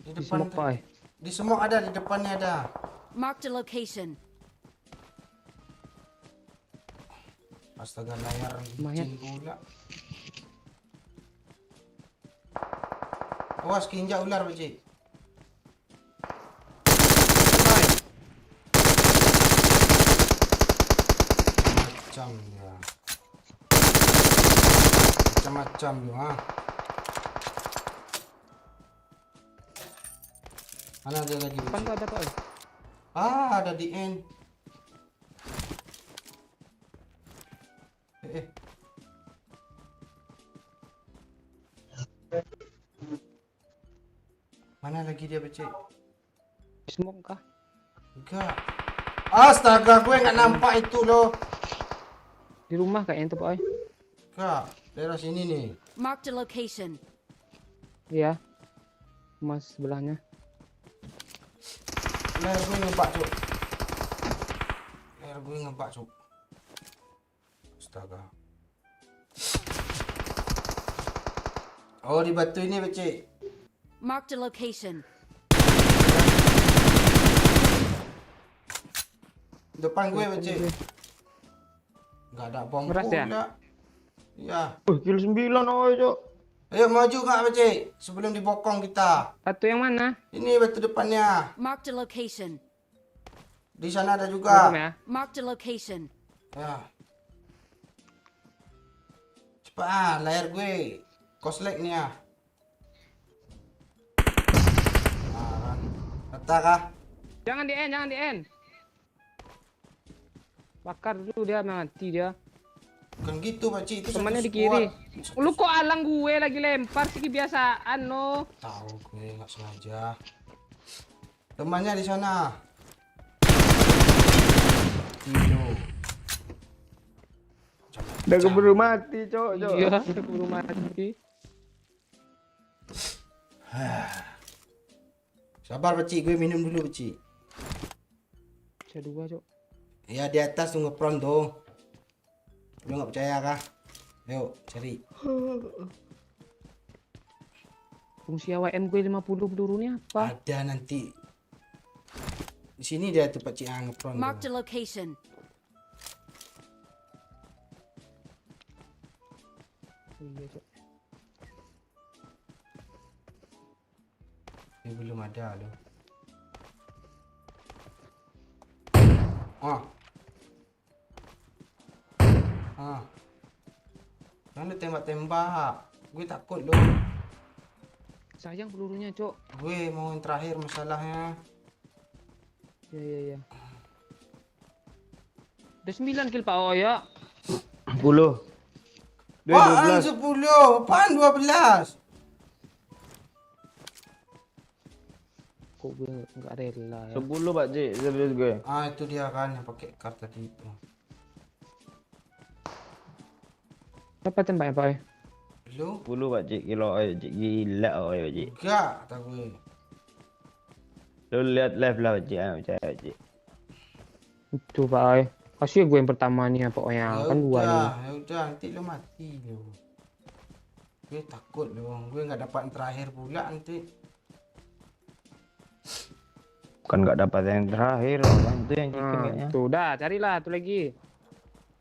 Di depan. semok Pak Oi. Di semok ada, di depannya ada. Marked a location. Astaga layar Lumayan. licin pula. Awas keinjak ular Pak Cik. Macam dia. Macam-macam dia ha. Mana dia lagi? Depan Pak tuh Cik? ada Pak. Ada di end. Eh. Mana lagi dia, Pak Cik? Smoke kah? Enggak. Astaga, gue nggak nampak itu loh. Di rumah kayaknya tuh Pak. Enggak, daerah sini nih. Marked a location. Iya. Mas sebelahnya. Leher gue ngebak, Cuk. Leher gue ngebak, Cuk. Astaga. Oh, di batu ini, Pak Cik. Marked a location. Depan gue, Pak Cik. Enggak ada bom Meras ya? pula. Iya. Kill 9 oi, Cok. Ayo maju Kak, Pak Cik. Sebelum dibokong kita. Batu yang mana? Ini batu depannya. Marked a location. Di sana ada Belum juga. ya? Marked a location. Ya. Cepat layar gue. Koslek nih ya. Nah, rata kah? Jangan di end, jangan di end. Bakar dulu dia mati dia. Bukan gitu, Pak Cik. Itu Temannya satu di kiri. squad. Lu kok alang gue lagi lempar sih kebiasaan no. Tahu gue nggak sengaja. Temannya di sana. Kilo. Udah keburu mati, Cok. Iya, keburu mati. Sabar, Pak Cik. Gue minum dulu, Pak Cik. Bisa dua, Cok. Ya di atas tuh ngepron tuh. Lu nggak percaya kah? Ayo cari. Fungsi AWM gue 50 pelurunya apa? Ada nanti. Di sini dia tuh Pak Cik ngepron. Marked Tuh. a location. Iya, Cok. Dia belum ada loh. Ah. Ah. Jangan lu tembak-tembak. Gue takut loh. Sayang pelurunya, Cok. Gue mau yang terakhir masalahnya. Iya, iya, iya. Udah 9 kill Pak Oyo. 10. Dia Apaan 12. 10? Apaan 12? Kok gue nggak rela ya? 10, Pak Cik. Serius gue. Ah itu dia kan yang pakai kartu tadi itu. Berapa tembak ya Pak Oyo? Lu? 10, Pak Cik. Kilo oi, Cik. Gila oi, Pak Cik. Enggak, kata gue. Lu lihat live lah, Pak Cik. Percaya, Pak Cik. Itu Pak Oyo. Kasih gue yang pertama nih Pak Oyo. Kan dua nih. Ya udah, nanti lu mati lu. Gue takut lu. Gue nggak dapat yang terakhir pula nanti. Bukan nggak dapat yang terakhir, kan itu yang chicken kayaknya. Tuh, dah carilah tuh lagi.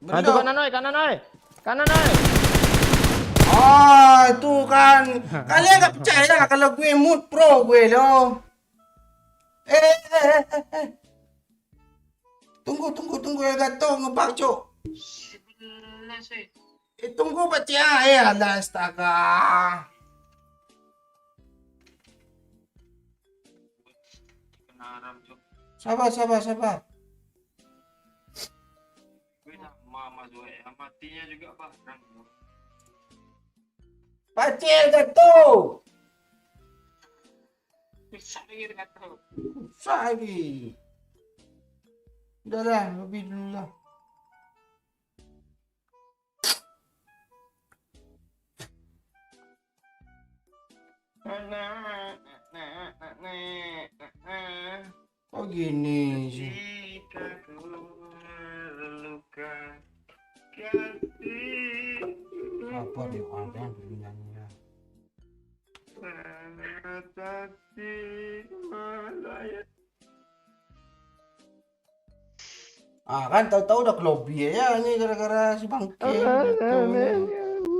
Ah, itu kanan oi, kanan oi. Kanan oi. Oh, itu kan. Kalian nggak percaya kalau gue mood pro gue lo. Eh. Tunggu Elgato ngebak, Cok. Tunggu baca ya, alah astaga. Sabar. Baca Elgato. Bisa lagi. Udah lah, lebih dulu lah. Oh gini sih. Apa dia orang dulu nyanyinya? Ah kan tahu-tahu udah ke lobby ya ini gara-gara si bangke. Gitu.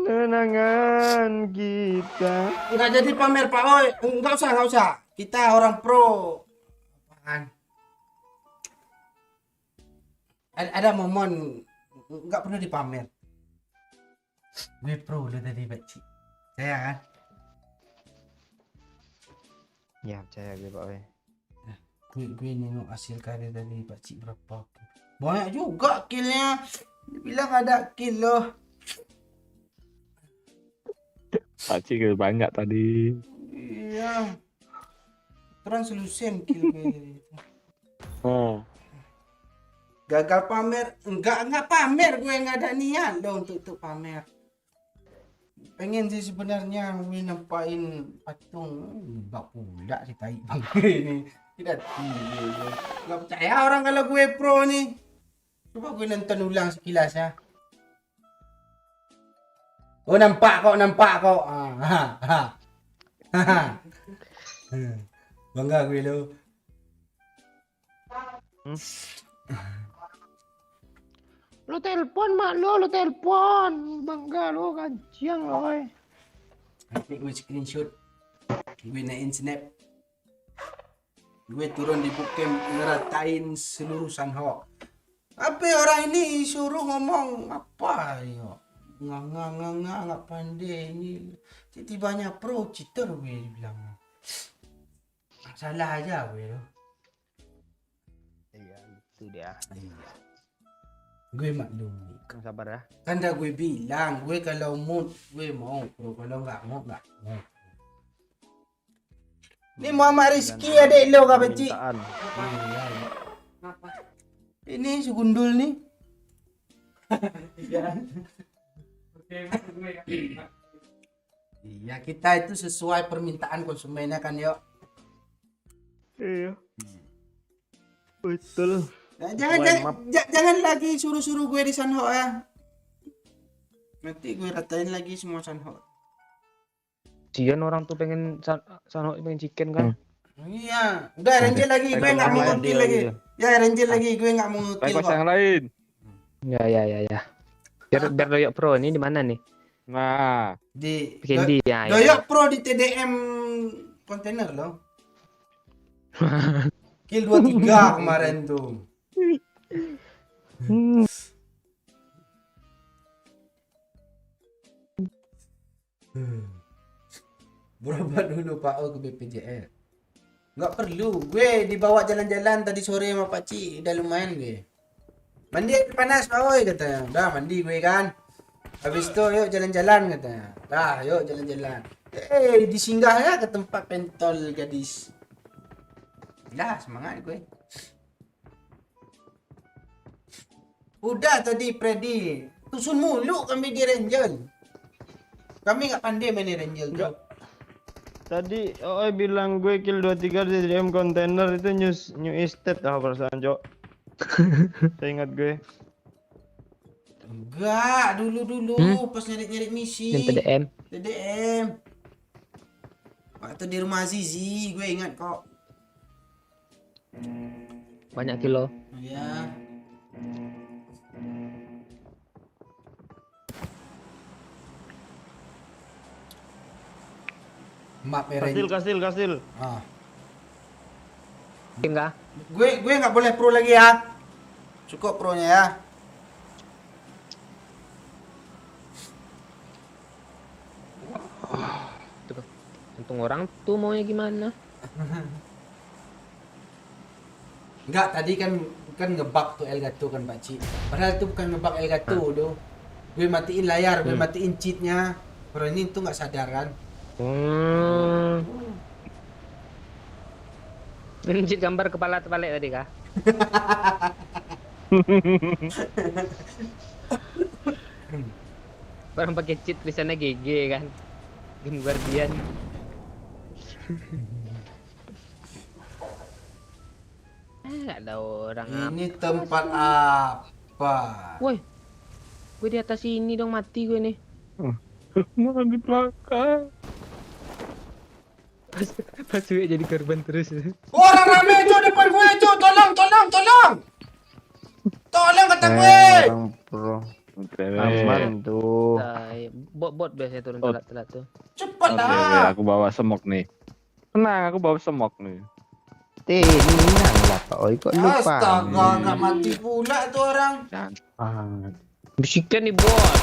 Kenangan kita. Nggak jadi pamer Pak Oi, nggak usah. Kita orang pro. Apaan? Ada momen nggak perlu dipamer. Gue pro udah tadi baci. Saya kan? Ya percaya gue, Pak. gue nengok hasil karya tadi pakcik berapa. Banyak juga killnya. Dia bilang ada kill loh. Pakcik banyak tadi. Iya. Translucent kill gue tadi. Oh. Gagal pamer, enggak pamer, gue nggak ada niat loh untuk pamer. Pengen sih sebenarnya gue nampain patung, bak pula si tai bang ini. Tidak nggak percaya orang kalau gue pro nih. Coba gue nonton ulang sekilas ya. Oh nampak kok. Bangga gue lo. Lo telepon mak lo telepon. Bangga lo kajian lo. Nanti gue screenshot. Gue naikin snap. Gue turun di bootcamp ngeratain seluruh Sanhok. Apa orang ini suruh ngomong apa ya? Nggak pandai ini. Tiba-tibanya pro cheater gue bilang. Salah aja gue lo. Iya, itu dia. Iya. Gue maklum. Yang sabar ya. Kan dah gue bilang, gue kalau mood gue mau pro, kalau nggak mau nggak mau. Ini Muhammad Rizky adik lo kah Beci? Permintaan. Ini segundul nih. Iya kita itu sesuai permintaan konsumennya kan yuk. Iya. Betul. Nah, jangan lagi suruh-suruh gue di Sanhok ya. Nanti gue ratain lagi semua Sanhok. Sian orang tuh pengen Sanhok pengen chicken kan. Iya, udah Ranger lagi, gue nggak mau ngekill lagi. Ya Ranger lagi, gue nggak mau ngekill Pas kok. yang lain. Ya. Biar Doyok Pro ini di mana nih? Nah, Di Candy ya. Doyok Pro di TDM kontainer loh. Kill 23 kemarin tuh. Berobat dulu Pak O ke BPJS. Nggak perlu, gue dibawa jalan-jalan tadi sore sama Pak Ci, udah lumayan gue. Mandi air panas Pak Oi katanya. Udah mandi gue kan. Habis itu yuk jalan-jalan katanya. Dah yuk jalan-jalan. Disinggah ya ke tempat pentol gadis. Lah semangat gue. Udah tadi Freddy. Tusun mulu kami di Ranger. Kami nggak pandai main Ranger tuh. Enggak. Tadi Oi bilang gue kill 23 di DM container itu new estate dah perasaan Cok. Saya ingat gue. Enggak, dulu pas nyari-nyari misi. Yang TDM. TDM. Waktu di rumah Zizi, gue ingat kok. Banyak kilo. Ya. Map Kastil. Ah. Enggak. Gue nggak boleh pro lagi ya. Cukup pro-nya ya. Tuh. Untung orang tuh maunya gimana? Enggak, tadi kan ngebug tuh Elgato kan Pak Ci. Padahal itu bukan ngebug Elgato tuh. Gue matiin layar, gue matiin cheatnya. Orang ini tuh nggak sadar kan. Mencit gambar kepala terbalik tadi kah? Orang pakai cheat tulisannya GG kan. Game Guardian. Nggak ada orang apa. Ini tempat apa? Woi. Gue di atas ini dong, mati gue nih. mau di belakang. Pas gue jadi korban terus. Orang rame itu depan gue itu, tolong. Tolong kata gue. Orang pro. Oke, Aman tuh. Bot biasanya turun telat-telat tuh. Cepat oke, dah. aku bawa semok nih. Tenang, aku bawa semok nih. Tenang lah Pak Oi kok lupa. Astaga, nggak mati pula tuh orang. Bisikan nih bot.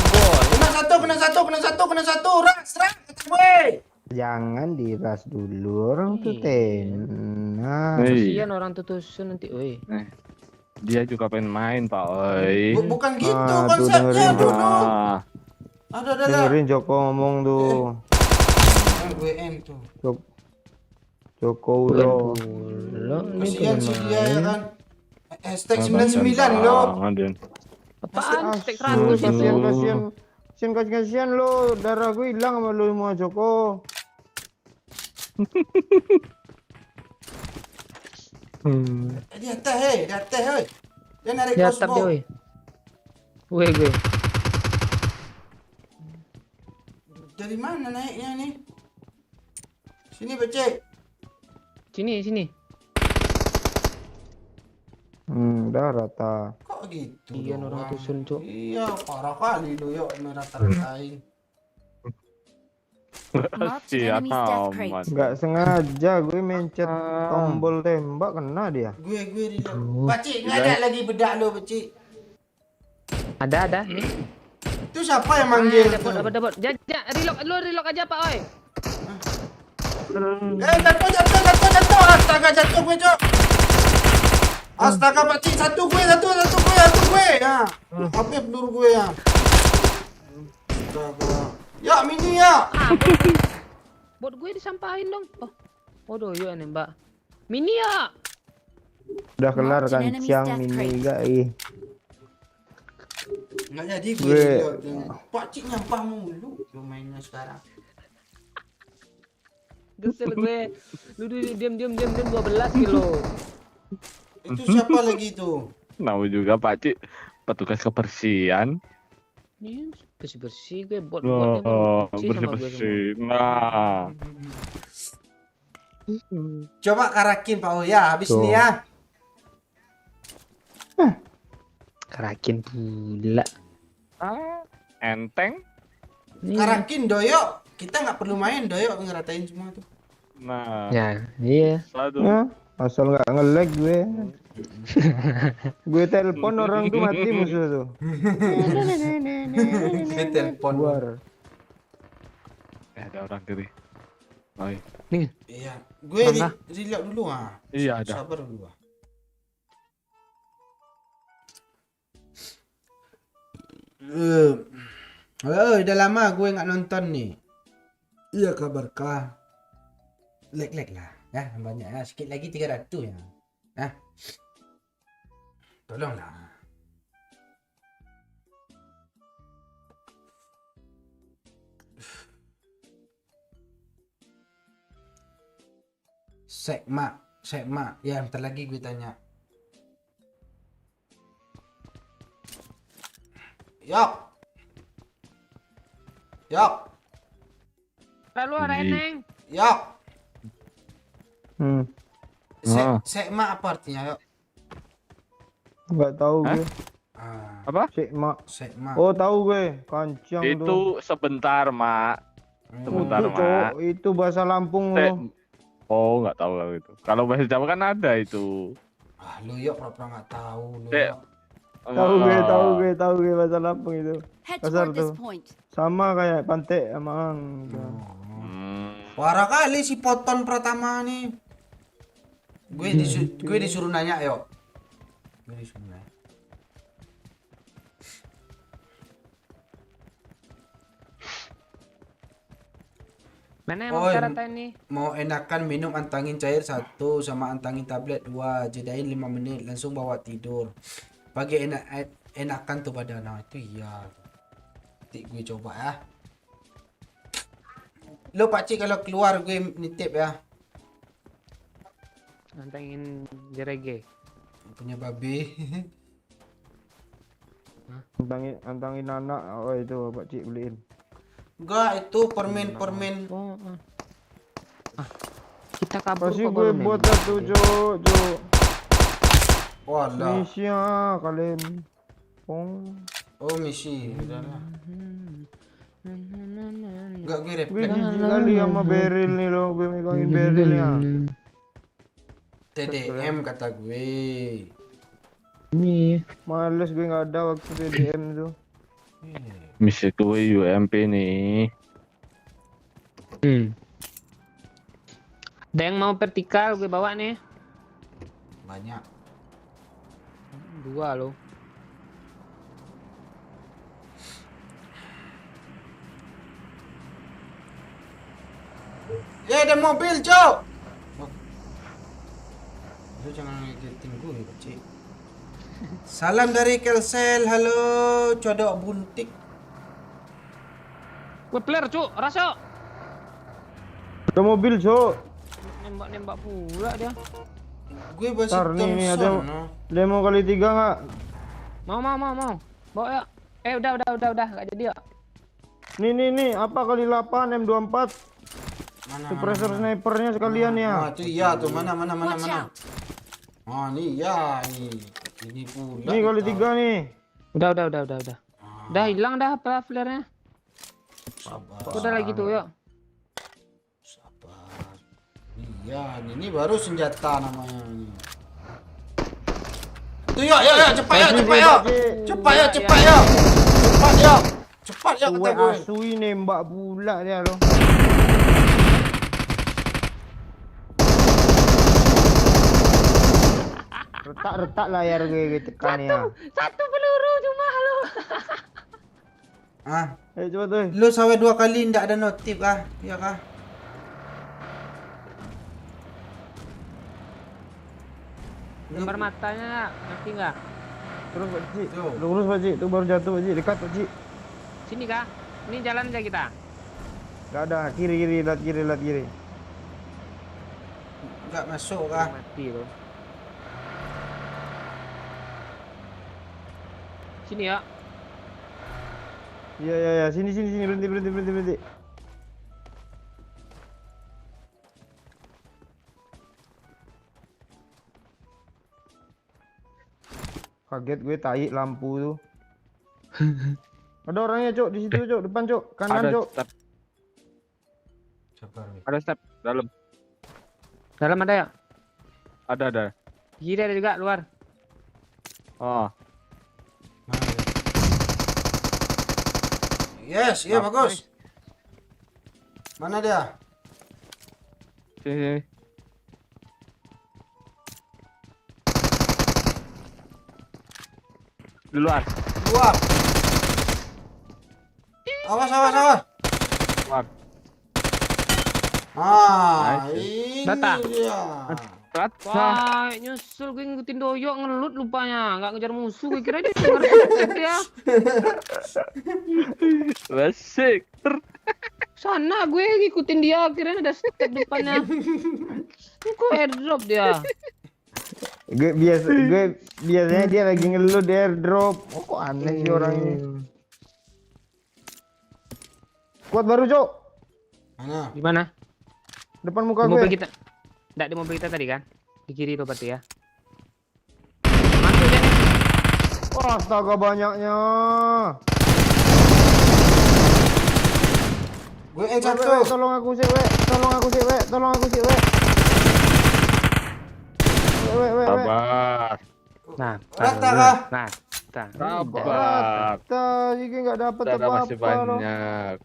Sama tuh bot. Kena satu, ras, kata gue. Jangan diras dulu orang tuh Iya. tenang. Iya. Kasihan orang tutusun nanti, woi. Dia juga pengen main, Pak Oi. Bukan gitu Ah, tuh konsepnya dengerin, dulu. Ah, Ada. Dengerin Joko ngomong tuh. WM tuh. Joko Uro. Kasihan sih dia ya kan. Hashtag kasihan 99 loh. banget, Den. Apaan? Stek Aduh, 100 itu. kasihan lo, darah gue hilang sama lo semua Joko. Di atas hei. Dia narik Di atap dia, crossbow. woi. Woi, gue. Dari mana naiknya nih? Sini becek. Sini. Udah rata. Kok gitu? Iya, orang doang? tusun, Cuk. Iya, parah kali lo yuk merata-ratain. Marked Kasihan enemy's death amat. crate. Nggak sengaja gue mencet tombol tembak kena dia. Gue reload. Pakcik, nggak ada lagi bedak lo, pakcik. Ada nih. Itu siapa yang manggil tuh? Dapat. Jangan reload aja, Pak, oi. Jatuh. Astaga, jatuh gue, Cok. Astaga, pakcik, satu gue. Ya. Apa peluru gue ya? Astaga. Ya, mini ya. Bot gue disampahin dong. Waduh, yuk nembak. Mini ya. Udah kelar Marked an enemy's kancang death mini crate. enggak Nggak jadi gue Gue- reload. Pakcik nyampah mulu. Lo mainnya sekarang. Kesel gue. Lu diam 12 kilo. Itu siapa lagi tuh? Tahu juga Pak Cik, petugas kebersihan. Iya, bersih gue bot Oh, bersih sama gue semua. bersih-bersih. Nah, Coba karakin Pak Oya, habis Tuh. ini ya. Kerakin pula. enteng. Karakin doyok. Kita nggak perlu main doyok ngeratain semua tuh. Nah, Ya, iya. satu. Ya, asal nggak nge-lag gue. Gue telepon orang tuh mati musuh tuh. Dia telepon. Keluar. Ada orang kiri. Oi. Iya. Gue Mana? reload dulu ah. Iya, ada. Sabar dulu ah. Udah lama gue nggak nonton nih. Iya kabarkah? Lag lah. Ya, banyak ya. Sikit lagi 300 ya. Hah? Tolonglah. Sekma. Ya, bentar lagi gue tanya. Yok. Lalu ada Ih. eneng. Yok. Ah. Sekma apa artinya, Yok? Nggak tahu Hah? gue. Ah, Apa? Cik mak. sekma. Oh tahu gue. Kancang tuh. Itu sebentar, Mak. Sebentar, Itu, Mak. Cok. Itu bahasa Lampung Se- loh. Oh, nggak tahu kalau itu. Kalau bahasa Jawa kan ada itu. Ah, lu Yok pura-pura nggak tahu lu. Sek. Yok. Tahu gue bahasa Lampung itu. Head Pasar toward this tuh. point. Sama kayak Pantai emang. Parah kali si Poton Pratama nih. Gue disuruh nanya, Yok. Gue disuruh nanya. Mana emang Oh, cara ini? mau enakan minum antangin cair 1 sama antangin tablet 2, jedain 5 menit langsung bawa tidur. Pagi enakan tuh badan. Nah, itu iya. Nanti gue coba ya. Lo pakcik kalau keluar gue nitip ya. Nantangin jerege. Punya babi. Antangin anak. Oh itu Pak Cik beliin. Enggak, itu permen. Oh. Kita kabur Pasti kok gue baru buat nembak. satu Cok. Walah. Misi ah kalian. Oh, misi. Udahlah. Enggak gue Gue refleks. jijik kali sama Beril nih loh. Gue megangin Berilnya. TDM kata gue. Ini. Males gue nggak ada waktu TDM tuh. Misi gue UMP nih. Ada yang mau vertikal gue bawa nih. Banyak. 2 loh. Ya ada mobil, Cok. Lu jangan ngegetin gue, Cik. Salam dari Kelsel. Halo, codok buntik. Gue player cuk, rasa. Ada mobil, Cok. Nembak-nembak pula dia. Gue masih Ntar nih ada Thompson. No. demo kali 3 nggak? Mau. Bawa ya. Udah, enggak jadi ya. Nih, apa kali 8 M24? Mana? Suppressor snipernya sekalian Ah, ya. itu iya tuh. Mana? Watch out. Oh, ini ya, ini. Ini pula. Nih kali kita. 3 nih. Udah. Ah, Udah hilang dah apa flare-nya. sabar. Udah lagi tuh yuk. Sabar. Iya, ini baru senjata namanya ini. Tuh yuk, cepat yuk. Cepat yuk. Cepat yuk Gue kata gue. asui nembak pula dia loh. Retak layar gue tekan ya. Satu peluru cuma lo. Ah, Ayo coba tuh. lu sampai 2 kali ndak ada notif ah, ya kah? Gambar matanya ngerti nggak? Terus Pak Cik. Tuh. Lurus Pak Cik. Tuh baru jatuh Pak Cik. Dekat Pak Cik. Sini kah? Ini jalan aja kita. Gak ada. Kiri. Lihat kiri. Enggak masuk kah? Mati lo. Sini ya. Iya. Sini. Berhenti. Kaget gue tai lampu tuh. Ada orangnya, Cok, di situ, Cok, depan, Cok, kanan, Ada Cok. step, Sabar. Wei. ada step dalam. Dalam ada ya? Ada. Kiri ada juga luar. Oh, Mana dia? Yes, iya bagus. Mana dia? sini. Di luar. Luar. Awas. Luar. Ah, Nice. ini Data. dia. Rata. Wah, nyusul gue ngikutin doyok ngelut lupanya, nggak ngejar musuh. Gue kira dia ngerti dia. Resik. Sana gue ngikutin dia, akhirnya ada step depannya. Kok airdrop dia? Gue biasanya dia lagi ngeluh di airdrop. Oh, kok aneh sih orang ini. Kuat baru, Cok. Mana? Di mana? Depan muka Di mobil gue. kita. Nggak di mobil kita tadi kan? Di kiri tuh berarti ya. Masuk dia nih. Oh, astaga banyaknya. Gue Weh, satu. tolong aku sih, Weh. Weh. Sabar. Nah, Rata kah? Nah, Sabar. Kita juga nggak dapat Ada masih apa-apa loh. banyak.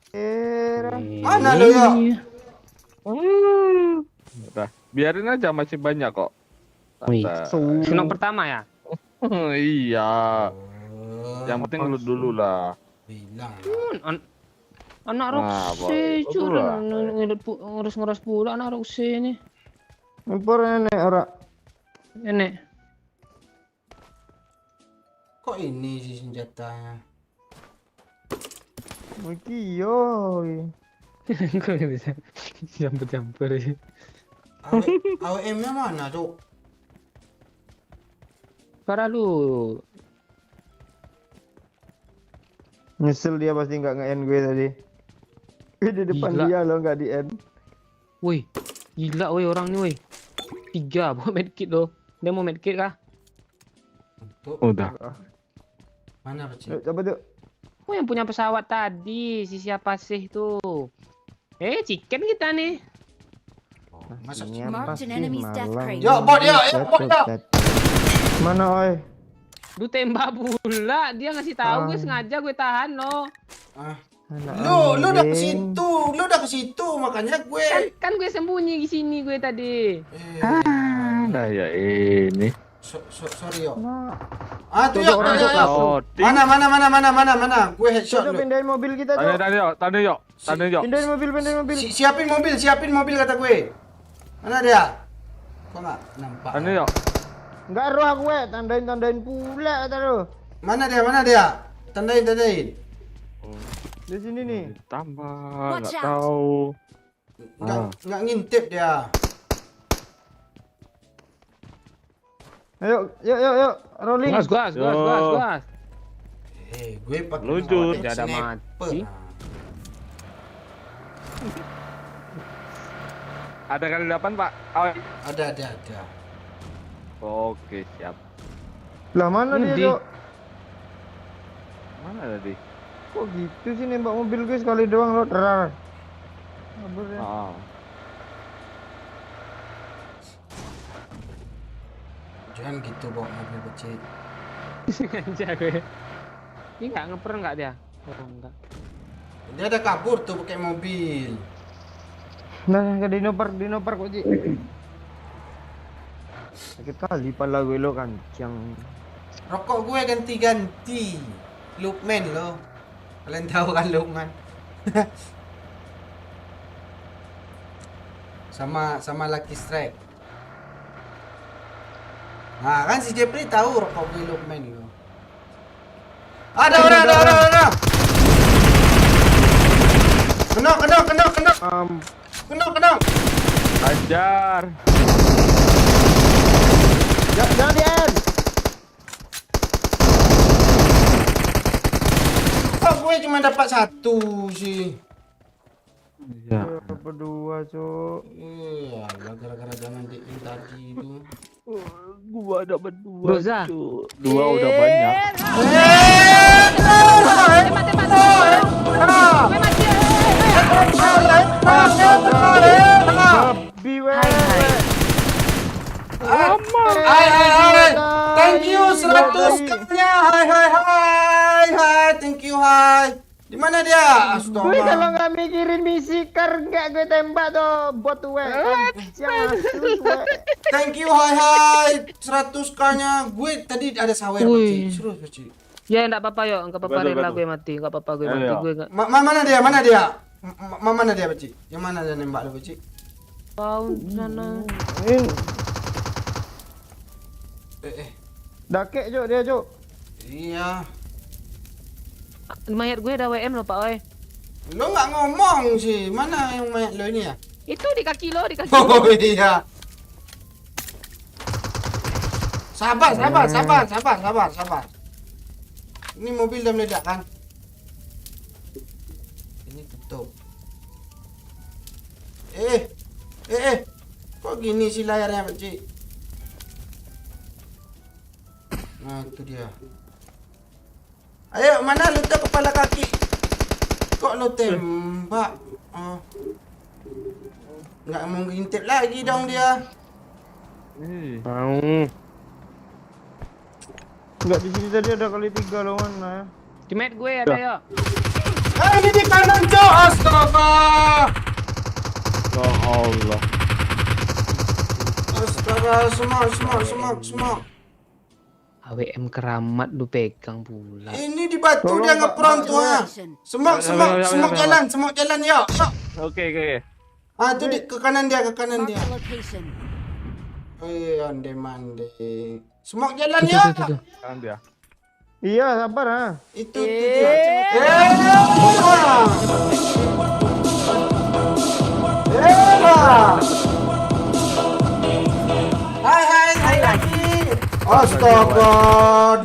Mana lu ya? Udah, biarin aja masih banyak kok. Wih. Santai. Senok pertama ya? Iya. Yang penting lu dulu lah. Bilang. Anak Nah, Roksi, bagus curang lah. ngurus pula anak Roksi ini. Impor nenek ora. Nenek. Kok ini sih senjatanya? Iki yo. Kok bisa campur sih? AWM-nya mana, Cok? Parah lu. Nyesel dia pasti nggak nge-end gue tadi. Di depan Gila. dia loh nggak di-end. Woi, gila woi orang nih woi. 3 bawa medkit loh. Dia mau medkit kah? Untuk Udah. mana, Pak Cik? Yuk, coba tuh. Oh yang punya pesawat tadi, si siapa sih tuh? Chicken kita nih. Masa Ini Marked apa an sih, enemy's death malam? crate. Yo, bot yo, bot yo. Mana oi? Lu tembak pula, dia ngasih tahu gue Ah. sengaja gue tahan loh. Ah, Lu udah ke situ, makanya gue. Kan gue sembunyi di sini gue tadi. Nah ya ini. Sorry yo. Tuh yo, Oh, mana. Gue headshot Cok, lu. pindahin mobil kita, Cok. Tanda yuk. Pindahin mobil. Siapin mobil kata gue. Mana dia? Kok nggak nampak? Tanda yuk. Enggak roh aku, tandain pula kata lu. Mana dia? Tandain. Di sini nih. Tambah, Watch nggak out. tahu. Nggak ngintip dia. Ayo, yuk, rolling. Gas. Gue pakai Luncur, tidak ada sniper. mati. Ada kali 8 Pak. Oh, Ada. oke siap. Lah mana dia, Di. Cok? Mana tadi? Kok gitu sih nembak mobil gue sekali doang lo terar. Sabar ya. Jangan gitu bawa mobil kecil. Sengaja gue. Ini nggak ngeper nggak dia? Oh enggak. Dia ada kabur tuh pakai mobil. Nah, ke Dino Park kok, Ci. Sakit kali pala gue lo kancang. Rokok gue ganti-ganti. Loopman lo. Kalian tahu kan Loopman? sama Lucky Strike. Nah kan si Jeffrey tahu rokok gue Loopman lo. Ada orang. Kena. Ajar. Jangan di end. Kok gue cuma dapat satu sih? Ya. Berdua, Cok. Iya, gara-gara jangan di tadi itu. Gua dapat 2. Roza. 2 udah banyak. Babi weh. Hai. Thank you 100 k-nya. Hai. Thank you, hai. Di mana dia? Gue kalau Astaga. nggak mikirin misi kar nggak gue tembak tuh bot weh. Kancang asus weh. Thank you, hai. 100 k-nya. Gue tadi ada sawer, Wih. Pak. Serius, Pak. Ya enggak apa-apa yo, enggak apa-apa Betul, rela betul. gue mati, enggak apa-apa gue Ayo. mati, gue enggak Mana dia? Mana dia, Pak? Yang mana dia nembak lu, Pak? tahu sana. Dakek, Cok, dia, Cok. Iya. Mayat gue ada WM loh, Pak oi. Lo nggak ngomong sih. Mana yang mayat lo ini ya? Itu di kaki lo, di kaki. Oh iya. Sabar. Ini mobil udah meledak kan? Ini tutup. Kok gini sih layarnya, Pak Cik? Nah, itu dia. Ayo, mana lu tuh kepala kaki? Kok lu tembak? Oh. Nggak mau ngintip lagi dong dia. Mau. Nggak di sini tadi ada kali 3 lawan lah. Teammate gue ada yo. Ini di kanan, Cok. Astaga. Ya Allah. Astaga, semua. AWM keramat lu pegang pula. Ini di batu Tolong, dia Pak. ngeprong tuh ah. Semok Ya. jalan yuk. Oke. Ah itu di ke kanan dia. Marked a location. Onde mande. Semok jalan yuk. Kan dia. Iya, sabar ah. Itu dia. Hai lagi. Astaga,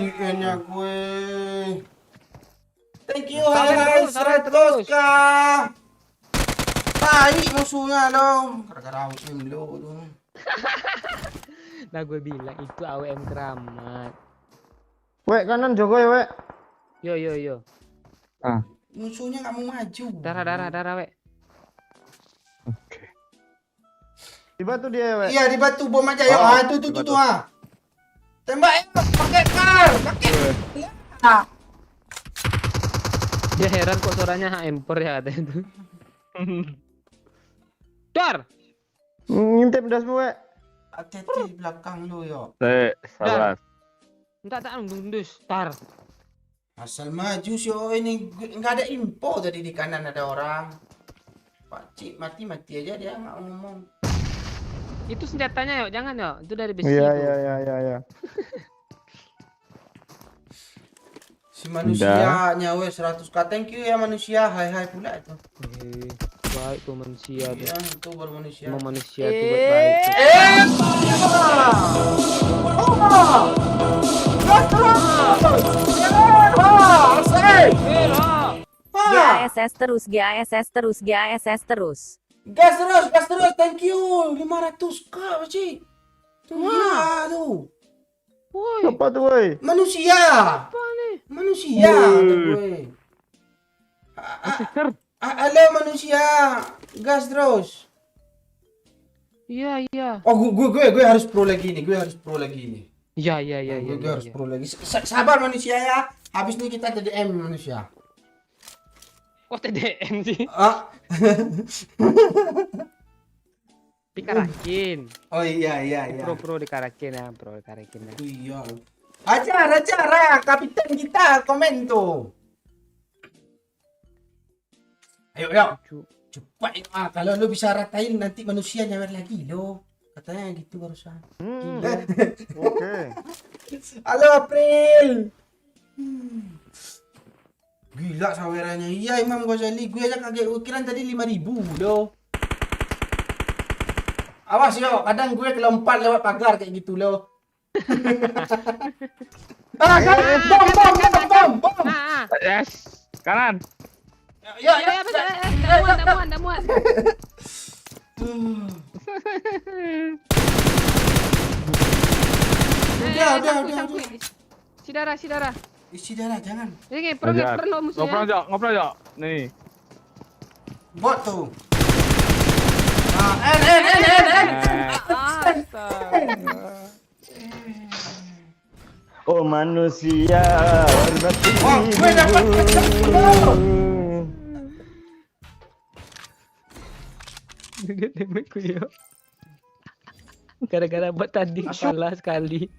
di-nya gue. Thank you, hai 100 k. Tai musuhnya dong. Gara-gara AWM lo tuh. Nah gue bilang itu AWM keramat. Wek kanan Joko ya, Wek. Yo. Musuhnya nggak mau maju. Darah wek. Oke. Di batu dia ya, Wek. Iya di batu bom aja yuk. Ah itu tuh ah. Tembak pakai kar. Dia heran kok suaranya hamper ya katanya itu. Dar. Ngintip das semua. Hati-hati di belakang lu yo. Sabar. Entar tak ndus. Tar. Asal maju sih ini nggak ada info tadi di kanan ada orang. Pak Cik mati aja dia nggak ngomong. Itu senjatanya yuk, jangan yuk. Itu dari besi Iya itu. iya. Si manusianya wes 100k. Thank you ya manusia. Hai pula itu. Baik tuh manusia tuh. Iya, itu baru manusia. Emang manusia tuh baik. GASS terus, GASS terus, GASS terus. Gas terus. Thank you. 500k, Cik. Tuh gila tuh. Woi, Apa tuh, woi? Manusia. apa nih? Manusia tuh gue. Halo manusia. Gas terus. Iya. Oh, gue harus pro lagi nih. Iya. Gue harus pro lagi. Sabar manusia ya. Habis ini kita TDM manusia. Kok TDM sih? Ah. Dikarakin. Oh iya. Pro dikarakin ya, Iya. Acara kapitan kita komen tuh. Ayo. Cepat kalau lu bisa ratain nanti manusia nyawer lagi lo. Katanya gitu barusan. Oke. Halo April. Gila sawerannya. Iya Imam Ghazali. Gue aja kaget. Gue kira tadi 5.000 lo. Awas yo. Kadang gue kelompat lewat pagar kayak gitu lo. Bom. Yes. Kanan. Ya. Tak muat. Udah. Si darah. Isi darah jangan. Ini perlu musuhnya. Ngobrol aja. Nih. Bot tuh. Oh manusia warna Gue dapat Dia tembakku ya. Gara-gara buat tadi kalah sekali.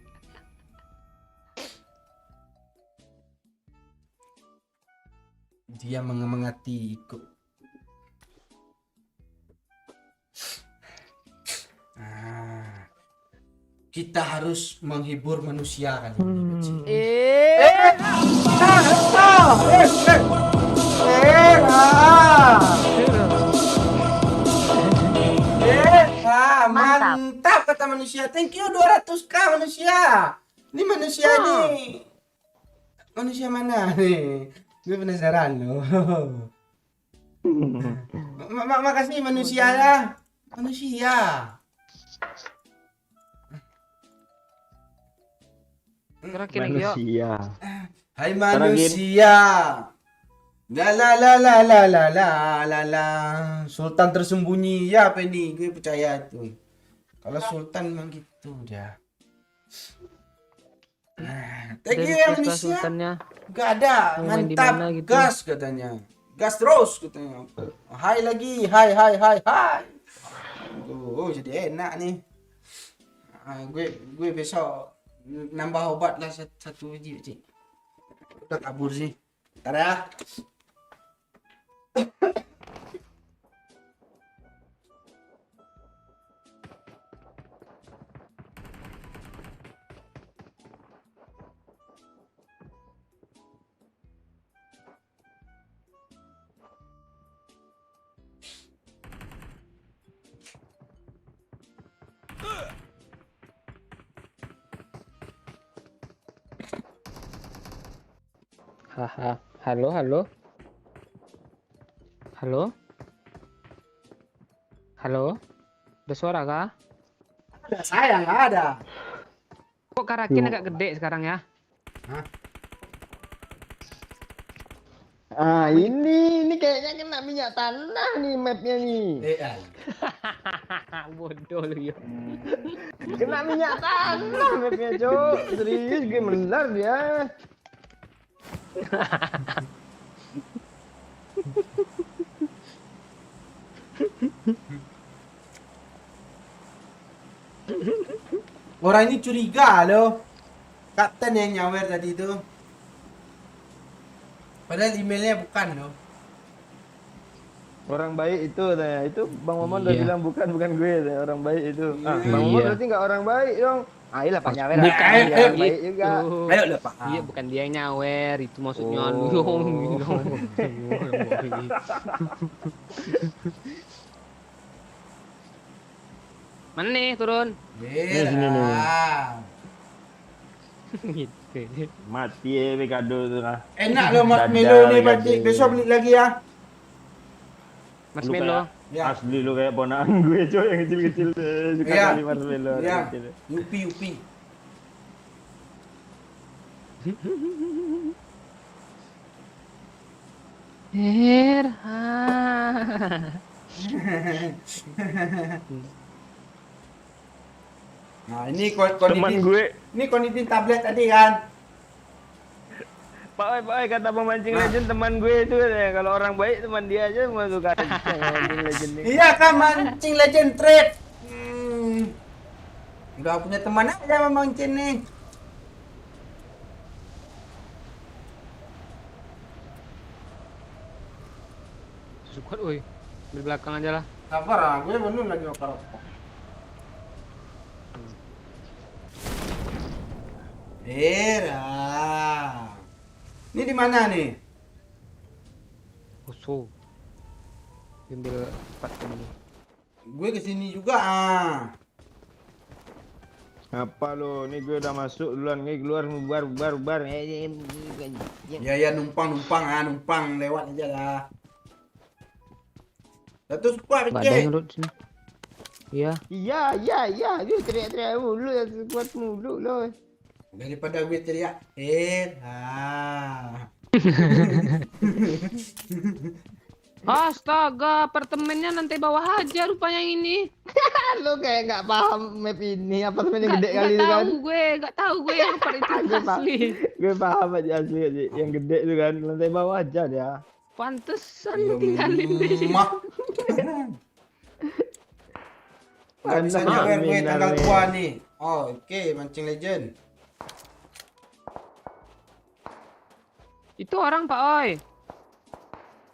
dia mengemangatiku. Kita harus menghibur manusia kali ini. Mantap kata manusia. Thank you 200k manusia. Ini manusia nih. Manusia mana nih? Gue penasaran loh. Makasih manusia ya. Manusia. manusia. Hai manusia. La la la la la la la la la. Sultan tersembunyi ya apa ini? Gue percaya tuh. Kalau Sultan memang gitu dia. Thank you ya manusia. Sultannya. Gak ada. Mantap. Gitu? Gas katanya. Gas terus katanya. Hai lagi. Hai. Oh jadi enak nih. Gue besok nambah obat lah satu biji cik. Udah kabur sih. Ntar ya. Haha. Halo. Ada suara kah? Ada saya nggak ada. Kok Karakin agak gede sekarang ya? Ini kayaknya kena minyak tanah nih mapnya nih. Bodoh lu ya. Kena minyak tanah mapnya cok. Serius gue melar dia. Orang ini curiga loh. Kapten yang nyawer tadi itu. Padahal emailnya bukan loh. Orang baik itu tanya. Itu Bang Momon udah Iya. bilang bukan gue tanya. Orang baik itu. Ah, Iya. Bang Momon berarti nggak orang baik dong. Ayolah Pak Nyawer. Bukan, dia orang baik gitu. juga. Ayo lah Pak. Iya, bukan dia yang nyawer, itu maksudnya Oh. lu. Mana nih turun? Merah. Gitu. Mati ya Mikado tuh lah. Enak loh Mas Dadah, Melo nih Melo. Pak. Besok beli lagi ya. Mas Lu Melo. Ya. Asli lu kayak ponakan gue coy yang kecil-kecil suka Iya. kali marshmallow. Ya. kecil. Yupi Yupi. Nah ini Teman gue, ini kondisi tablet tadi kan. Pak Oi, kata pemancing legend teman gue itu ya, kalau orang baik teman dia aja masuk ke pemancing legend ini. Iya kan mancing legend trade. Udah punya teman aja memancing nih. Suka woi. Di belakang aja lah. Sabar ah, gue belum lagi bakar rokok. Era. Ini di mana nih? Usuh. Ambil empat dulu. Gue kesini juga ah. Apa lo? Nih gue udah masuk duluan, nih keluar bubar. Ya numpang lewat aja lah. Satu squad Enggak ada kek. yang duduk sini. Iya. Iya, lu teriak-teriak mulu ya kuat mulu lo. Daripada gue teriak, Era. Astaga, apartemennya nanti bawah aja rupanya yang ini. Lo kayak nggak paham map ini, apartemen yang gede kali itu Nggak kan? tahu gue, nggak tahu gue yang part itu Gue paham. asli. Gue paham aja asli aja, yang gede itu kan, lantai bawah aja dia. Pantesan lu tinggalin di sini. Mak. Nggak bisa nyawer gue tanggal tua nih. Oh, oke, mancing legend. Itu orang Pak Oi.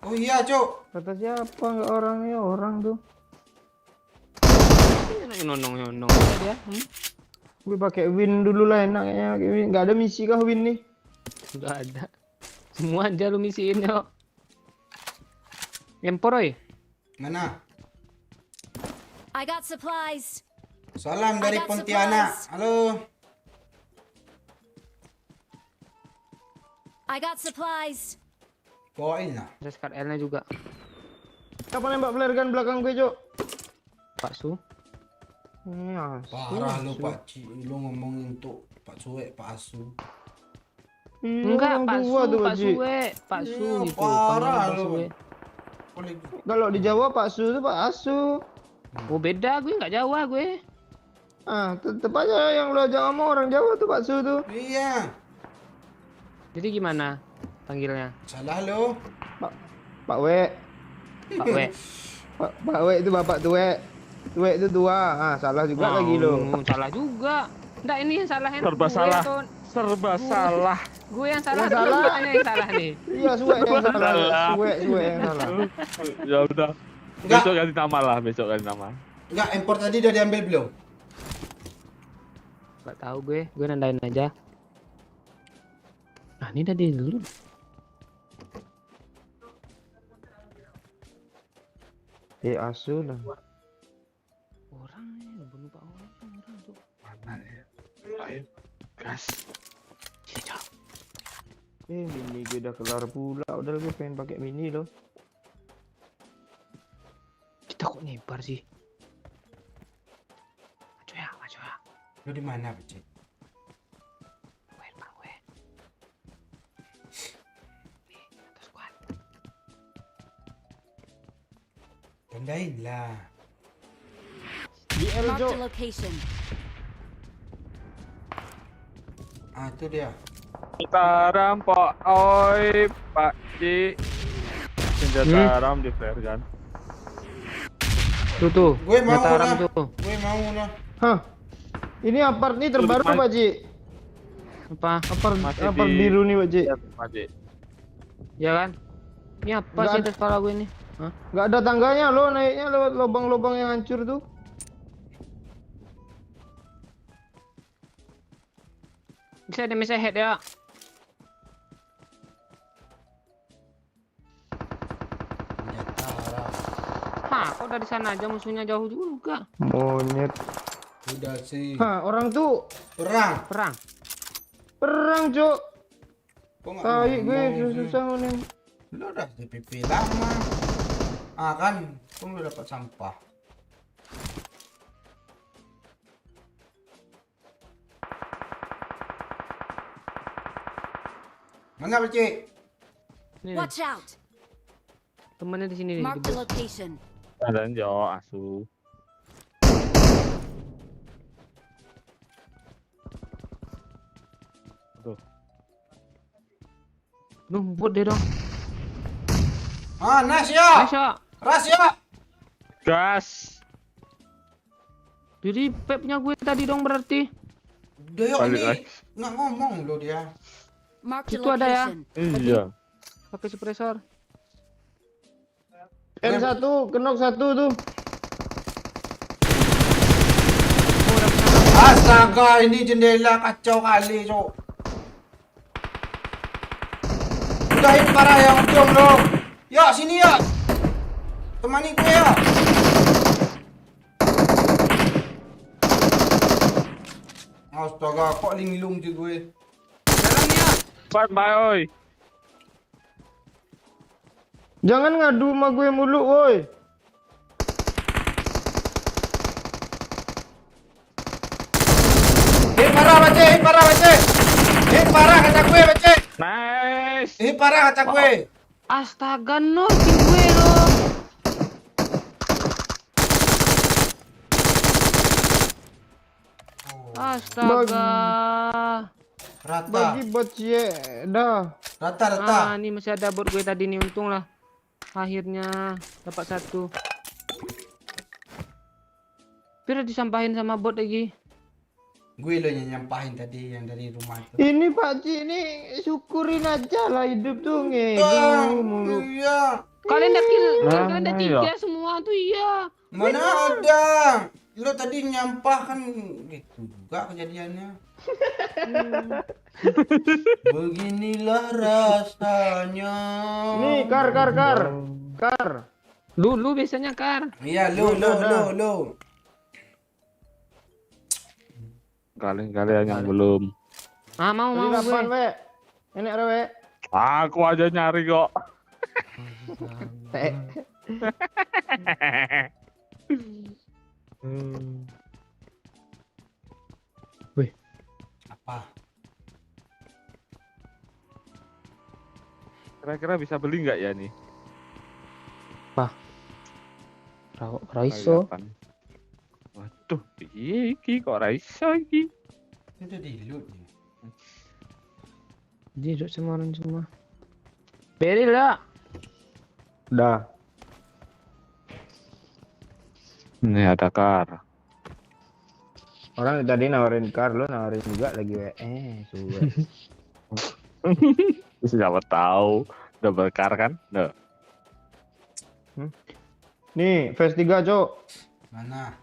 Oh iya, Cok. Kata siapa nggak orangnya orang tuh? Nonong aja dia. Gue pakai win dulu lah enaknya, pakai win. Nggak ada misi kah win nih? Nggak ada. Semua aja lu misiin yuk. Empor Oi. Mana? I got supplies. Salam dari I got Pontianak. supplies. Halo. I got supplies. Bawain lah. Ada Scar L-nya juga. Siapa nembak flare gun belakang gue, Cok? Pak Su. Ini asu. Parah lu Pak Ci. Lu ngomongin untuk Pak Suwe, Pak Asu. Iya, Enggak, orang Pak Su, tua tuh, Pak Ci. Suwe, Pak Su Iya, gitu. parah Panggil Pak lu. Suwe. Boleh. Kalau di Jawa Pak Su itu Pak Asu. Oh beda, gue nggak Jawa gue. Ah, tetep aja yang lo Jawa sama orang Jawa tuh Pak Su tuh. Iya. Jadi gimana panggilnya? Salah lu. Pak W. Pak W. Pak W itu bapak tuwe. Tuwe itu tua. Ah, salah juga lagi lo. Salah juga. Nggak, ini yang salah Serba gue salah. tuh. Serba salah. Gue yang salah. Yang salah. Bukannya yang salah nih. Iya, suwe yang salah. Salah. Suwe yang salah. Ya udah. Enggak. Besok ganti nama lah, besok ganti nama. Enggak, impor tadi udah diambil belum? Nggak tahu gue nandain aja. Nah ini tadi dulu. Asu lah. Orang nih bunuh Pak orang tuh. Mana ya? Ayo, gas. Sini Cok. Mini gue udah kelar pula. Udah gue pengen pakai mini loh. Kita kok nyebar sih? Maju ya. Lu di mana, Pak Ci? Gue. Nih, satu squad. Tandain lah. Di L, Marked Cok. a location. Ah, itu dia. Kita rampok, oi, Pak Ci. senjata ram di flare kan. Tuh. Gue mau Nyata Aram lah. tuh. Gue mau lah. Hah. Ini apart nih terbaru Tuh, Pak Ji. Apa? Masih Apart di- biru nih Pak Ji. Masih. Ya kan? Ini apa Nggak sih ada. atas kepala gue ini? Hah? Nggak ada tangganya lo, naiknya lewat lubang-lubang yang hancur tuh. Bisa ada message head ya. Senjata Aram. Hah, kok dari sana aja musuhnya jauh juga. Monyet. Udah sih. Hah, orang tuh Perang. Perang. perang, Cok. Kok nggak Tai gue ngomong sih? susah nih. Lu udah DPP lama. Ah kan, lu dapat sampah. Mana Beci? Nih, Watch out! temennya di sini nih. Mark the location. Ada jo asu. Numput dia dong. Ah, Nas ya. Nice ya. Ras ya. Gas. Jadi pepnya gue tadi dong berarti. Udah yuk Balik ini lagi. nggak ngomong lo dia. Mark the Itu ada ya? location. Iya. Pakai suppressor. M1 kenok satu tuh. Astaga, ini jendela kacau kali, Cok. Udahin para yang ujung dong. Ya, sini ya. Temani gue ya. Astaga, kok linglung sih gue. Dalamnya. Cepat, bye oi. Jangan ngadu sama gue mulu, woi. Parah, Bace. Parah, Bace. Parah kata gue, Bace. Nice. Parah kata gue. Astaga, no kill gue loh. Astaga. Rata. Bagi bot cie dah. Rata. Ah, ini masih ada bot gue tadi nih, untung lah. Akhirnya dapat satu. Pira disampahin sama bot lagi. Gue lo yang nyampahin tadi yang dari rumah itu. Ini Pak Ji ini syukurin aja lah hidup tuh Ah, ngedu mulu. iya. Kalian udah kill, Nah, kalian udah iya. 3 semua tuh iya. Mana ada? Lo tadi nyampah kan gitu juga kejadiannya. Beginilah rasanya. Nih kar. Lu biasanya kar. Iya, lo. Kalian yang belum. Ah, mau Beli kapan, gue. we? Enak re, we. Aku aja nyari kok. Teh. Apa? Kira-kira bisa beli nggak ya nih? Raiso. Kali 8. Waduh, iki kok Raiso iki. Itu di loot nih. Dia duduk sama orang semua. Beri lah. Dah. Ini ada kar. Orang tadi nawarin kar, lo nawarin juga lagi we. Suwe. Siapa tahu double kar kan? Nah. Nih, phase 3, Cok. Mana?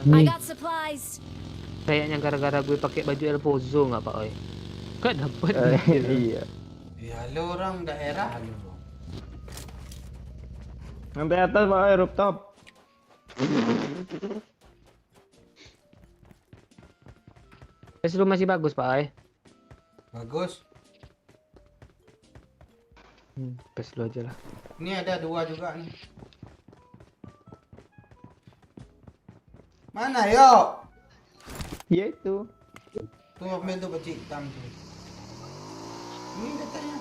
I got supplies. Kayaknya gara-gara gue pakai baju El Pozo nggak Pak Oi? Kok dapat? Iya. Ya lo orang daerah lo. Sampai atas Pak, rooftop. Tes lu masih bagus Pak Oi. Bagus. Tes lu aja lah. Ini ada 2 juga nih. Mana yo? Iya itu. Tuh mobil tuh kecil hitam tuh. Ini katanya.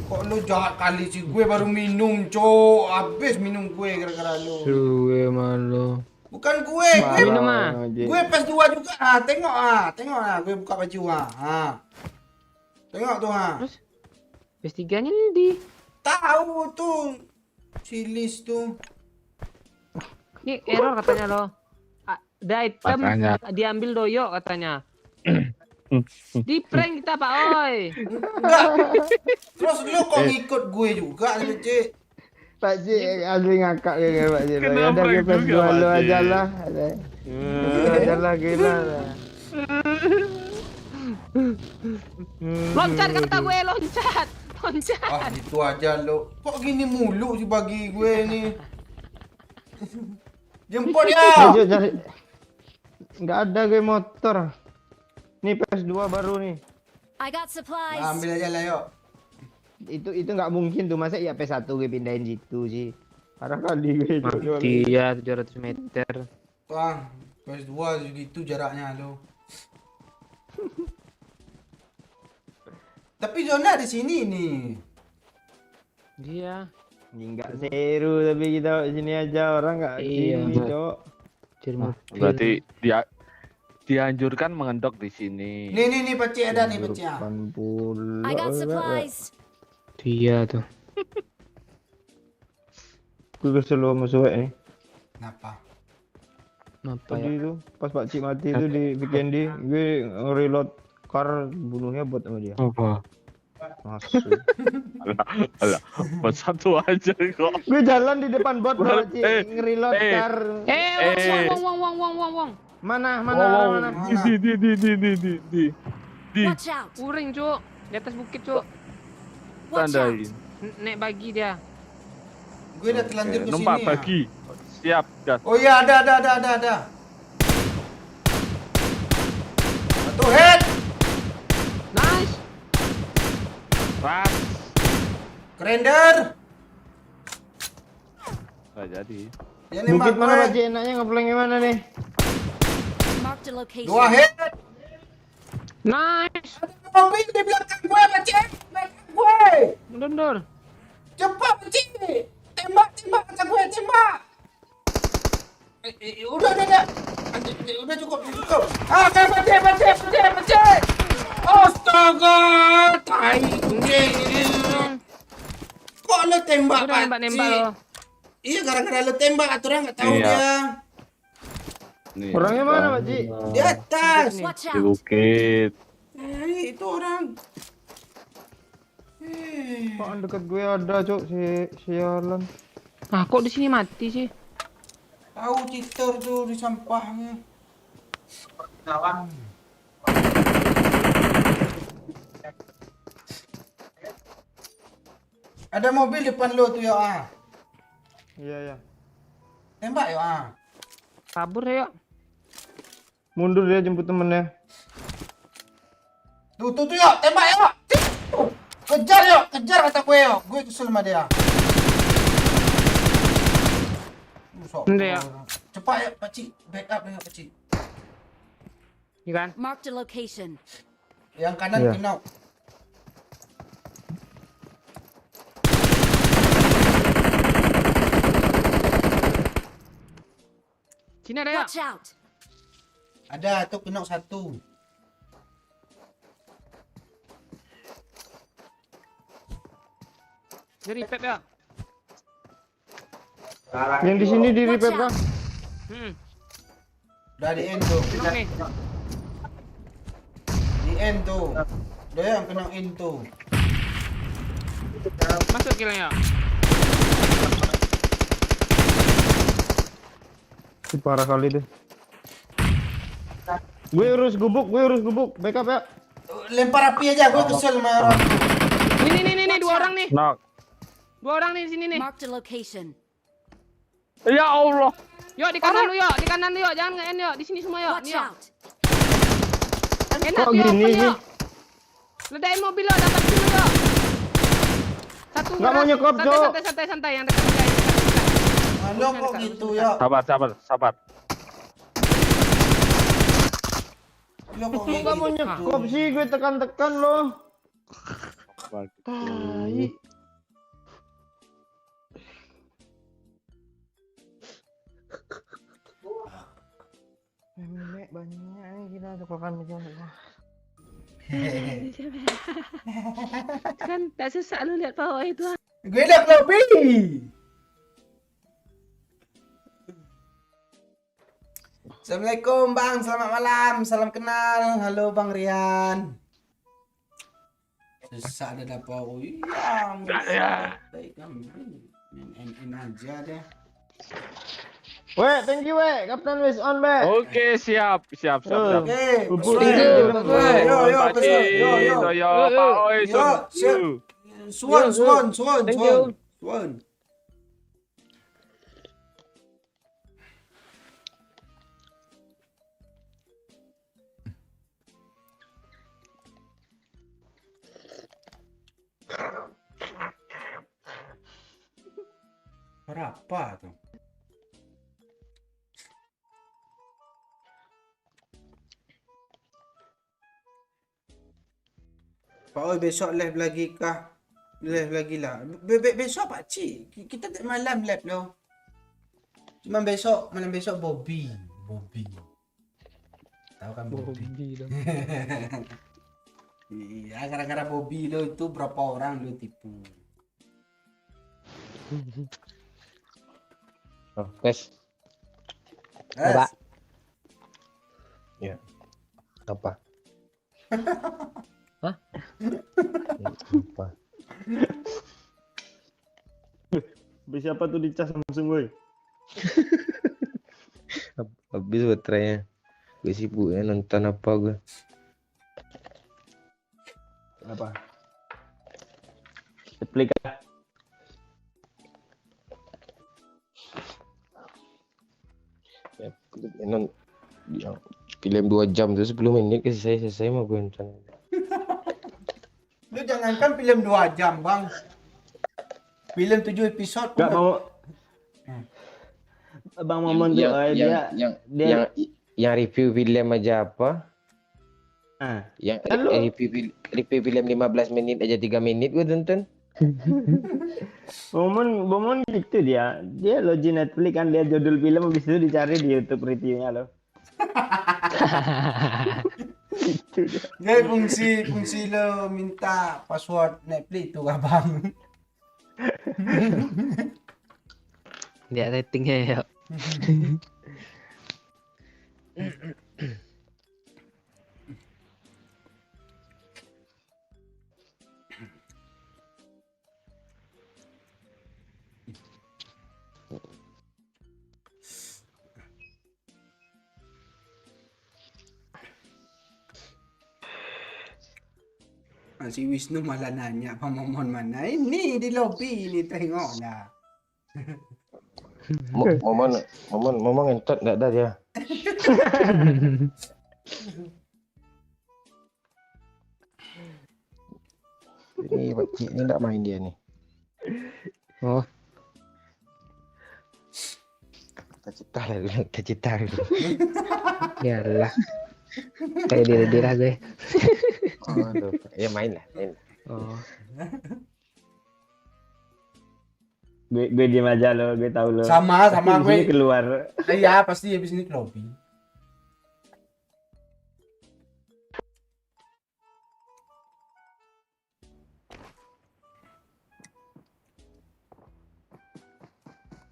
Kok lu jahat kali sih, gue baru minum, Cok. Habis minum gue gara-gara lu. Suwe malu. Bukan gue. Minum ah. Gue PS2 juga. Tengok gue buka baju Tengok tuh Terus PS3-nya di Tahu tuh. Silis tuh. ini error katanya loh. Ada item Makanya. diambil doyok katanya. Di prank kita Pak Oi. Enggak. Terus lu kok ngikut gue juga lu, Cik? Pak Cik asli ngakak kayak Pak Cik. Ya Kenapa udah kita juga, jual Pak lu Cik? aja lah. Lu aja lah gila lah. Loncat kata gue, loncat. Ah, itu aja lo. Kok gini mulu sih bagi gue nih? Jemput ya. Ayo cari. Enggak ada gue motor. Nih PS2 baru nih. I got supplies. Ambil aja lah yuk. Itu nggak mungkin tuh, masa ya PS1 gue pindahin situ sih. Parah kali gue. Mati ya 700 meter. Bang, PS2 segitu jaraknya lo. Tapi zona di sini nih. Iya. Ini nggak seru tapi kita sini aja, orang nggak Iya. sini cok. Berarti dia dianjurkan mengendok di sini. Nih pecik ada nih pecik. Depan pula. I got supplies. Dia tuh. Gue kesel sama suwe nih. Kenapa? Apa Tadi ya? itu pas Pak Cik mati itu di Vikendi, gue reload car, bunuhnya bot sama dia. Apa? Masuk. Alah, buat satu aja kok. Gue jalan di depan bot Pak Cik, ngereload car. Wong. Mana? Di Watch out. Uring, Cuk. Di atas bukit, Cuk. Watch out. tandain. Naik bagi dia. Gue udah telanjur ke sini. Numpak ya. bagi. Siap, gas. Oh iya ada. Satu head. Nice. Ras. Kerender. Nggak jadi. Dia Bukit nembak mana gue. Pak Cik, enaknya ngepleng mana nih? Marked a location. 2 head. Nice. Ada mobil di belakang gue, pecik. Belakang gue. Mundur. Cepat, pecik. Tembak kata gue, tembak. Udah. Udah cukup. Ah, pecik. Astaga, tai kucing. Kok lo tembak, Udah nembak lo. Iya, gara-gara lo tembak, aturan nggak tahu Iya. dia. Nih, Orangnya mana Pak Cik? Di atas. Watch di out. bukit. Itu orang. Pak dekat gue ada cok, sialan. Ah, kok di sini mati sih? Tahu cheater tuh di sampahnya. Ada mobil depan lo tuh ya. Iya. Tembak ya. Kabur ya. Mundur dia jemput temennya. Tuh ya, tembak ya. Kejar kata gue ya. Gue kesel sama dia. Udah ya. Cepat ya, Pakcik. Backup ya, Pakcik. Iya kan? Marked a location. Yang kanan Iya. kena. Sini ada ya. Watch out. Ada tuh kena satu. Jadi pep ya. Yang di sini di Watch repair kah? out. Udah di end tuh. Kenok nih. Di end tuh. Udah yang kena end tuh. Masuk killnya ya. Parah kali deh. Gue urus gubuk. Backup ya. Lempar api aja, gue kesel sama orang. Nih, dua orang nih. Knock. Dua orang nih di sini nih. Marked a location. Ya Allah. Yuk di kanan lu yuk, jangan nge-end yuk. Di sini semua yuk. Watch Nih, yuk. out. Enak Kok yuk, gini open sih? yuk. Ledakin mobil yuk, dapat dulu yuk. Satu Nggak mau gerak. nyekop, Cok. Santai yang dekat guys. Halo kok gitu ya. Sabar. Lo kok gitu. Nggak mau nyekop sih, gue tekan-tekan loh. Tai. banyak nih kita ada kami semua. Kan tak sesak lu lihat bawah itu. Gue nak lobby. Assalamualaikum Bang, selamat malam, salam kenal. Halo Bang Rian. Susah ada dapat. Oh iya, baik kan. Main aja deh. Weh, thank you weh. Kapten wis on be. Oke, siap. Oke, Bubur Paswad. itu. Yo, Paswad. Yo, Pak Oi, Yo, siap. Swan. Thank you. Swan. Berapa tuh? Pak Oi besok live lagi kah? Live lagi lah. Besok Pak Cik. Kita tak malam live loh. Cuma malam besok Bobby. Tahu kan Bobby? Iya, gara-gara Bobby lo itu berapa orang lo tipu. Oh, guys, Yes. ya. Apa? Hah? Apa? Siapa tuh dicas langsung weh. Habis baterainya. Gue sibuk ya nonton apa gue. Apa? Replika. Ya, yang film 2 jam terus 10 menit ke selesai mau gue nonton. Lu jangankan film 2 jam, Bang. Film 7 episode pun Gak mau. Bang Momon tuh yang review film aja apa? Ah, Yang Kan lu- review film 15 menit aja 3 menit gue tonton. Momon gitu dia. Dia login Netflix kan lihat judul film habis itu dicari di YouTube reviewnya loh. Gitu dia. Jadi fungsi lo minta password Netflix itu kah, Bang? Lihat ratingnya ya. Si Wisnu malah nanya Pak Momon mana. Ini di lobby ini tengok lah. Momon ngentot enggak ada dia. Ini pakcik ini enggak main dia nih. Oh. Kita cita dulu. Yalah. Kayak diri-diri gue. Aduh, ya main lah. Oh. Gue diem aja loh, gue tahu loh. Sama Pasti di sini gue. keluar. Iya, pasti habis ini ke lobby.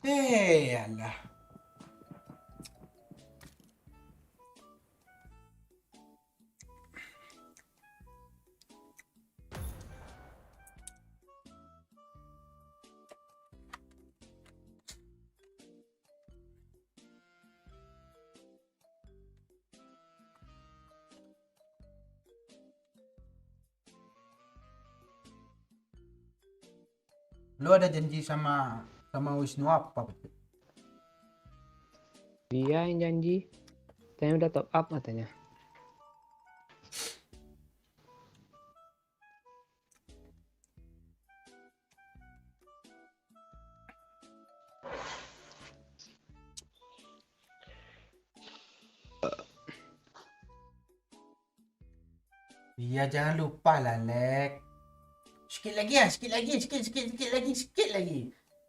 Alah. Lu ada janji sama Wisnu apa? Dia yang janji. Katanya udah top up katanya. Iya, jangan lupa lah, Lek. Sikit lagi ya, sikit lagi.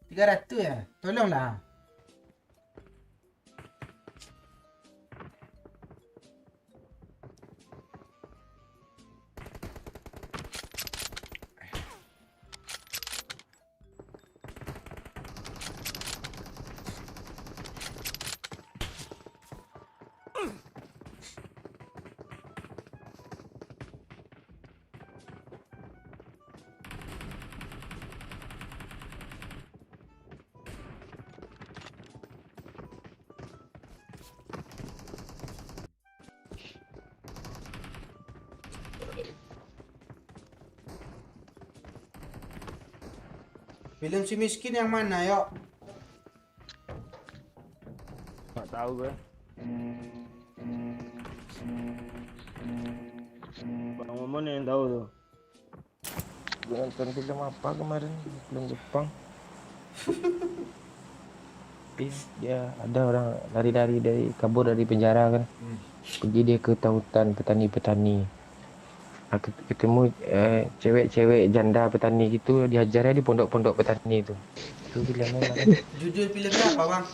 300 ya. Tolonglah. Film si miskin yang mana, yuk? Nggak tahu gue. Bang Momon yang tahu tuh. Gue nonton film apa kemarin? Film Jepang. Dia ada orang lari-lari dari kabur dari penjara kan. Pergi dia ke hutan petani-petani. Ketemu cewek-cewek janda petani gitu, diajarnya di pondok-pondok petani itu. Itu filmnya kan. Judul filmnya apa, Bang?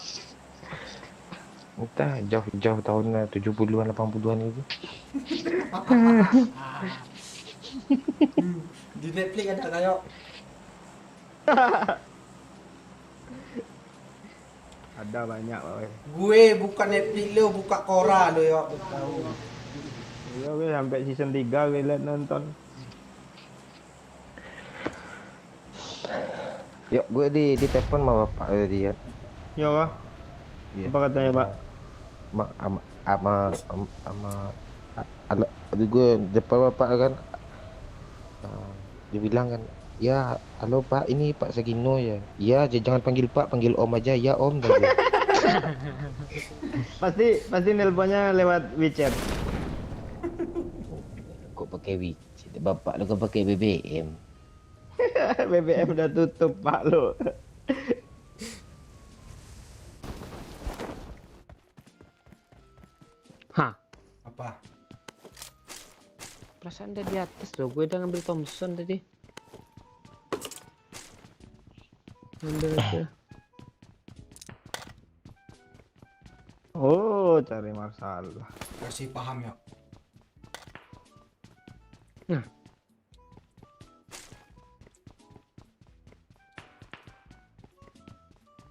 Entah jauh-jauh tahun 70-an 80-an itu. Di Netflix ada nggak, yuk? Ada banyak Pak. Gue buka Netflix lo, buka Quora lo, yuk. Tahu. Iya gue sampai season 3 gue liat nonton. Yuk, gue di telepon sama bapak tadi ya. Iya Pak. Iya. Apa katanya Pak? Aduh, gue depan bapak kan. Dia bilang kan, ya halo Pak, ini Pak Sagino ya. Iya, jangan panggil Pak, panggil Om aja. Ya Om. Pasti nelponnya lewat WeChat. Kok pakai WeChat? Bapak lu kan pakai BBM. BBM udah tutup Pak lo. Hah, Apa? perasaan dia di atas loh. Gue udah ngambil Thompson tadi. Ngambil aja. Oh, cari masalah. Kasih paham, yuk.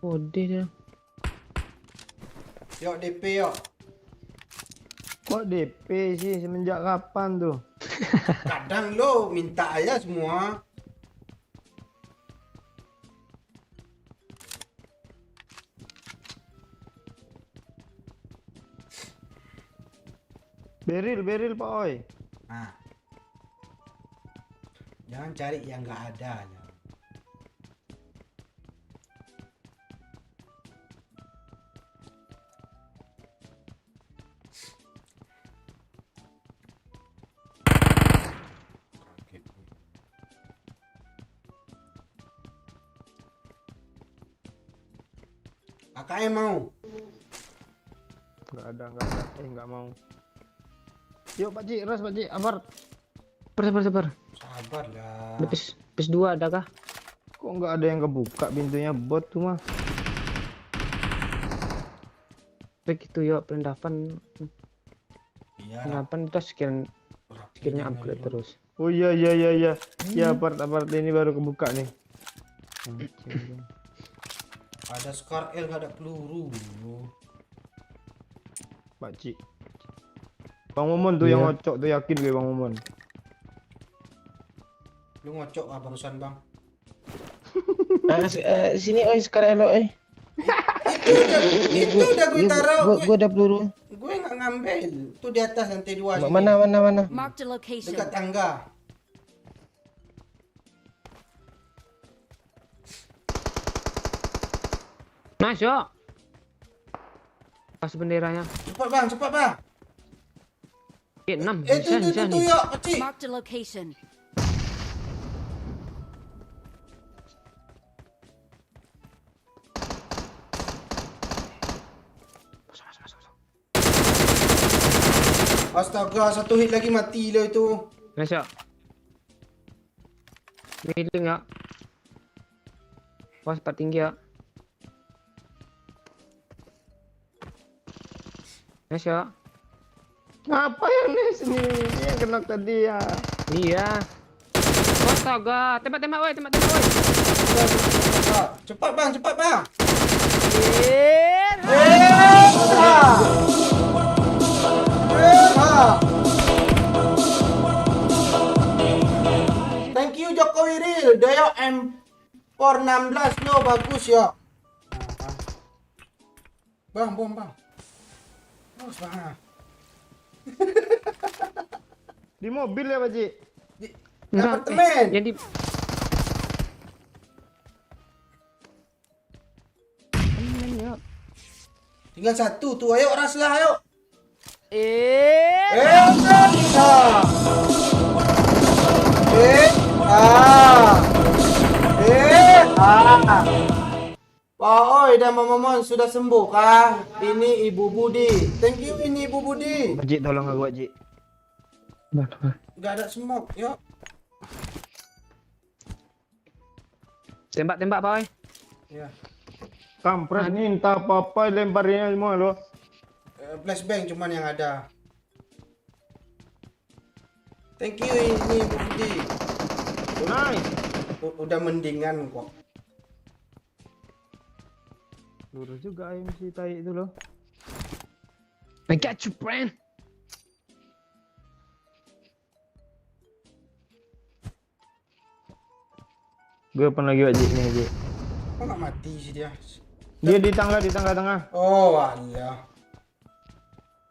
Kode dia. Yuk, DP, yuk. Kok DP sih semenjak kapan tuh? Kadang lo minta aja semua. Beril Pak Oi. Nah. Jangan cari yang nggak ada. AKM mau? Nggak ada. Nggak mau. Yuk Pak Ci, ras Pak Ci, abar. Sabar. Sabar lah. Pis 2 ada kah? Kok nggak ada yang kebuka pintunya, bot tuh mah. Begitu yuk perendapan. Iya. Perendapan itu skillnya upgrade terus. Oh iya. Ya part ini baru kebuka nih. Ada Scar L, nggak ada peluru. Pak Ci. Bang Momon tuh yang ngocok tuh, yakin gue Bang Momon. Lu ngocok ah barusan, Bang. Sini oi sekarang lo Itu udah gue taruh. Gue ada peluru. Gue nggak ngambil. Tuh di atas lantai 2 sini. Mana? Marked a location. Dekat tangga. Nice yuk. Pas benderanya. Cepat, Bang. 6 Itu bisa nih. yuk, kecil. Marked a location. Astaga, satu hit lagi mati lo itu. Nice yuk. Healing ya. Wah, cepat tinggi ya. Nice ya. Ngapa yang ini yang kena tadi ya? Iya. Astaga, tembak woi. Cepat, Bang. Thank you Jokowi Real. Dayo M416 lo bagus ya. Bang, bom bang. Terus bang. Di mobil ya Pak Ci? Di apartemen. Jadi Tinggal satu tuh, ayo ras lah, ayo. Udah. Bisa. Ah. Pak Oi dan Mama Mon sudah sembuh kah? Ini Ibu Budi. Thank you ini Ibu Budi. Cik tolong aku Cik. Gak ada smoke, yuk. Tembak Pak Oi. Ya. Kampret nih entah apa-apa lemparinnya semua lo. Flashbang cuman yang ada. Thank you ini Ibu Budi. Nice. Udah mendingan kok. Lurus juga ayam si tai itu loh. I got you, friend. Gue pun lagi wajib nih Cik. Kok nggak mati sih dia? Dia di tengah-tengah. Oh alah.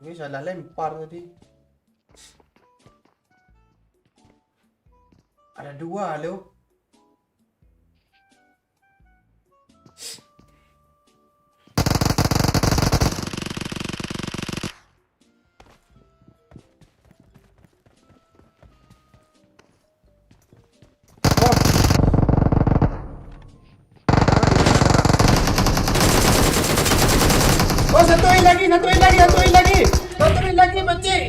Ini salah lempar tadi. Ada dua loh. Oh, satuin lagi, Pakcik.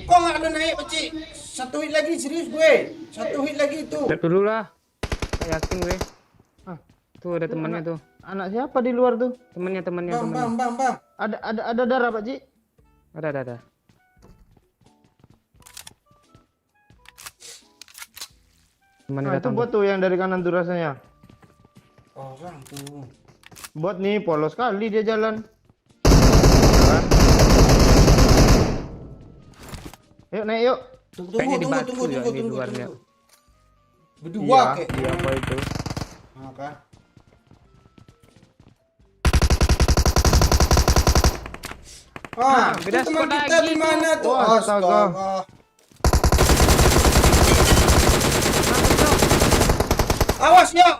Kok nggak lu naik, Pakcik? Satu hit lagi, serius gue. Satu hit lagi itu. Lihat dulu lah. Tak yakin gue. Tuh ada temannya tuh. Anak siapa di luar tuh? Temannya. Bang. Ada darah Pak Cik. Ada. Temannya Nah, itu datang. bot tuh yang dari kanan tuh rasanya. Orang tuh. Bot nih polos kali dia jalan. Yuk naik yuk. Kayaknya di batu ya, di Tunggu. luarnya. Berdua kayak. Iya apa itu? Nah, kan. beda itu teman squad kita lagi di mana tuh? Wah, astaga. Awas, yuk.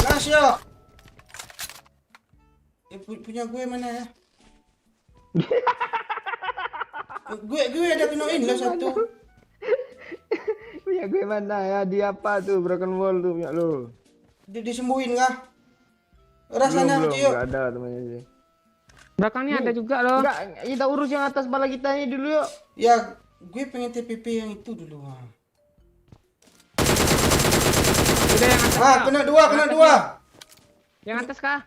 Gas, yuk. Punya gue mana ya? gue ada kenain lah satu. Punya gue mana ya? Di apa tuh? Broken wall tuh punya lu. Disembuhin kah? Rasanya Belum, yuk. nggak ada temannya sih. Belakangnya ada juga loh. Enggak, kita urus yang atas kepala kita ini dulu yuk. Ya, gue pengen TPP yang itu dulu. Udah yang atas. Kena dua. Yang atas kah?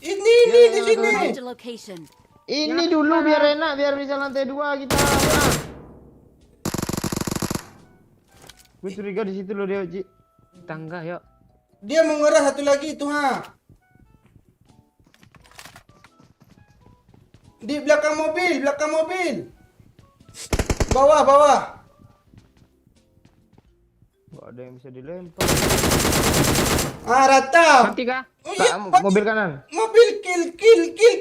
Ini di sini. Marked a location. Ini dulu biar enak, biar bisa lantai 2 kita. Ya. Gue curiga di situ loh dia, Cik. Tangga yuk. Dia mau ngerah satu lagi itu, Di belakang mobil. Bawah. Gak ada yang bisa dilempar. Rata. Mati kah? Oh, iya, Mobil kanan. mobil kill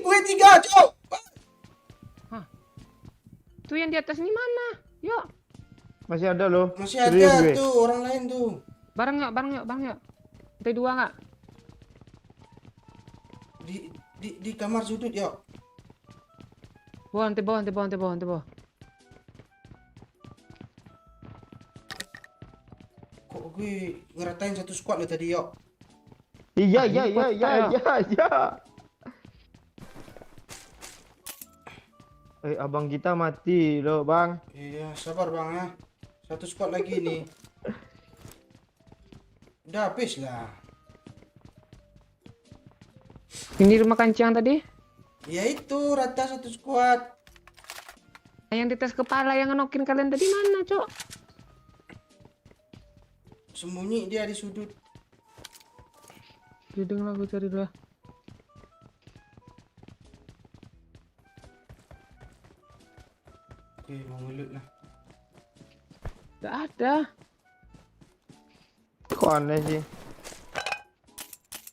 gue 3, Cok. Tuh yang di atas ini mana? Yuk. Masih ada loh. Masih Serius ada gue. tuh orang lain tuh. Bareng yuk. Lantai 2 nggak? Di kamar sudut, yuk. Lantai bawah. Kok gue ngeratain satu squad lo tadi, yuk. Iya. Abang kita mati loh, Bang. Iya, sabar bang ya. Satu squad lagi nih. Udah habis lah. Ini rumah kancing tadi? Ya itu rata satu squad. Yang di tes kepala yang ngenokin kalian tadi mana, Cok? Sembunyi dia di sudut. Hidung lah, gue cari dulu. Oke, mau ngelut lah. Gak ada. Kok aneh sih.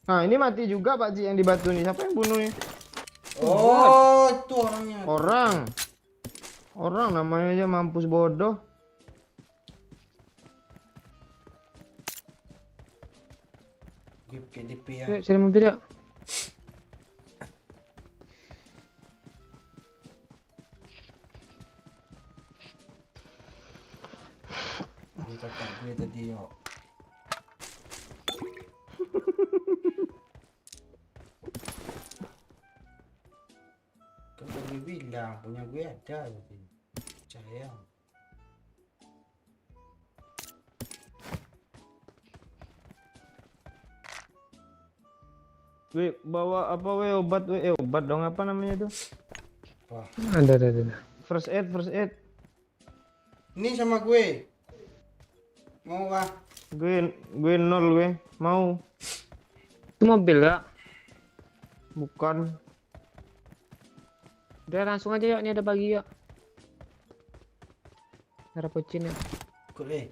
Nah, ini mati juga Pak Ji yang di batu nih. Siapa yang bunuh nih? Oh, itu orangnya. Orang namanya aja mampus bodoh. Gue pakai DP ya. Yuk, cari mobil yuk. dia kakak gue tadi yo. Kakak gue bilang punya gue ada tadi. Percaya. Weh, bawa apa weh obat weh? Obat dong apa namanya tuh? Wah. Ada. First aid, first aid. Ini sama gue. Mau kah? Gue nol weh. Mau? Itu mobil gak? Bukan. Udah langsung aja yuk, ini ada bagi yuk. Ada pocin ya. Ikut deh.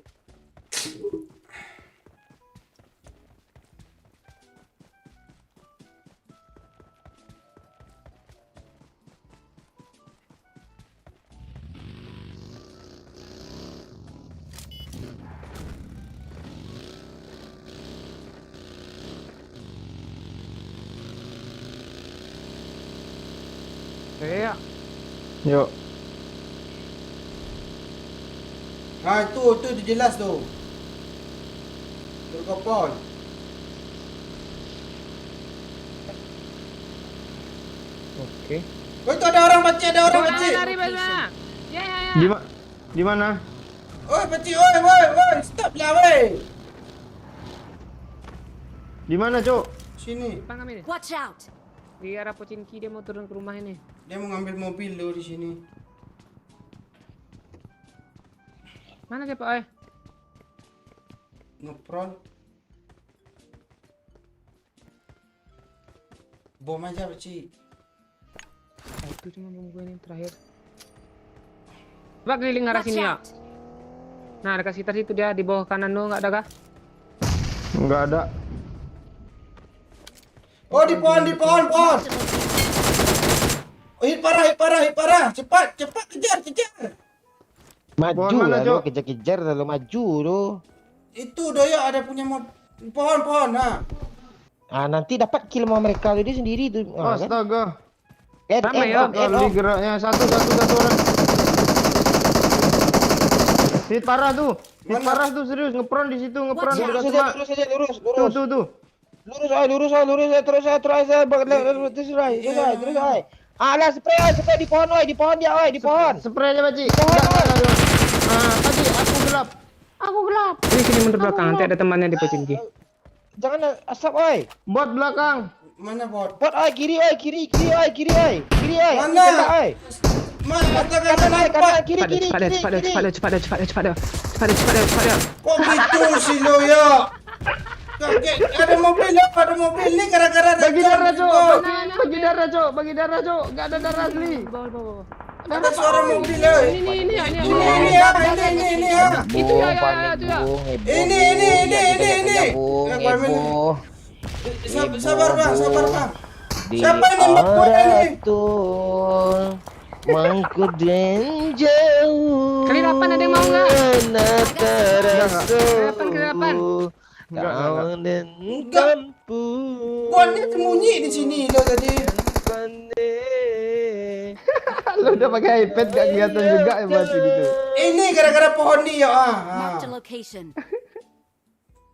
Iya. Yuk. Ah itu jelas tuh. Berkopol. Oke. Oh itu ada orang peci, ada orang peci. Lari bana. Ya. Di mana? Oi peci, oi, stop lah weh. Di mana, Cok? Sini. Depan kami nih. Watch out! Di arah Pocinki dia mau turun ke rumah ini. Dia mau ngambil mobil lo di sini. Mana dia Pak? Ngepron. Bom aja peci. Itu cuma bom gue ini terakhir. Coba keliling arah Watch sini ya. out! Nah, dekat sekitar situ dia di bawah kanan lu nggak ada kah? Enggak ada. Oh di pohon. Oh hit parah. Cepat kejar. Maju Pohon mana, lah Cok? lo, kejar-kejar lalu maju lo. Itu doya ada punya pohon. Nah. Ah nanti dapat kill sama mereka lo, dia sendiri tuh. Ah, kan? Astaga. Ramai ya, Kali geraknya satu orang. Hit parah tuh. Hit Mana? parah tuh serius ngepron di situ ngepron. Watch out. Lurus aja, lurus aja, lurus. Tuh. Lurus aja, terus aja. Terus aja. Alah, spray di pohon, di pohon dia, di pohon. Spray aja, Baci. Pohon, Baci, aku gelap. Ini sini mundur belakang, nanti ada temannya di Pocinki. Jangan asap, oi. Bot belakang. Mana bot? Pot, kiri, kiri, oi. Mana? Tembak, oi. Mana Kanan, kiri. Cepat dia. Kok gitu sih lo ya? Kaget, ada mobil nih gara-gara ada Bagi darah, Cok. jam. Bagi darah, Cok. Enggak ada darah asli. Bawa. Ada suara mobil ya. Ini ya. Ini ya. Itu ya, itu ya. Ini. Sabar bang. Siapa yang nembak gua ini? Mangkuden jauh. Kali 8 ada yang mau nggak? Kali 8. Kawan dan kampung. Gua ini sembunyi di sini lo tadi. Lu udah pakai iPad gak kelihatan juga ya Baci gitu. Ini gara-gara pohon nih ya. Marked a location.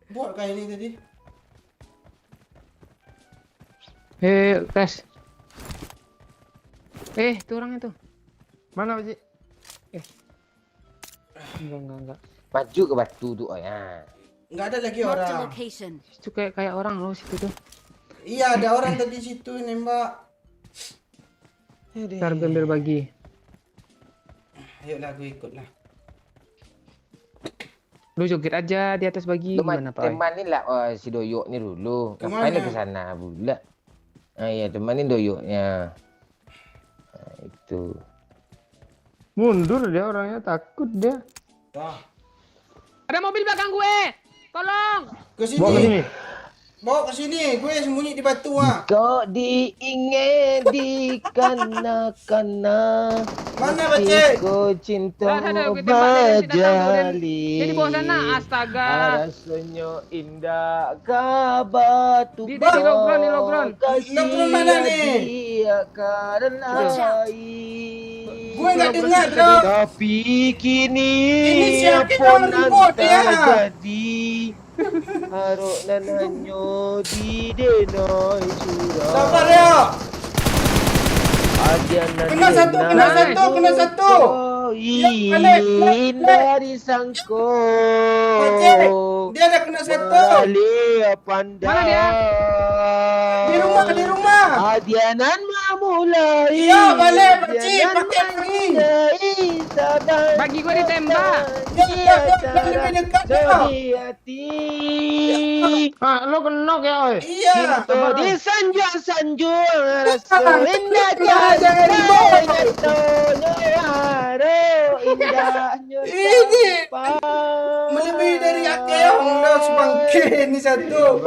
Buat kayak ini tadi. Tes. Itu orangnya tuh. Mana Baci? Enggak. Maju ke batu tuh, ya. Enggak ada lagi Marked a orang. location. Itu kayak orang loh situ tuh. Iya, ada orang tadi situ nembak. Ntar gue ambil bagi. Ayolah gue ikut lah. Lu joget aja di atas bagi Lu gimana Pak? temanin lah si Doyok ni dulu. Kemana? Ngapain lu ke sana pula? Iya, temanin Doyoknya. Nah, itu. Mundur dia orangnya, takut dia. Dah. Ada mobil belakang gue. Tolong. Ke Bawa ke sini. sini. Bawa ke sini. Gue sembunyi di batu ah. Kau diingin di kana-kana. Mana Baci? Ku cinta Ada, gue tembak dia, dia datang, bajali. Dia di bawah sana. Astaga. Rasanya indah kabatu. Di logron, di logron. Logron mana nih? Dia karena Watch out. air. Gue nggak dengar loh. Tapi kini Ini siapa pun yang remote ya? jadi haruk nananyo di denoi surah. Sabar ya. Kena satu. Ya, balik. Indah disangko. Pakcik, dia ada kena satu. Pandai. Mana dia? Di rumah. Adianan memulai. Iya, balik, Pakcik. Pakai lagi. Bagi gue ditembak. Ya, lebih dekat dah. Hati. Ah, lo kenok ya, oi. Iya. Cinta di sanjung-sanjung rasa Bukan. indah Jangan ribut. indahnya Ini melebihi dari Akeong dah sebangke ni satu.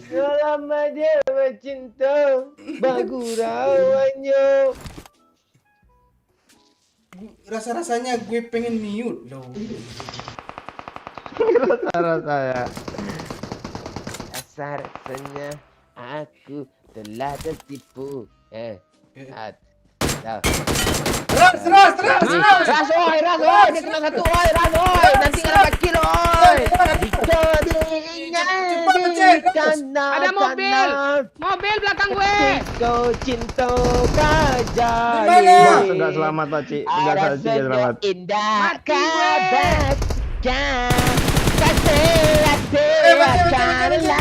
Selama dia bercinta bagu rawannya. Rasa-rasanya gue pengen mute loh. Rasa-rasanya. Rasanya aku telah tertipu. Dah. Ras. Ras oi, dia kena satu oi, ras oi. Nanti kena 4 kilo oi. Jika diingatkan Ada mobil. Mobil belakang gue. Kau cinta gajah. Di mana? Enggak selamat, Pak Cik. Enggak selamat. Indah Mati gue. kabarkan kasih hati akan Ada lain.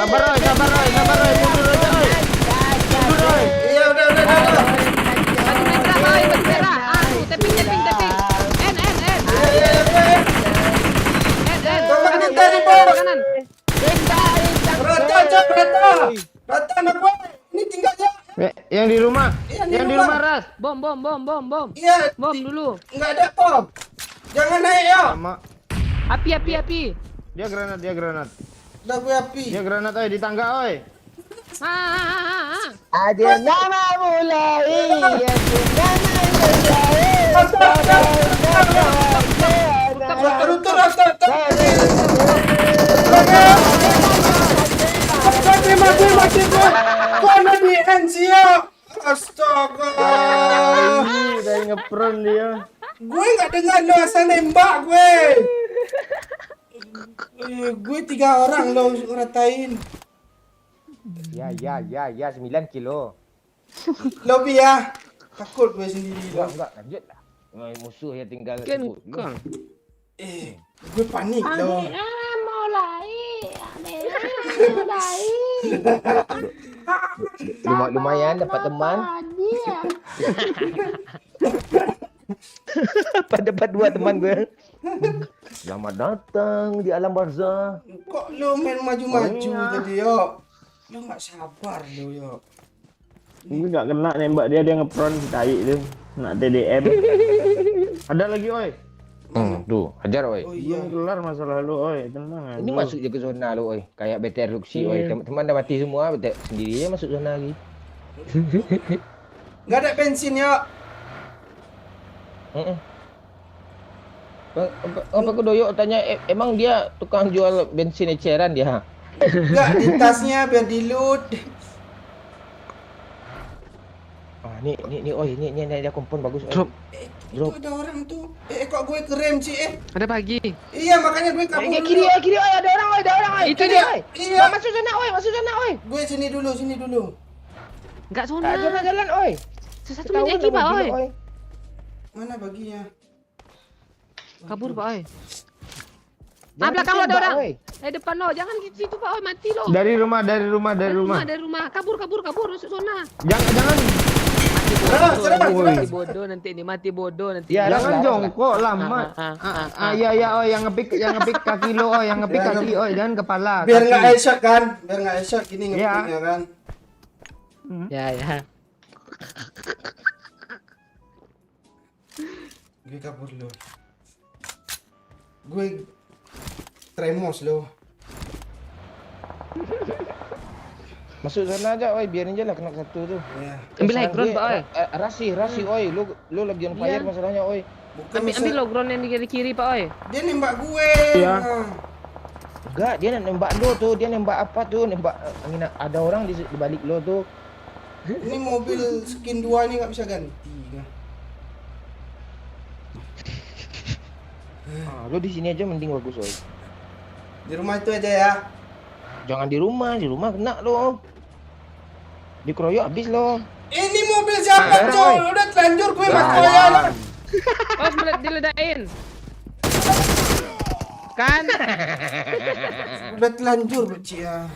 spot baru. Sabar, oi. Mundur aja, oi. Iya udah. Baju merah, oi. Baju merah. Tapping. N. Tolong kita di bawah. Kanan. Rata anak gue. Ini tinggalnya. Yang di rumah. Yang di rumah. Ras. Bom. Iya. Bom dulu. Enggak ada bom. Jangan naik ya. Sama. Api. Dia granat. Udah gue api. Dia granat, oi, di tangga, oi. Ada nama mulai, Mati. Kau ada di Enzio. Astaga. Udah ngepron dia. Gue nggak dengar lo asal nembak gue. Gue 3 orang lo ratain. Ya, 9 kilo. Lobby ya. Takut gue sendiri lo. Enggak, lanjut lah. Musuh yang tinggal Kan sebut. kau. Gue panik lo. Lumayan dapat teman. Dapat 2 teman gue. Selamat datang di alam barzah. Kok lo main maju-maju tadi yo? Lo nggak sabar lo yo. Ini enggak kena nembak dia ngepron tai dia. Nak TDM. Ada lagi, oi. Tuh, hajar oi. Oh iya. Belum kelar masalah lu, oi. Tenang aja. Ini masuk je ke zona lu oi. Kayak BTR Luxi oi. Teman-teman dah mati semua, BTR sendiri je masuk zona lagi. Nggak ada bensin yo. Apa kau doyok tanya emang dia tukang jual bensin eceran dia? Nggak di tasnya biar di loot. Ni oi, ni ada kompon bagus oi. Drop. Itu ada orang tuh. Kok gue kerem sih Ada pagi. Iya makanya gue kabur dulu. Kiri oi, ada orang oi. Itu Kiri, dia. oi. Iya. Masuk zona oi. Gue sini dulu. Enggak zona. Jalan oi. Satu minit lagi, Pak, oi. Mana baginya? Kabur, Pak, oi. Jangan Belakang lo ada ditembak, orang. oi. Depan lo. Jangan di situ, Pak, oi. Mati lo. Dari rumah. Dari rumah. Kabur masuk zona. Jangan. Mati bodoh nanti ini, mati bodoh nanti. Ya, Jangan ras. jongkok lama. Ya, oi, yang ngepik kaki lo, oi, yang ngepik kaki, oi, jangan kepala. Biar kaki. nggak headshot kan? Biar nggak headshot gini Iya. ngepiknya kan? Ya. Gue kabur lo. Gue tremos lo. Masuk zona aja oi, biarin je lah kena satu tu. Ya. Ambil high ground, Pak, oi. Rasi oi, lu lagi on fire Iya. masalahnya oi. Bukan Ambil low ground yang di kiri, Pak, oi. Dia nembak gue. Iya. Nah. Enggak, dia nak nembak lo tuh, dia nembak apa tuh? Nembak angin ada orang di balik lo tuh. Ini mobil skin 2 nih nggak bisa ganti. Lo di sini aja mending bagus Oi. Di rumah itu aja ya. Jangan di rumah kena lo. Dikeroyok habis lo. Ini mobil siapa, Col? Udah telanjur gue mas koyan. Oh, diledain. Kan? Udah telanjur, Beci ya.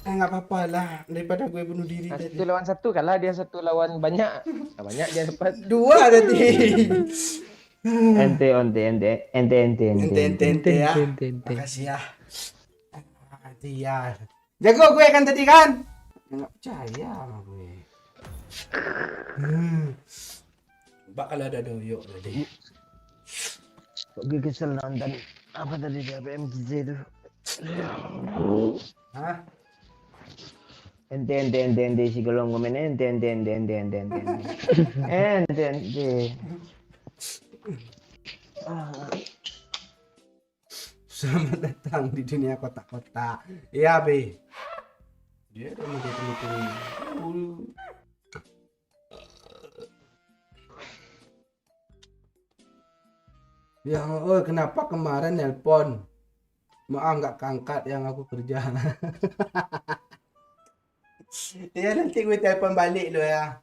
Nggak apa-apa lah, daripada gue bunuh diri Nah, tadi. 1 lawan 1 kalah dia 1 lawan banyak. Nah, banyak dia dapat. 2 tadi. Ente Ente ya. Makasih ya. Nanti ya. Jago gue kan tadi kan? Nggak percaya sama gue. Bakal ada doyok tadi. Kok gue kesel nonton apa tadi di PMGZ itu. Hah? Ente si golong komen ente. Selamat datang di dunia kotak-kotak. Iya, Be. Dia udah mau ditunggu-tunggu. Ya, oh kenapa kemarin nelpon? Maaf nggak keangkat yang aku kerja. Ya nanti gue telepon balik lo ya.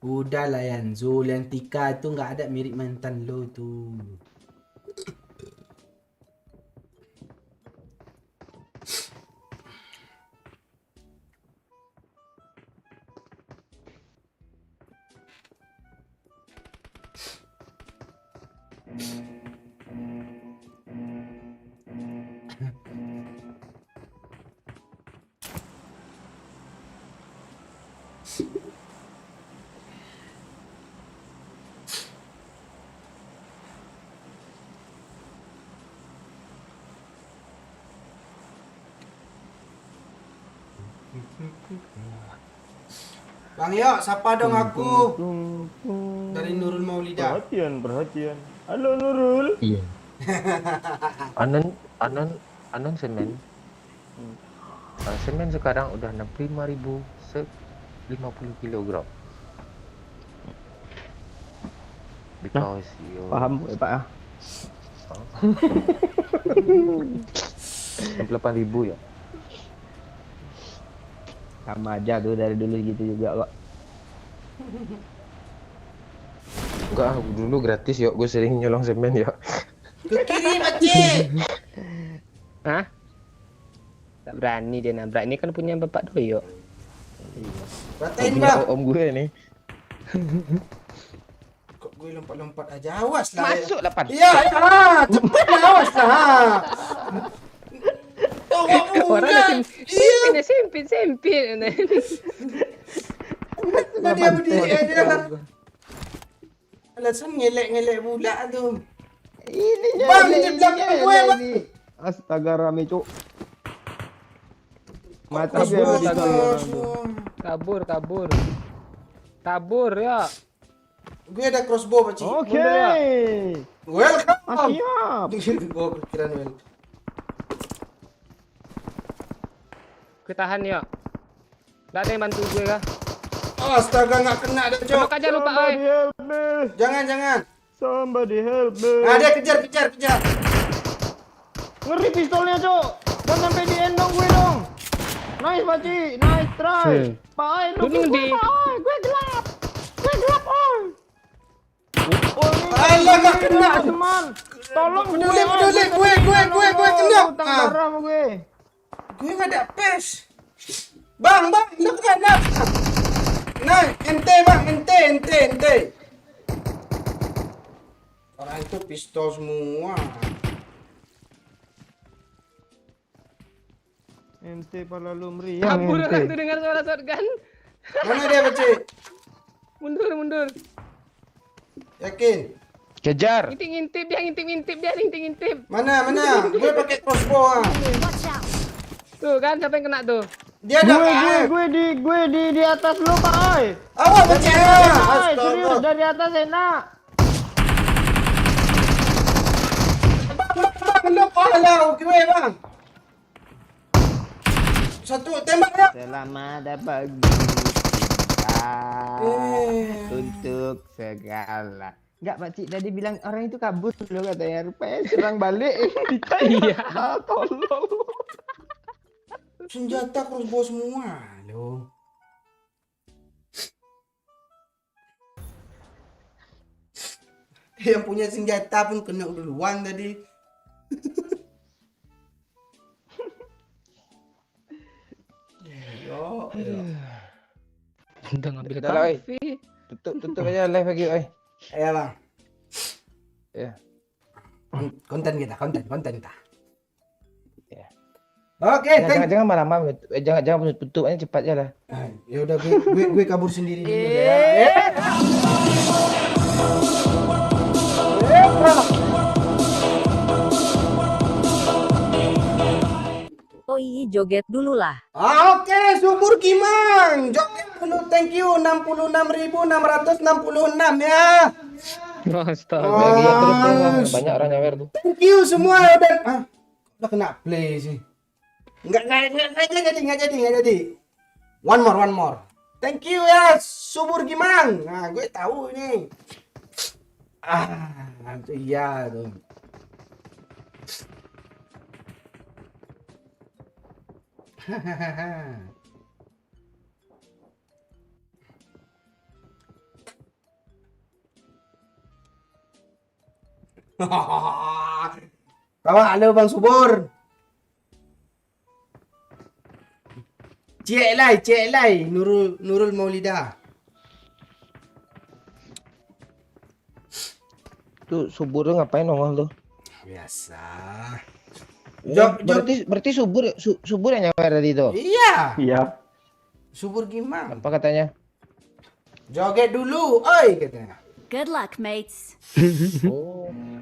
Udah lah Yan Zul, yang Tika itu nggak ada mirip mantan lo tuh. Bang Yo, sapa dong aku dari Nurul Maulida. Perhatian. Halo Nurul. Iya. Anan semen. Semen sekarang udah 65.000 50 kilogram. Because you Paham Pak ah. 68.000 ya. Sama aja tuh dari dulu gitu juga kok. Enggak, dulu gratis yuk, gue sering nyolong semen ya. Ke kiri, Paci. Hah? Tak berani dia nabrak. Ini kan punya Bapak Doyo. Ratain bang. Om gue nih. Kok gue lompat-lompat aja, awas lah. Masuk lah, Pan. Iya, cepet lah, awas lah. Orang sempit. Nah, dia berdiri aja. Alasan ngelek-ngelek pula tuh. Ini Bang, di belakang gue, Bang. Astaga rame cuk. Mati Kabur, dia astaga. Kabur ya. Gue ada crossbow, Paci. Oke. Welcome. Siap. Gue kepikiran well. Ketahan ya. Gak ada yang bantu gue kah? Astaga, nggak kena ada, Cok. Peluk aja lupa, Somebody oi. help me. Jangan. Somebody help me. Nah, dia kejar. Ngeri pistolnya cuk. Jangan sampai di end dong gue dong. Nice Paci, nice try. Pak Ai, lu Gunung di. gue gelap. Oi. Alah, nggak kena. Teman. Tolong Peduli, gue kena. Utang darah sama gue. Gue nggak ada pes. Bang, lu kena. Nah, ente bang, ente. Orang itu pistol semua. Ente pala lu meriang Kabur orang tuh ente. dengar suara shotgun. Mana dia, Paci? Mundur. Yakin? Kejar. Ngintip dia, ngintip. Mana? Gue pakai crossbow ah. Watch out! Tuh kan siapa yang kena tuh? Dia ada Gue di atas lu Pak oi. Awak percaya? Oi, serius Astaga. dari atas enak. Belum kalah gue bang. Satu tembak ya. Selamat pagi kita untuk segala. Enggak, Pak Cik tadi bilang orang itu kabur loh katanya. Rupanya serang balik. Iya. Tolong. Senjata crossbow semua. Loh. Yang punya senjata pun kena duluan tadi. Yo. Udah ngambil Udah lah, oi. kafe. Tutup aja live lagi, oi. Ya bang. Ya. Konten kita. Ya. Oke, Jangan lama-lama. Jangan tutup aja cepat aja lah. Ya udah gue kabur sendiri dulu deh ya. Oh iya joget dulu lah. Oke, subur Kimang. Joget dulu, thank you. 66.666 ya. Astaga. Lagi ya, terus banyak orang nyawer tuh. Thank you semua dan udah kena play sih. Enggak jadi. One more. Thank you ya, subur Gimang. Nah, gue tahu ini. Iya tuh. Halo Bang Subur. Cek lai Nurul Maulida. Tuh subur tuh ngapain nongol tuh? Biasa. Berarti subur yang nyawer tadi tuh. Iya. Iya. Subur Gimang. Apa katanya? Joget dulu, oi katanya. Good luck, mates.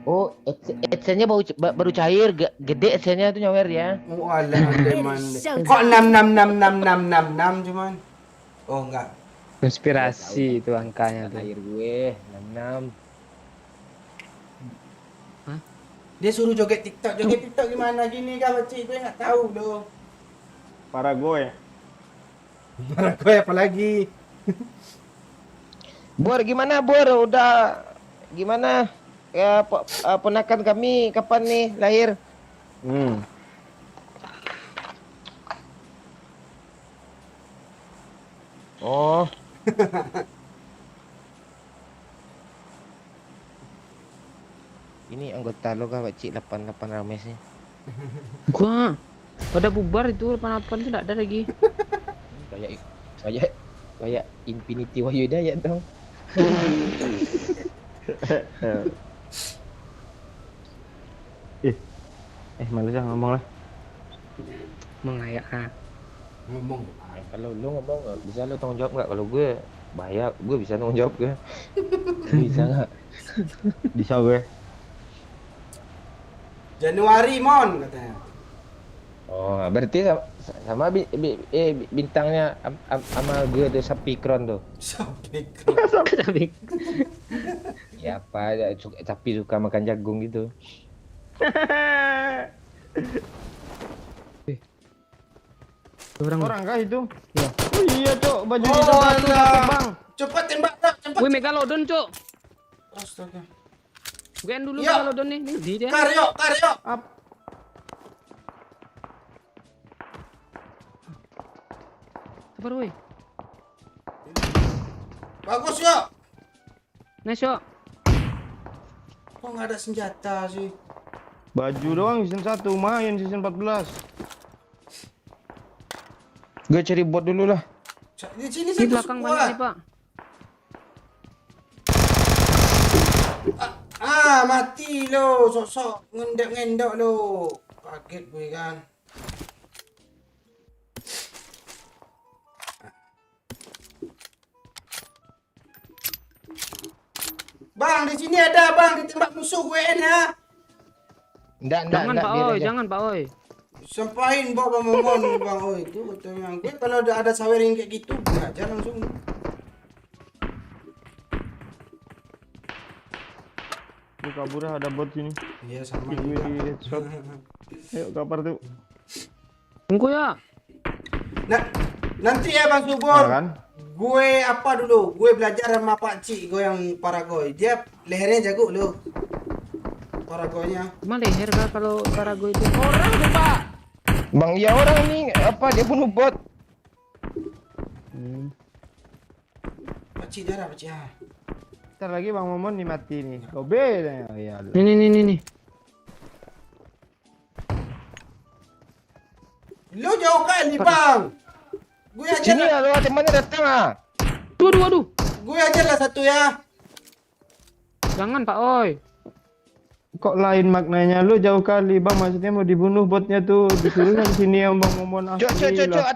Oh, adsense-nya baru cair, gede adsense-nya tuh nyawer ya. Walah, deman. Showtime. Kok 6 cuman? Oh enggak. Konspirasi itu angkanya tuh. Cair gue 66. Dia suruh joget TikTok gimana gini kah Cik? Gue enggak tahu doh. Para gue. Marah gue apa lagi? Bor gimana Bor? Udah gimana? Ya ponakan kami kapan nih lahir? Oh. Ini anggota lo kah Pak Cik 88 Rames nih? Gua pada bubar itu 88 itu enggak ada lagi. Kayak Infinity Wahyu Dayat dong. Malu dah ngomong lah. Mengayak Ngomong. Kalau lu ngomong bisa lu tanggung jawab nggak? Kalau gue bahaya, gue bisa tanggung jawab gue. Bisa nggak? Bisa gue. Januari mon katanya. Oh, berarti sama bintangnya sama gue tuh Sapikron tuh. Sampai Ya apa, tapi suka makan jagung gitu. Orang kah itu? Iya. Oh iya, Cok. Baju kita satu terbang. Cepat tembak, Cok, cepat. Wih, Megalodon, Cuk. Astaga. Gue dulu Yo. Megalodon nih. Di dia. Karyo. Sabar, woi. Bagus yuk. Nice, Cuk. Kok nggak ada senjata sih? Baju doang season 1, main season 14. Gue cari bot dulu lah. Di sini Di satu belakang banyak nih, squad. Pak. Mati lo, sok-sok ngendok lo. Kaget gue kan. Bang, di sini ada bang, ditembak musuh gue ya. Enggak, Jangan Pak biar Oi, aja. jangan Pak Oi. Sampain bawa Momon bang, oh itu katanya. Gue kalau ada sawerin kayak gitu, gue aja langsung. Gue kabur ada bot sini. Iya sama Gue juga. di headshot. Ayo kapar tuh. Tunggu ya. Nah, nanti ya bang Subur. Nah, kan? Gue apa dulu? Gue belajar sama Pak Cik gue yang Paragoy. Dia lehernya jago loh. Paragoynya. Cuma leher kah kalau Parago itu? Orang tuh Pak. Bang, ya orang ini apa dia bunuh bot. Pak Cik darah, Pak Cik. Ntar lagi Bang Momon nih mati nih. Gobe. Oh, iya. Nih. Lo jauh kali bang. Gue aja Sini lah. lah, temannya datang ah. Waduh. Gue aja lah satu ya. Jangan Pak Oi. Kok lain maknanya lu jauh kali Bang, maksudnya mau dibunuh botnya tuh. Disuruh kan sini yang Bang Momon Cok,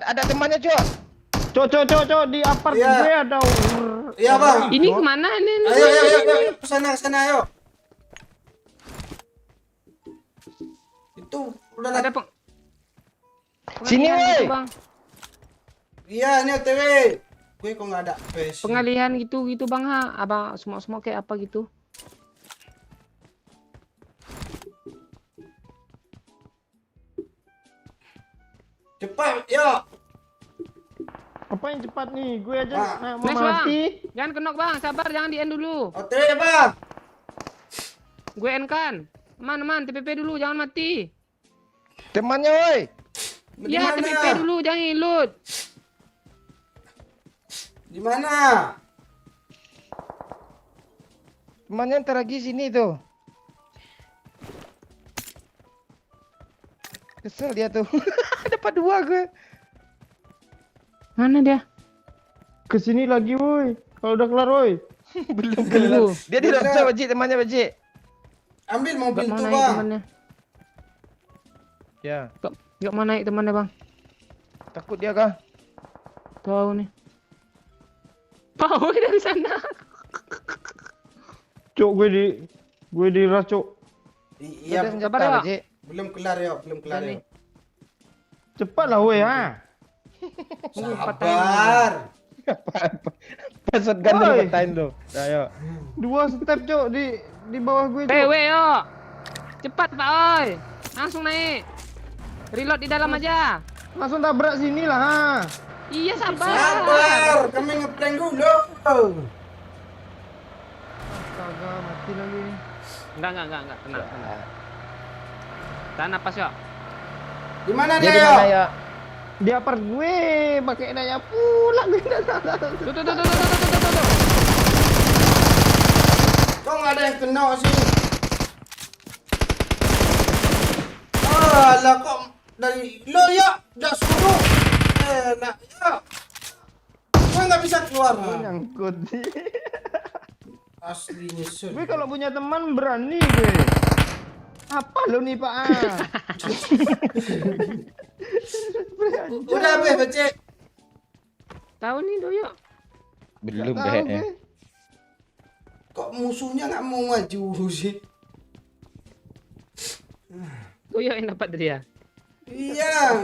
ada temannya, Cok. Cok di apart Iya. gue ada. Iya bang. Ini kemana ini? Ayo, kesana ayo. Itu udah Ada lah. Sini, pengalihan woi. gitu, Bang. Iya ini OTW. Gue kok nggak ada PS. Pengalihan gitu Bang ha. Abang semua kayak apa gitu. Cepat, yuk. Apa yang cepat nih? Gue aja Pak. mau Nice, Bang. mati. Jangan kenok Bang, sabar jangan di end dulu. OTW bang. Gue end kan. Aman, TPP dulu jangan mati. Temannya, woi. Di Ya, mana? TPP dulu jangan ilut. Di mana? Temannya ntar lagi sini tuh. Kesel dia tuh. Dapat 2 gue. Mana dia? Kesini lagi woi. Kalau udah kelar woi. Belum Tunggu. Dia di rasa Baji, temannya Baji. Ambil Gak mobil mau tuh naik bang. temannya. Ya, Gak mau naik temannya Bang. takut dia kah? Tahu nih. Pak Oi dari sana. Cok gue di ras cok. Iya, Ada senjata, sabar ya. Baji. belum kelar ya, belum kelar Ini. ya. Cepat lah woi ha. Sabar. Pas shotgun lu Woi. petain lu. Ayo. 2 step cok di bawah gue cok. PW yo. Cepat Pak Oi. Langsung naik. Reload di dalam aja. Langsung tabrak sini lah ha. Iya sabar. Sabar, kami ngeprank dulu. Astaga mati lagi. Enggak. Tenang. Tahan napas yo. Di mana Dia dia di ya? mana ya? Di apart gue pakai daya pula gue. Tuh. Kok nggak ada yang kena sih? Alah kok dari lo ya udah suruh. Enak ya. Gue nggak bisa keluar. Nyangkut. Asli nyesel. Gue kalau punya teman berani gue. Apa lo nih Pak? Udah be, becek. Tahu nih Doyo. Belum Tahu deh. gue. Kok musuhnya nggak mau maju sih? Doyo yang dapat dia. Iya.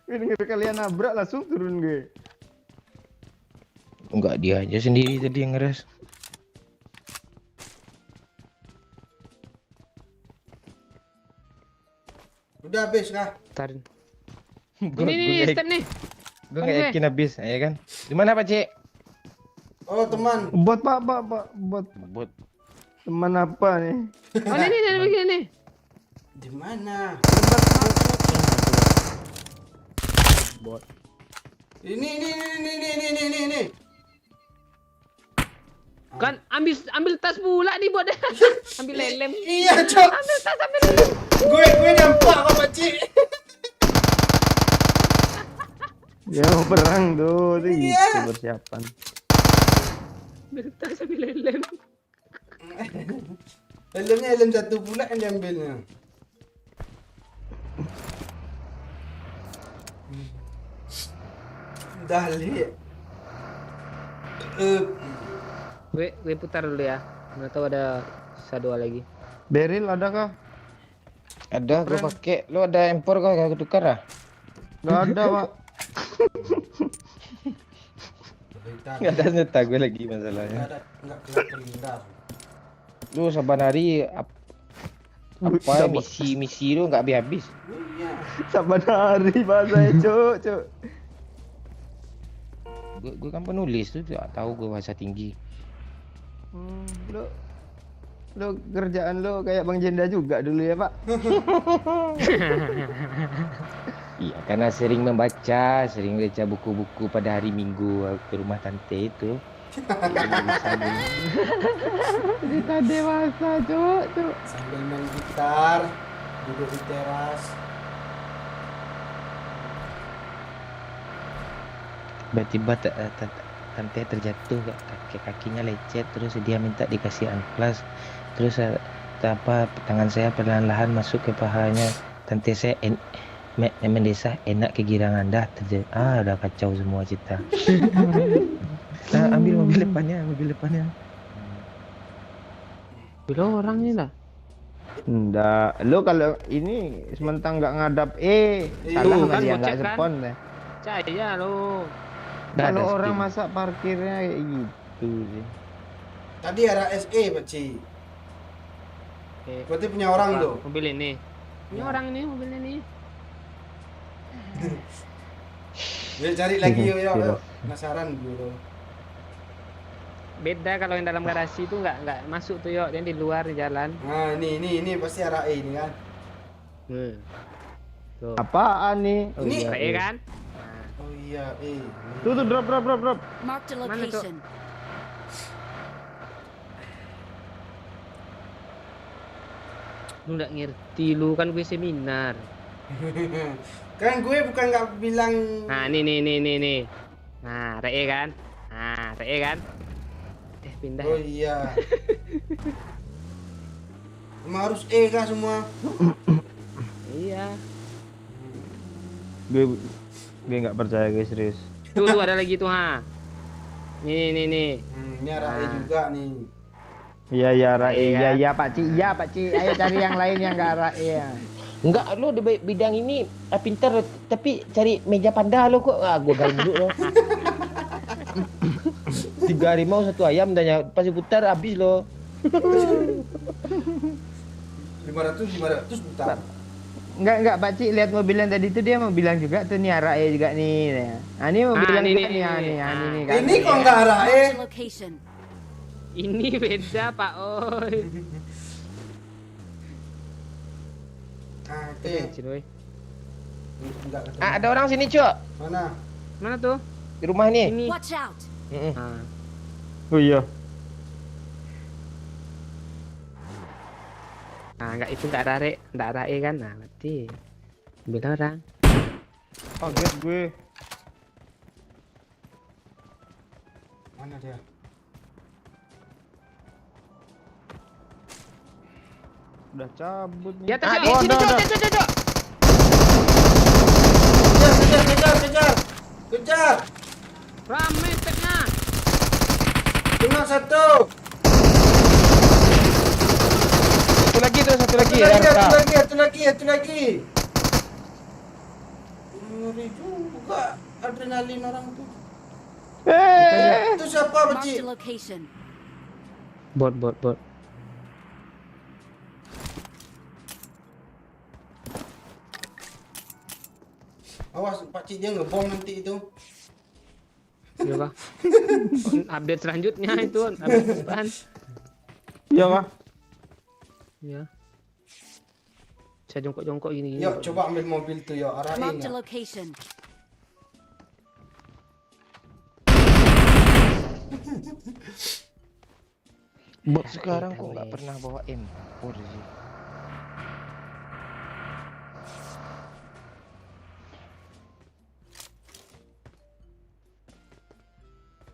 Gue denger kalian nabrak langsung turun gue. Enggak, dia aja sendiri tadi yang ngeres. Udah habis kah? Tarin. Gua- Ini gua step nih. Gue nggak yakin habis, ya kan? Di mana Pak Cik? Oh teman. Bot Pak, bot. Bot. Teman apa nih? Oh ini begini. Di mana? Bot. Ini. Kan ambil tas pula nih buat ambil lelem. Iya, Cok. Ambil tas ambil lelem. Gue nampak kok, Pakcik. Ya mau perang tuh, Iya. itu persiapan. Ambil tas ambil lelem. Helmnya helm satu pula yang diambilnya. Dah lihat. Gue putar dulu ya. Nggak tahu ada sisa 2 lagi. Beril ada kah? Ada gue pakai. Lu ada empor kah? Aku tukar ah. Nggak ada, Pak. Nggak ada nyetak gue lagi masalahnya. Enggak kelihatan. Lu saban hari apa misi lu nggak habis-habis. Saban hari bahasa cuk. Gue kan penulis tuh tidak tahu gue bahasa tinggi. Lu kerjaan lu kayak Bang Jenda juga dulu ya, Pak. Iya, karena sering membaca, sering baca buku-buku pada hari Minggu ke rumah tante itu. Kita dewasa, cuk. Sambil main gitar, duduk di teras. Tiba-tiba tante terjatuh, kakinya lecet, terus dia minta dikasih amplas, terus tangan saya perlahan-lahan masuk ke pahanya. Tante saya mendesah, enak kegirangan dah. Udah kacau semua cerita. Ambil mobil depannya. Bilo orangnya dah. Enggak, lu kalau ini sementang nggak ngadap salah Tuh, nggak kan dia gocek nggak kan? respon deh. Percaya lo. Kalau orang masa parkirnya kayak gitu sih. Tadi era SE, Pak Ci. Berarti punya orang tuh. Mobil ini. Punya orang ini mobil ini. Yuk cari lagi yuk. Penasaran dulu. Beda kalau yang dalam garasi itu nggak masuk tuh yuk, yang di luar di jalan. Nah, ini pasti arah E ini kan. Tuh. Apaan nih? Oh, Ini iya kan? Oh iya, Tuh drop. Marked a location. Lu nggak ngerti lu kan gue seminar. Kan gue bukan nggak bilang. Nah, nih. Nah, RE kan? Nah, RE kan? Pindah. Oh iya. Emang harus E kah semua? Iya. Gue nggak percaya guys, serius. Tuh ada lagi tuh ha. Nih. Ini arah E juga nih. Iya, Iya. iya Pak Ci. Ayo cari yang lain yang nggak RE ya. Enggak, lo di bidang ini pintar, tapi cari meja panda lo kok. Gue gal dulu lo. 3 harimau 1 ayam dan pas diputar habis lo. 500 buta. Enggak Pak Ci, lihat mobil yang tadi itu dia mau bilang juga tuh nih RE juga nih. Nah, ini mau bilang juga nih. Ini kok nggak arah E? Marked a location. Ini beda Pak Oi. Ah, Bensin, oi. Enggak ketemu. Ada orang sini, Cok. Mana? Mana tuh? Di rumah nih. Ini. Watch out. Nah. Oh iya. Nah, itu enggak ada E kan? Nah, berarti bilang orang. Kaget gue. Mana dia? Udah cabut nih. Di atas, Cok. Di sini, Cok. Kejar! Rame stepnya. Cuma satu. Satu lagi. Satu lagi. Ngeri juga adrenalin orang tuh. Itu siapa, Marked Beci? a location. Bot. Awas, Pak Cik dia ngebom nanti itu. Iya, Pak. Update selanjutnya itu, update depan. Iya Pak. Ya. Saya jongkok gini. Yuk, coba ambil mobil tuh, yuk. Arahin Marked a ya. location. Bot sekarang kok nggak pernah bawa M4 sih.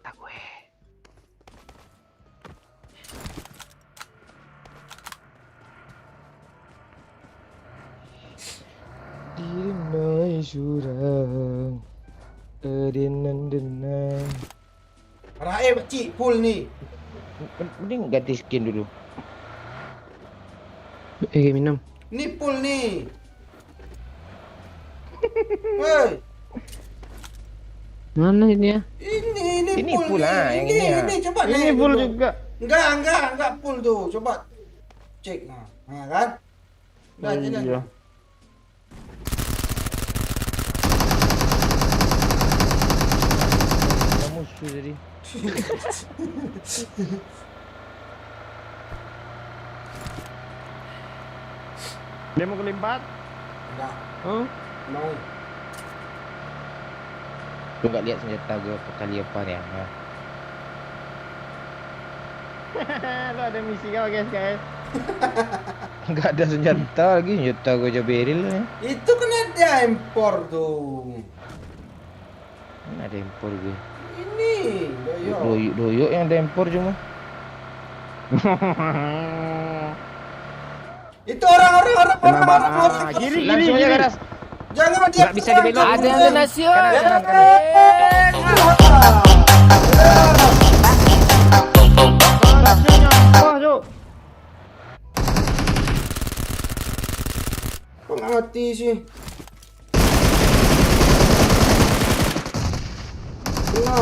Tak gue. Dirinai surang, denang. Arahin, Pak Cik, full nih. Mending ganti skin dulu. Minum. Ni pool ni. Woi, Mana ini ya? ini pool lah, yang ini ya. Ini coba Ini naik full dulu. juga. Enggak pool tuh. Coba cek nah. Nah kan? Dah jalan. Iya. Ada musuh tadi. Dia mau kelimpat. Enggak Oh. mau. Lu nggak lihat senjata gue kali apa ya? Nah. Lu ada misi kau guys. Nggak ada senjata lagi, senjata gue aja beril ya. Itu kan ada impor tuh. Mana ada impor gue. Ini doyok. Doyok yang ada impor cuma. Itu orang. Kiri. Langsung aja garas. Jangan dia. Nggak bisa dibelok. Ada yang donasi. Oh, Cuk. Kok nggak mati sih? No.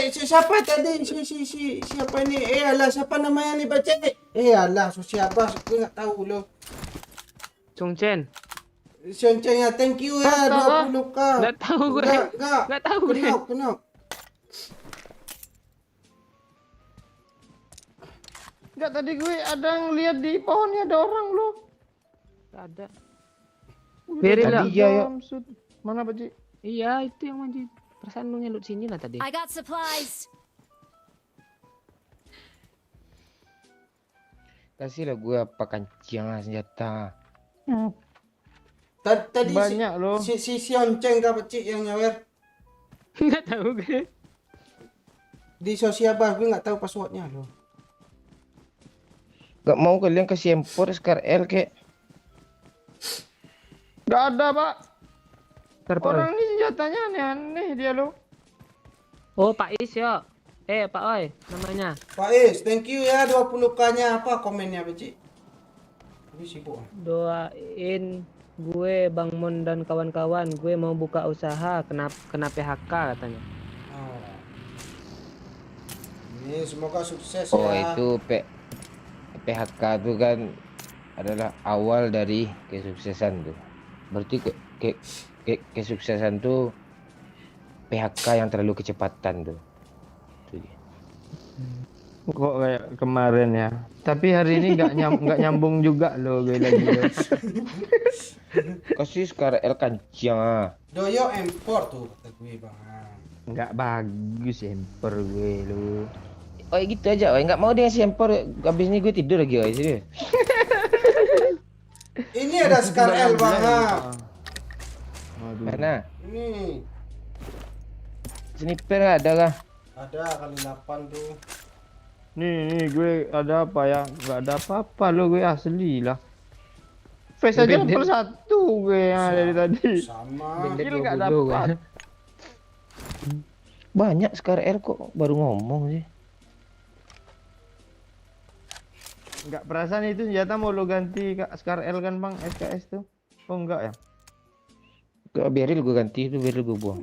Siapa tadi? Siapa ini? Alah, siapa namanya ni baca? Alah, siapa? Aku nggak tahu loh. Chung Chen. Sionceng ya, thank you ya, 20k. Nggak tahu gue. Nggak tahu gue. Kenop. Enggak, tadi gue ada yang lihat di pohonnya ada orang lu. Nggak ada. Beril lah. Tadi ya, yuk. Mana Baji? Iya, itu yang manjat. Perasaan lu ngelut sini lah tadi. I got supplies. Kasih lah gue apa kancing lah senjata. Tadi Banyak loh. si Sionceng kah pecik yang nyawer Nggak tahu gue. di sosial bar, gue nggak tahu passwordnya loh. Gak mau kalian kasih impor Scar L kek. Enggak ada, Pak. Ntar, Pak Orang ini senjatanya aneh-aneh dia lo. Oh, Pak Is ya. Pak Oi namanya. Pak Is, thank you ya 20k-nya. Apa komennya pecik? Ini sibuk. Doain gue, Bang Mon dan kawan-kawan. Gue mau buka usaha, kena PHK katanya. Oh. Ini semoga sukses Oh ya. itu PHK itu kan adalah awal dari kesuksesan tuh. Berarti kesuksesan tuh PHK yang terlalu kecepatan tuh. Itu dia. Kok kayak kemarin ya. Tapi hari ini nggak nyambung juga lo gue lagi. Kasih Scar L kancing ah. Doyo impor tuh kata gue bang. Nggak bagus emper gue lo. Oh gitu aja, oh nggak mau dia ngasih impor. Habis ini gue tidur lagi, oh sini. Ini ada Scar L bang. Mana? Ini Sniper ada kah? ada kali 8 tuh. Nih gue ada apa ya? Nggak ada apa-apa lo gue asli lah. Face aja level 1 gue yang dari tadi. Sama. Bendek Kill nggak 20 dapat. kan. Banyak Scar L kok baru ngomong sih. Nggak perasaan itu senjata mau lo ganti Scar L kan bang SKS tuh? Oh enggak ya? Gak beril gue ganti itu, beril gue buang.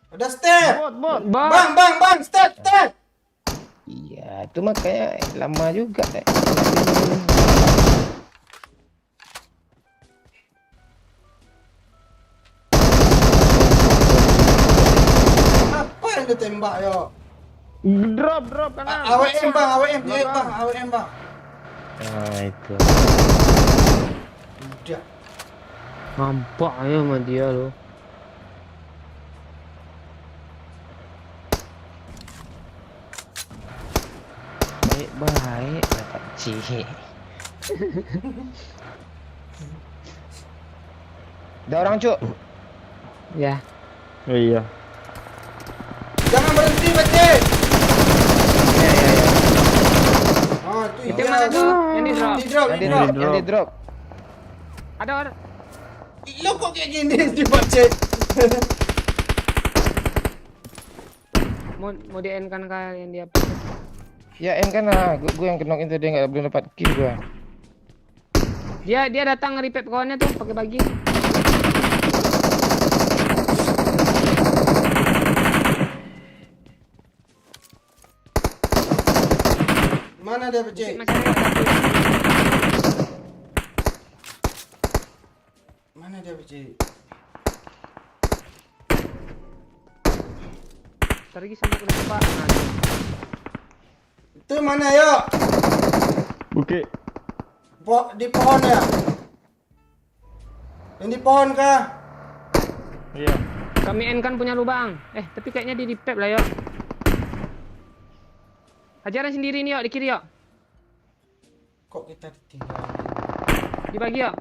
Ada step. Bot. Bang, step. Iya, itu makanya lama juga. Apa yang ditembak yo? Drop kanan. AWM bang. Nah itu. Udah. Nampak ya sama dia lo. Baik Pak Cik. Ada orang cuk. Ya. Oh iya. Jangan berhenti Bacik. Oh itu Itu yang mana tuh? Yang di drop. Di drop. Yang di drop. Ada orang. Lo kok kayak gini di Bacik? Mau di end kan yang dia. Ya en kan lah, gue yang kenokin tadi nggak belum dapat kill gue. Dia datang nge-repair kawannya tuh pakai bagi. Mana dia pecik? Masih ada satu. Mana dia pecik? Ntar lagi sama kena Pak. Nah, Itu mana yo? Oke. Di pohon ya? Yang di pohon kah? Iya. kami end kan punya lubang. Tapi kayaknya dia di pep lah yo. Hajaran sendiri nih yo di kiri yo. Kok kita ditinggal? Dibagi yo.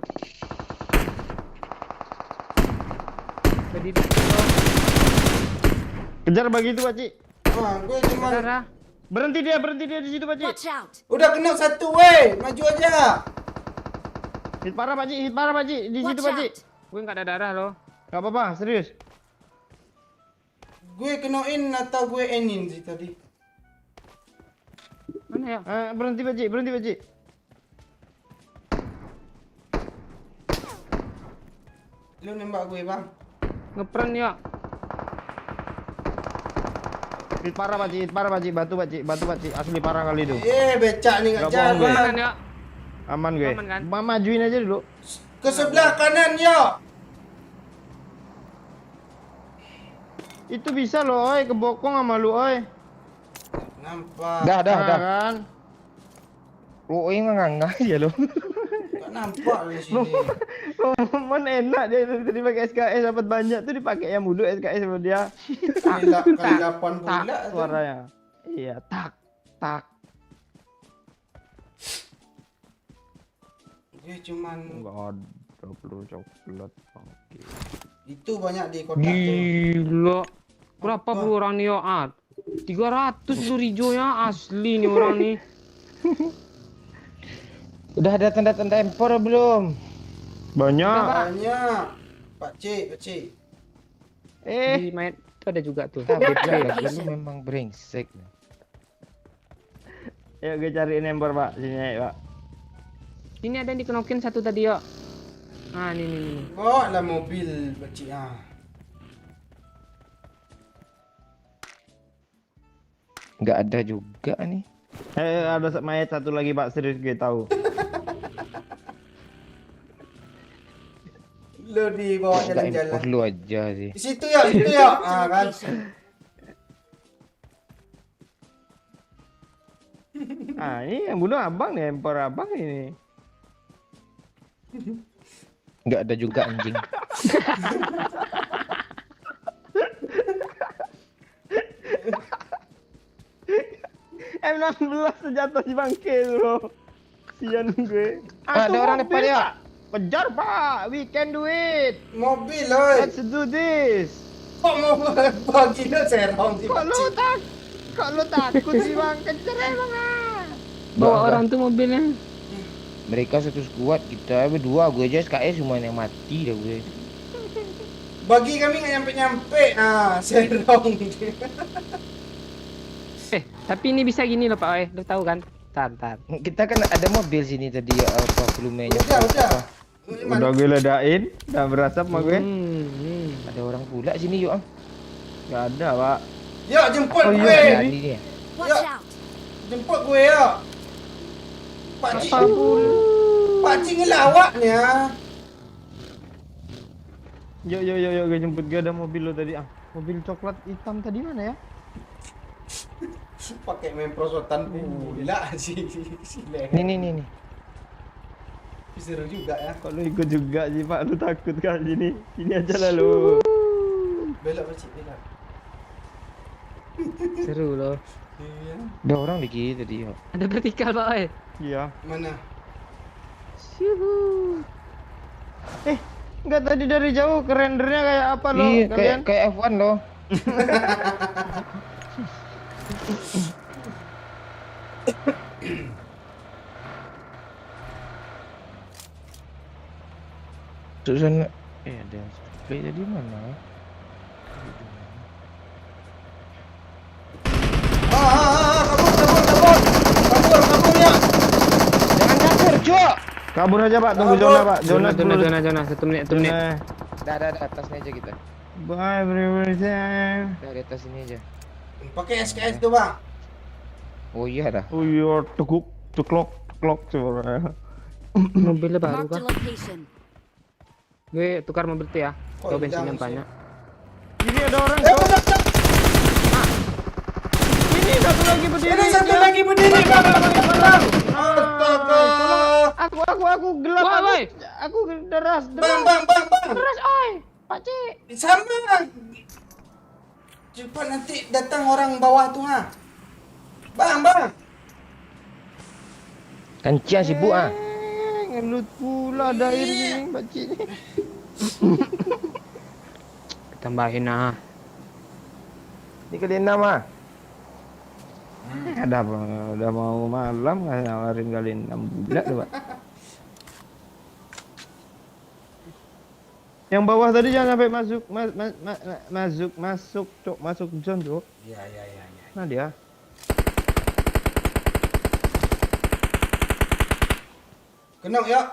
Jadi Kejar bagi itu, Pakcik. Wah, gue cuma darah. Berhenti dia di situ, Pakcik. Watch out! udah kena satu weh, maju aja. Hit parah, Pakcik. Di situ, Watch Pakcik. out! Gue nggak ada darah loh. Gak apa-apa, serius. Gue kenoin atau gue enin sih tadi. Mana ya? Berhenti, Pakcik. Lu nembak gue, Bang. Ngepren yo. Hit parah, Pakcik. Batu, Pakcik. Asli parah kali itu. Becak nih Nggak enggak jalan. bohong, gue. Kanan yo. Aman gue. Aman kan? Majuin aja dulu. Ke sebelah kanan yo. Itu bisa loh, oi. Kebokong sama lu, oi. Nampak. Dah. Kan? Lu ini nggak ya lo. Enggak nampak di sini. Momen enak dia tadi pakai SKS dapat banyak tuh dipakai yang mulu SKS sama dia. Kali 8 pula tuh. Suaranya. Iya, tak. Gue cuman Enggak ada peluru coklat. Oke. itu banyak di kotak tuh. Gila. Berapa Apa? puluh orang nih yo? 300 tuh hijaunya asli nih orang nih. Udah ada tanda-tanda empor belum? Banyak. Banyak. Pak Cik. Di main itu ada juga tuh. Tapi lu memang brengsek. Yuk gue cariin empor, Pak. Sini, Pak. Ini ada yang dikenokin satu tadi yo. Nih. Bawa lah mobil Pak Cik. Nggak ada juga nih. Ada mayat satu lagi, Pak. Serius gue tahu. Lu dibawa Nggak empor jalan-jalan. lu aja sih. Di situ ya. Kan. Ini yang bunuh abang nih, empor abang ini. Nggak ada juga anjing. M16 sejatuh di bangke bro. Sian gue. Ada tuh orang mobil, depan ya. Pak. Kejar, Pak. We can do it. Mobil oi. Let's do this. Kok mau bagi lu serong sih Pak Cik? Kok lu takut sih, Bang? Kejar emang Bawa Enggak. orang tuh mobilnya. Mereka satu skuad, kita berdua. Gue aja SKS cuma yang mati dah gue. Bagi kami nggak nyampe-nyampe. Serong. Tapi ini bisa gini loh Pak. Lu tahu kan? Tar. Kita kan ada mobil sini tadi apa volumenya. Udah. Udah gue ledain, udah berasap sama gue. Ada orang pula sini yuk. Gak ada, Pak. Yuk jemput Oh gue. iya, tadi dia. Watch out! Jemput gue ya. Pak Cik. Pak Cik ngelawaknya. Yuk, gue jemput. Gue ada mobil lo tadi. Mobil coklat hitam tadi mana ya? Pakai main prosotan pula sih. Nih. Seru juga ya. Kok lu ikut juga sih, Pak? Lu takut kan sini? Sini aja lah lu. Belok Pak Cik, belok. Seru loh. Iya. Ada orang di kiri tadi yuk. Ada vertikal Pak. Iya. Mana? Enggak tadi dari jauh kerendernya kayak apa lo? Iya, Kalian? kayak F1 loh. Susan ada play tadi mana? Kabur aja Pak, tunggu Kabur. zona Pak. Zona, 10. zona. 1 menit. Dah, atasnya aja kita. Bye everyone. Dah, di atas ini aja. Pakai SKS tuh bang. Oh iya dah. Oh iya, tekuk, ceklok suara. Mobilnya baru Marked a kah? location. Gue tukar mobil tuh ya. Kok Tuh bensin jangan yang banyak. Ini ada orang. Benar. Ini satu lagi berdiri. Ini satu lagi berdiri bang. Astaga. Aku gelap. Woi, woi. Aku deras. Bang. Deras, oi. Pak Cik. Sama. Cepat nanti datang orang bawah tuh ha. Bang. Kancing sibuk ah. Ngelut pula ada air ni Pak Cik ni. Tambahin ah. Ini kali 6 ah. Ada apa? Udah mau malam nggak nawarin kali 6 bulan tu Pak. Yang bawah tadi jangan sampai masuk zone tu. Ya. Mana dia? Kenok ya.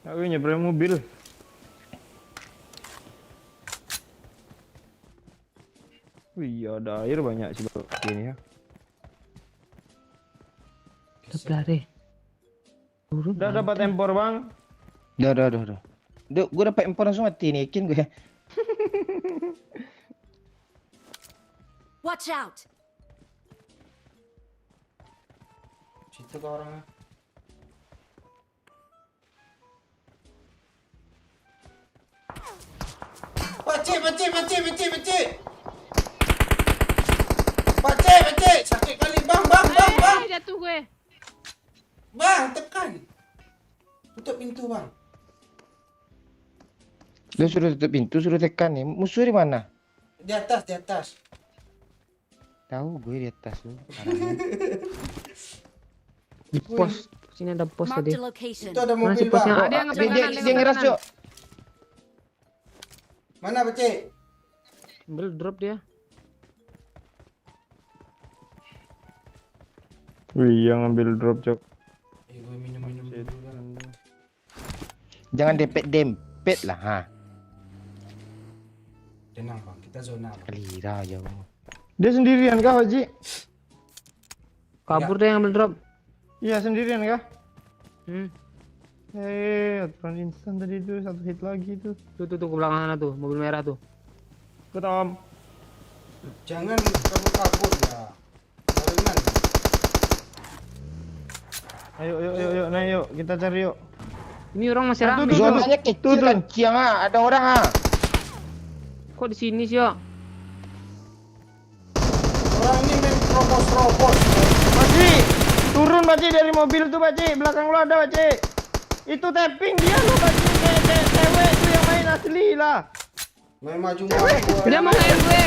Aku nyebrang mobil. Wih, ada air banyak sih Pak ini ya. Sebelah deh. Turun. Udah dapat empor Bang. Dah. Duk, gue dapat empor langsung mati ni, yakin gue. Watch out! Situ ke orangnya. Pakcik. Pakcik. Sakit kali bang. Jatuh gue. Bang, tekan. Tutup pintu bang. Lu suruh tutup pintu, suruh tekan ni. Musuh di mana? Di atas. Tahu gue di atas tu. Di pos. Sini ada pos Marked tadi. a location. Itu ada Mana si mobil posnya? bang. Ada yang ngambil Dia kanan, ngeras kanan. Cok. Mana pakcik? Ambil drop dia. Wih, yang ambil drop Cok. Gue minum dulu bang. Jangan dempet lah ha. Tenang bang, kita zona bang. Kelira jauh. Dia sendirian kah Pak Cik? Kabur deh yang ambil drop. Iya sendirian kah? Hmm. Aturan instan tadi tu, satu hit lagi tu. Tuh ke belakang sana tuh, mobil merah tuh. Ketam. Jangan kabur ya. Barengan. Ayo, naik yuk, kita cari yuk. Ini orang masih Satu, rame. tuh. Zonanya kecil kan, ciang ah. Ada orang ah. Kok di sini sih, yo? Orang ini main robos. Pakcik, turun Pakcik dari mobil tuh Pakcik. Belakang lo ada Pakcik. Itu tapping dia lo Pakcik. Kayak cewek tuh yang main asli lah. Main maju. Dia mau nge gue.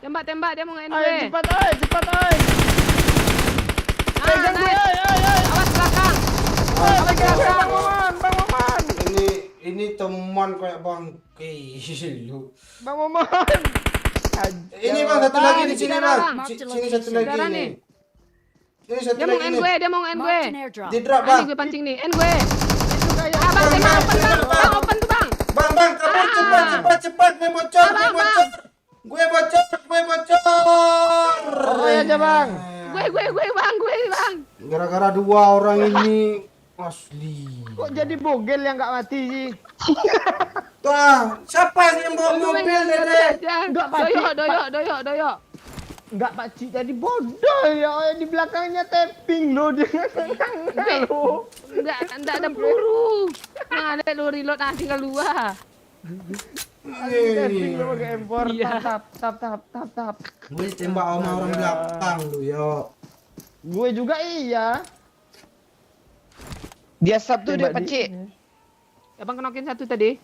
Tembak, dia mau nge gue. Ayo cepat ay. Pegang gue, ayo. Awas belakang. Pegang gue, Bang Maman. Ini teman kayak bang. Lu. Bang Maman. Ini bang satu lagi di sini bang. Bang. Sini satu lagi Darah nih. nih. Ini satu Dia mau lagi nge nih. gue, dia mau nge gue. Marked an airdrop. Di drop Ini bang. gue pancing nih, end gue. Itu kayak Bang, tembak open bang. Bang, open tuh bang. Bang, kabur cepat. Gue bocor. Gue bocor. Ayo aja Bang. Gue bang. Gara-gara dua orang ini asli. Kok jadi bogel yang nggak mati sih? Tuh, siapa yang bawa mobil dede? Enggak, Pak. Doyok. Enggak Pakcik jadi bodoh ya. Di belakangnya tapping lo dia. Lo. Enggak ada peluru. Yang ada lu reload tinggal 2. Tapping lo pakai empor. Iya. Tap. Gue tembak sama orang belakang lu, yo. Gue juga iya. Dia sab tu dia Tembak Pakcik. Abang kenokin satu tadi.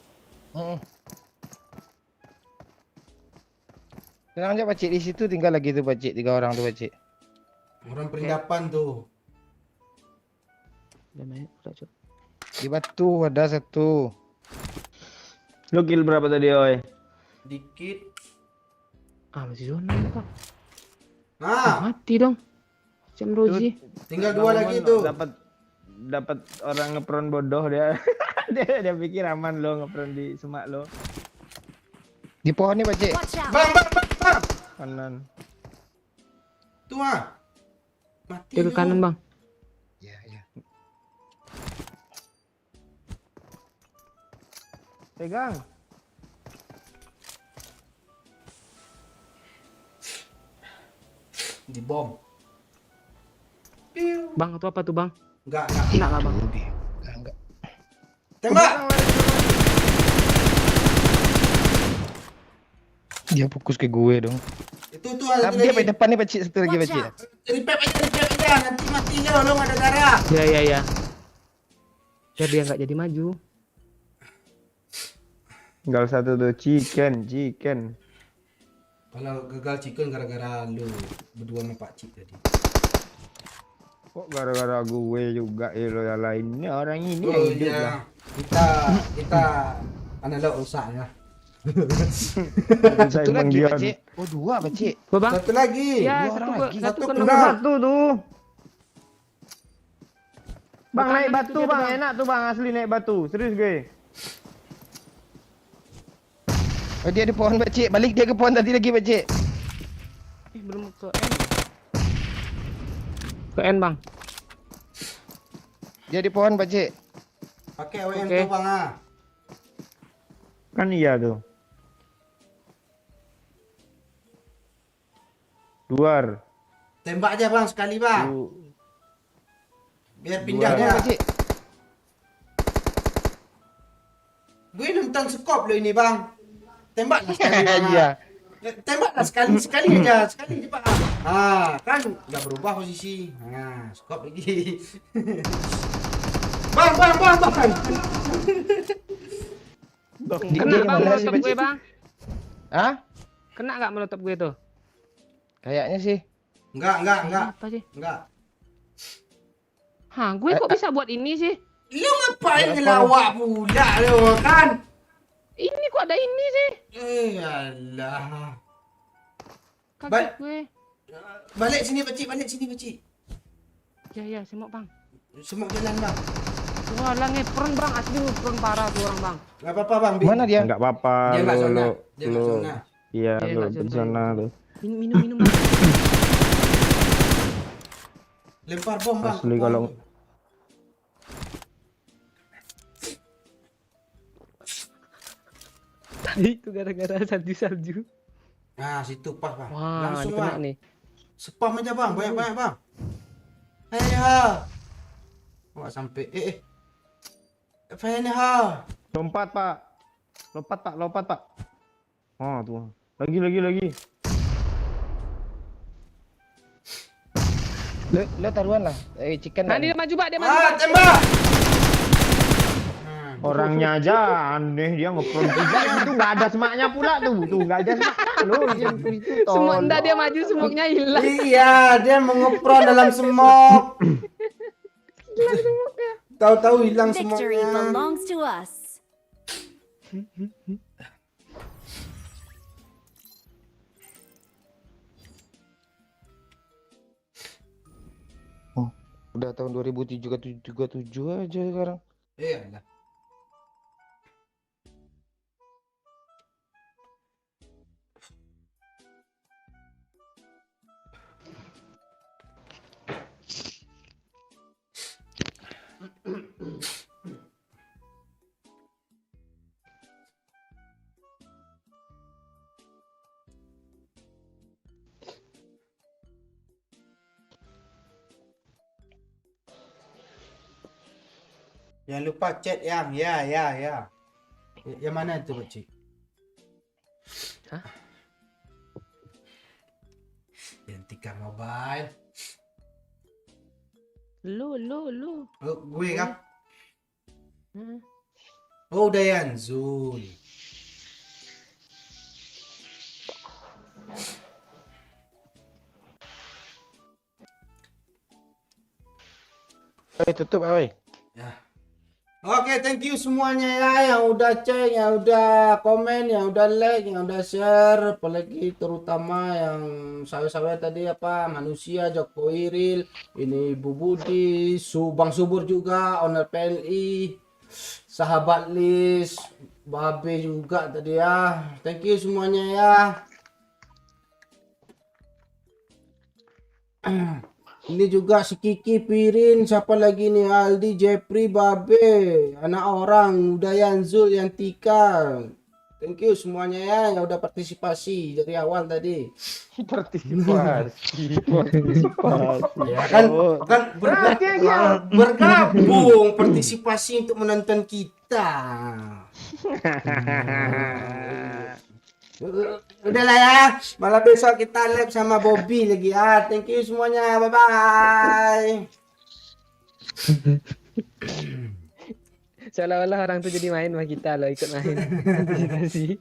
Tenang aja Pakcik, di situ tinggal lagi tu Pakcik, 3 orang tu Pakcik. Orang perindapan tuh. Udah main, udah cok. Di batu ada satu. Lo kill berapa tadi, oi? Dikit. Masih zona pak. Nah, Mati dong. Jam Rozi. tinggal 2 lagi tuh. dapat orang ngepron bodoh dia. Dia pikir aman lo ngepron di semak lo. Di pohon nih, Pak Cik. Watch out! Bang. Kanan. Tuh ah. Mati Dia ke lu. kanan bang. Ya, ya. Pegang. Di bom. Bang itu apa tuh bang? Enggak. Enggak lah bang. Enggak. Tembak. Dia fokus ke gue dong. Itu ada Tapi dia lagi. di depan nih, Pak Cik. Satu lagi, Pak Watch Cik. out! Repair aja. Nanti mati lo ada darah. Ya. Biar dia nggak jadi maju. Tinggal satu tuh chicken. Kalau gagal chicken gara-gara lu berdua sama Pak Cik tadi. Kok gara-gara gue juga lo yang lainnya orang ini yang Oh hidup lah. iya. Kita analog rusak ya. Satu Bang lagi, Pak Dion. Cik. Oh, dua, Pak Cik. Apa bang? Satu lagi. Ya Dua satu orang ke lagi. satu Satu kena kena. bang. Satu tuh. Bang Bukan naik itu batu dia, bang, Bang. enak tuh bang asli naik batu. Serius gue. Oh, dia di pohon, Pak Cik. Balik dia ke pohon tadi lagi, Pak Cik. Belum ke N. Ke N bang. Dia di pohon, Pak Cik. Pakai AWM Oke. tuh bang ah. Kan iya tuh. Luar. Tembak aja bang sekali bang. Biar pindah Dua, dia. Pak Cik. Gue nonton skop lo ini bang. Tembak sekali bang. ah. Iya. Tembaklah sekali aja, sekali aja pak. Ah, kan udah berubah posisi. Nah, skop lagi. bang. Di Kena bang mana sih, melotop Pak gue Cik? bang. Hah? Kena nggak melotop gue tuh? Kayaknya sih. Enggak. Apa sih? Enggak. Hah, gue kok bisa buat ini sih? Lu ngapain ngelawak pula lo kan? Ini kok ada ini sih? Alah. Kaget gue. Balik sini Pak Cik. Ya, semok bang. Semua jalan bang. Wah, lah ngepron bang, asli ngepron parah tuh orang bang. Enggak apa-apa bang. Bi. Mana dia? Enggak apa-apa. Dia enggak zona. lo. Dia enggak zona. Iya, Dia lo nggak di zona. sana lo. Minum bang. Lempar bom bang. Asli kalau Tadi itu gara-gara salju. Nah, situ pas bang. Wah, Langsung kena bang. nih. Spam aja bang, banyak bang. Ayo. Wah sampai ha. lompat pak. Lompat pak. Oh tuh. Lagi. Lo taruhan lah. Chicken. Nah, dia maju pak, dia maju Ah, pak. tembak. Orangnya aja aneh dia ngepron juga itu nggak ada semaknya pula tuh nggak ada semaknya loh itu Semua tolong. enggak dia maju, semoknya hilang. Iya, dia mengepron dalam semok. Tahu-tahu hilang Victory semoknya. belongs to us. Udah tahun 2037 aja sekarang. Iya lah. Jangan lupa chat yang ya. Yang mana itu Pak Cik? Hah? Hentikan mobile. Lu. Oh, gue kah? Hmm. Oh, Dayan Zul. Tutup, Awe. Ya. Oke, thank you semuanya ya yang udah cek, yang udah komen, yang udah like, yang udah share, apalagi terutama yang saya tadi apa manusia Joko Iril, ini Ibu Budi, Bang Subur juga, owner PLI, sahabat Lis, Babe juga tadi ya. Thank you semuanya ya. Ini juga si Kiki Pirin, siapa lagi nih? Aldi, Jepri, Babe, anak orang, Udayan, Zul, Yantika. Thank you semuanya ya yang udah partisipasi dari awal tadi. Partisipasi. Ya kan, bergabung partisipasi untuk menonton kita. Udahlah ya, malah besok kita live sama Bobby lagi ya. Thank you semuanya, bye bye. Seolah-olah orang tuh jadi main sama kita loh, ikut main. Antisipasi.